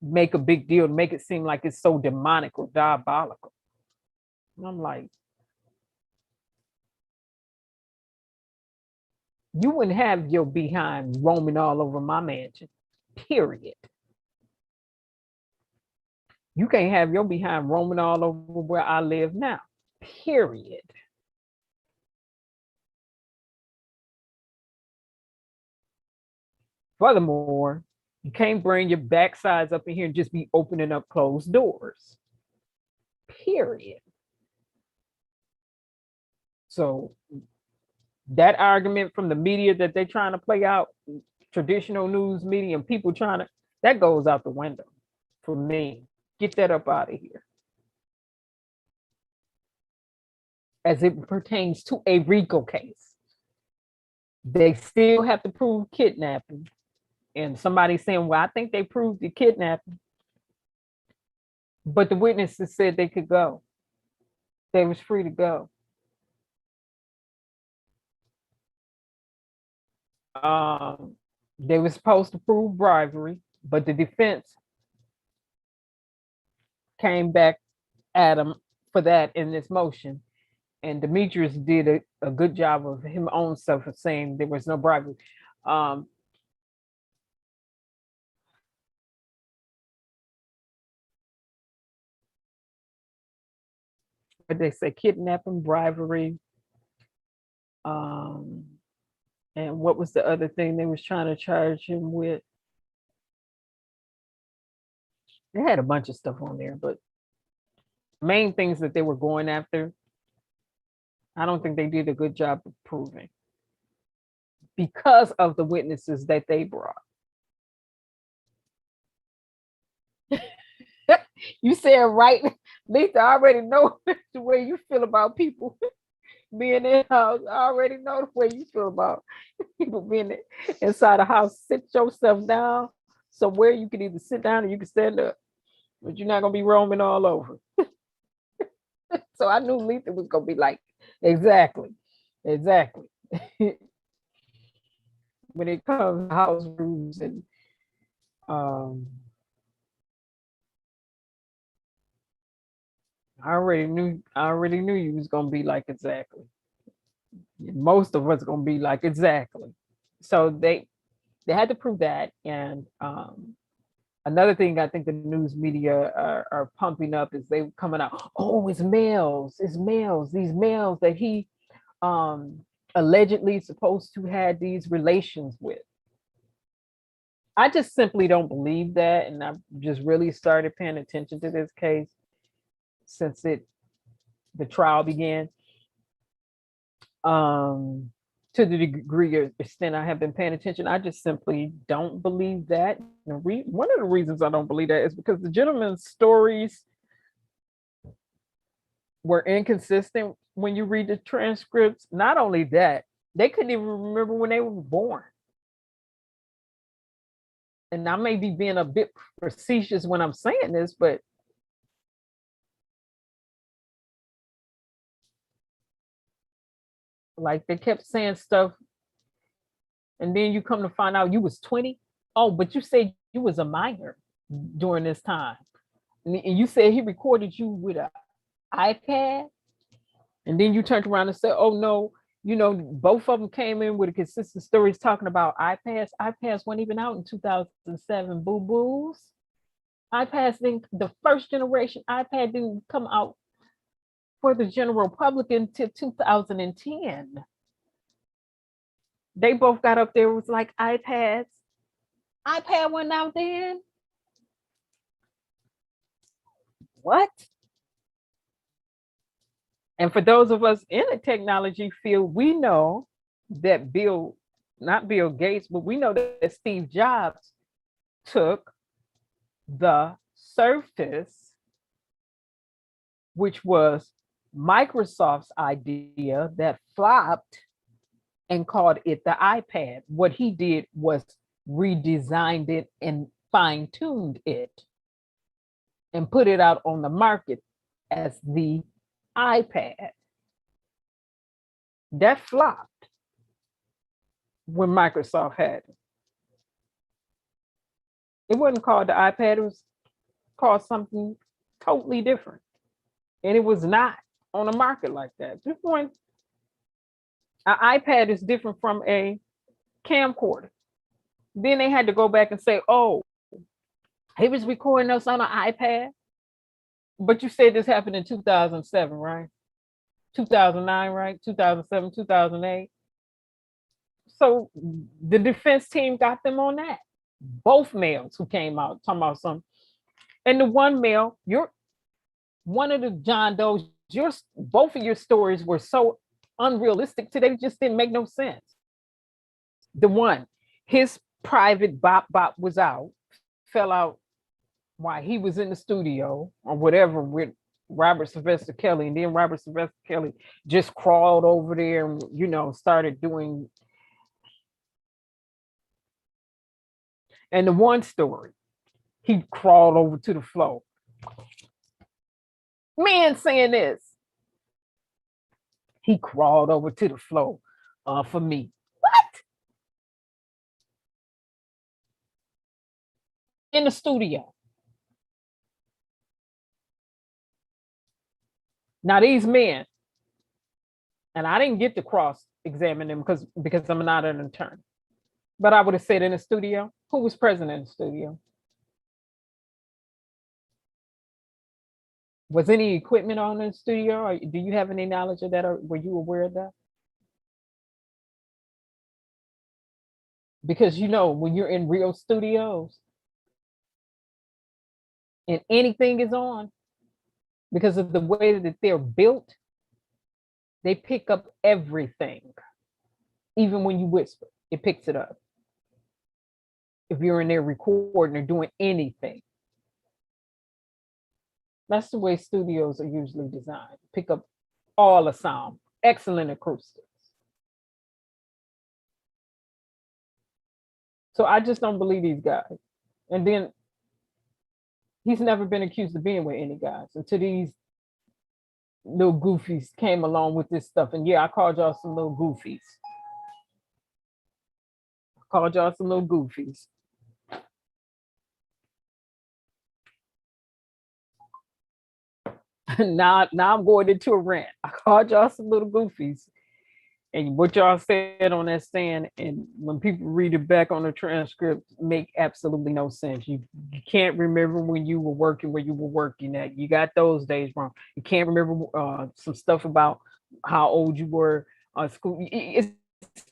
make a big deal to make it seem like it's so demonic or diabolical. And I'm like, you wouldn't have your behind roaming all over my mansion, period. You can't have your behind roaming all over where I live now, period. Furthermore, you can't bring your backsides up in here and just be opening up closed doors. Period. So that argument from the media that they're trying to play out, traditional news media and people that goes out the window for me. Get that up out of here. As it pertains to a Rico case, they still have to prove kidnapping. And somebody's saying, well, I think they proved the kidnapping. But the witnesses said they could go. They was free to go. They were supposed to prove bribery, but the defense came back at them for that in this motion. And Demetrius did a good job of him own self of saying there was no bribery. But they say kidnapping, bribery, and what was the other thing they was trying to charge him with? They had a bunch of stuff on there, but main things that they were going after, I don't think they did a good job of proving because of the witnesses that they brought. You said right, Lisa, I already know the way you feel about people being in the house. I already know the way you feel about people being inside the house. Sit yourself down somewhere you can either sit down or you can stand up, but you're not gonna be roaming all over. So I knew Lisa was gonna be like, exactly. When it comes to house rules and I already knew you was gonna be like exactly. Most of us gonna be like exactly. So they had to prove that. And another thing I think the news media are pumping up is they coming out, oh, it's males, these males that he allegedly supposed to have these relations with. I just simply don't believe that, and I've just really started paying attention to this case since the trial began. To the degree or extent I have been paying attention, I just simply don't believe that. One of the reasons I don't believe that is because the gentleman's stories were inconsistent when you read the transcripts. Not only that, they couldn't even remember when they were born. And I may be being a bit facetious when I'm saying this, but Like they kept saying stuff, and then you come to find out you was 20. Oh, but you said you was a minor during this time. And you said he recorded you with an iPad, and then you turned around and said, "Oh no, both of them came in with a consistent stories talking about iPads. iPads weren't even out in 2007. Boo boos. iPads didn't. The first generation iPad didn't come out for the general public until 2010. They both got up there. It was like iPads. iPad went out then. What?" And for those of us in the technology field, we know that not Bill Gates, but we know that Steve Jobs took the Surface, which was Microsoft's idea that flopped, and called it the iPad. What he did was redesigned it and fine-tuned it and put it out on the market as the iPad. That flopped when Microsoft had it. It wasn't called the iPad, it was called something totally different. And it was not on the market like that. This point, an iPad is different from a camcorder. Then they had to go back and say, "Oh, he was recording us on an iPad." But you said this happened in 2007, right? 2009, right? 2007, 2008. So the defense team got them on that. Both males who came out talking about something. And the one male, you're one of the John Does, both of your stories were so unrealistic today, it just didn't make no sense. The one, his private bop was out, fell out while he was in the studio or whatever with Robert Sylvester Kelly, and then Robert Sylvester Kelly just crawled over there and started doing. And the one story, he crawled over to the floor. Man saying this, he crawled over to the floor for me. What? In the studio. Now these men, and I didn't get to cross-examine them because I'm not an attorney, but I would have said in the studio, who was present in the studio? Was any equipment on in the studio? Or do you have any knowledge of that, or were you aware of that? Because when you're in real studios and anything is on, because of the way that they're built, they pick up everything. Even when you whisper, it picks it up. If you're in there recording or doing anything. That's the way studios are usually designed. Pick up all the sound, excellent acoustics. So I just don't believe these guys. And then he's never been accused of being with any guys until these little goofies came along with this stuff. And yeah, I called y'all some little goofies. Now I'm going into a rant. I called y'all some little goofies. And what y'all said on that stand, and when people read it back on the transcript, make absolutely no sense. You can't remember when you were working where you were working at. You got those days wrong. You can't remember some stuff about how old you were school. It's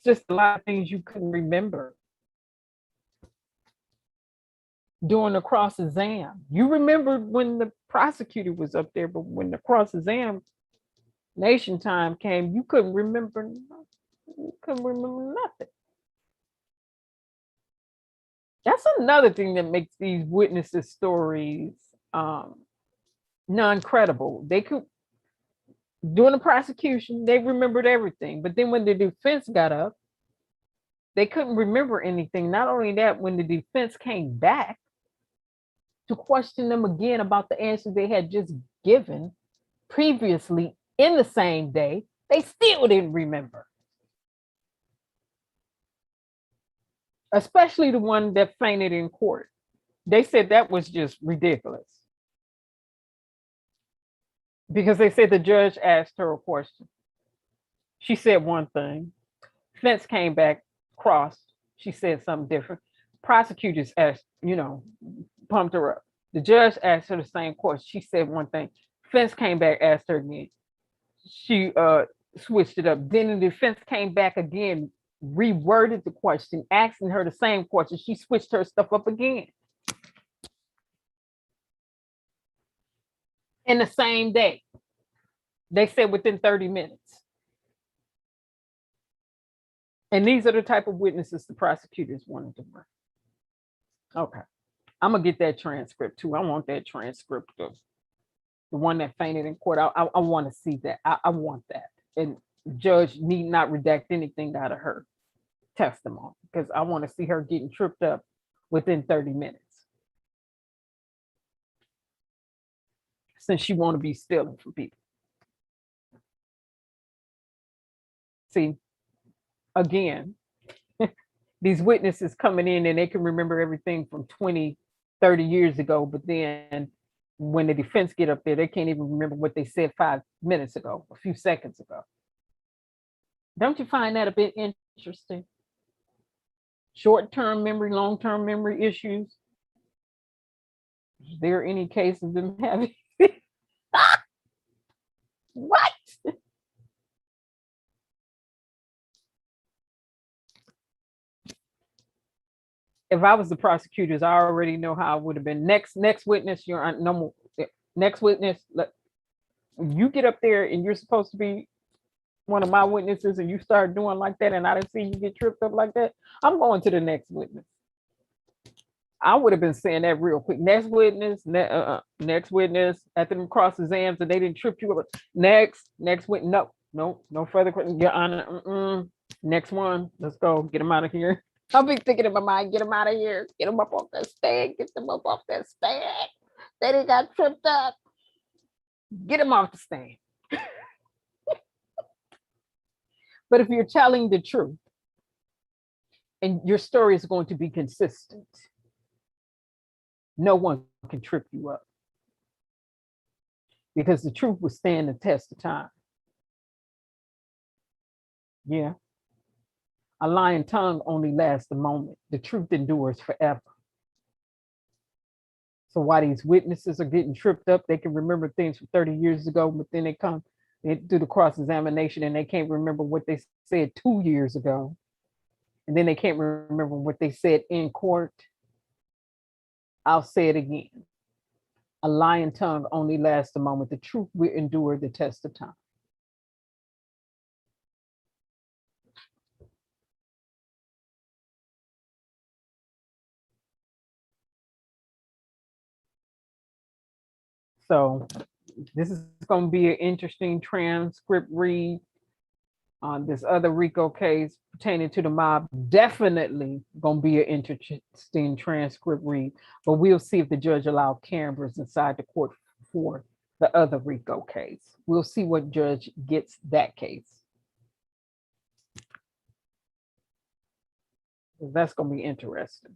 just a lot of things you couldn't remember. During the cross exam, you remembered when the prosecutor was up there, but when the cross examination time came, you couldn't remember nothing. That's another thing that makes these witnesses' stories non-credible. They could, during the prosecution, they remembered everything, but then when the defense got up, they couldn't remember anything. Not only that, when the defense came back to question them again about the answer they had just given previously in the same day, they still didn't remember. especially the one that fainted in court. They said that was just ridiculous because they said the judge asked her a question. She said one thing. Fence came back, crossed. She said something different. Prosecutors asked, pumped her up. The judge asked her the same question. She said one thing. Fence came back, asked her again. She switched it up. Then the defense came back again, reworded the question, asking her the same question. She switched her stuff up again. In the same day. They said within 30 minutes. And these are the type of witnesses the prosecutors wanted to bring. Okay. I'm going to get that transcript too. I want that transcript of the one that fainted in court. I want to see that. I want that. And the judge need not redact anything out of her testimony because I want to see her getting tripped up within 30 minutes. Since she want to be stealing from people. See, again, these witnesses coming in and they can remember everything from 20, 30 years ago, but then when the defense get up there, they can't even remember what they said 5 minutes ago, a few seconds ago. Don't you find that a bit interesting? Short-term memory, long-term memory issues. Is there any case of them having? What? If I was the prosecutors, I already know how it would have been. Next witness, you're no more. Next witness, you get up there and you're supposed to be one of my witnesses and you start doing like that and I didn't see you get tripped up like that, I'm going to the next witness. I would have been saying that real quick. Next witness, next witness, after them cross exams and they didn't trip you up. Next witness, no further questions. Your Honor, next one, let's go, get them out of here. I'll be thinking in my mind, get them out of here, get them up off that stand, get them up off that stand. They didn't got tripped up. Get them off the stand. But if you're telling the truth and your story is going to be consistent, no one can trip you up because the truth will stand the test of time. Yeah. A lying tongue only lasts a moment. The truth endures forever. So while these witnesses are getting tripped up, they can remember things from 30 years ago, but then they do the cross-examination and they can't remember what they said 2 years ago. And then they can't remember what they said in court. I'll say it again. A lying tongue only lasts a moment. The truth will endure the test of time. So this is going to be an interesting transcript read on this other Rico case pertaining to the mob. Definitely going to be an interesting transcript read, but we'll see if the judge allowed cameras inside the court for the other Rico case. We'll see what judge gets that case. That's going to be interesting.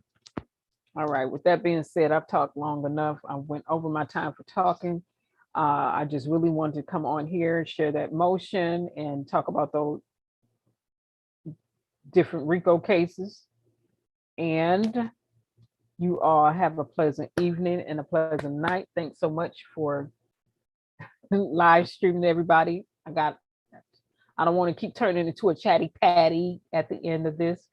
All right, with that being said, I've talked long enough. I went over my time for talking. I just really wanted to come on here, share that motion, and talk about those different Rico cases. And you all have a pleasant evening and a pleasant night. Thanks so much for live streaming, everybody. I don't want to keep turning into a chatty patty at the end of this.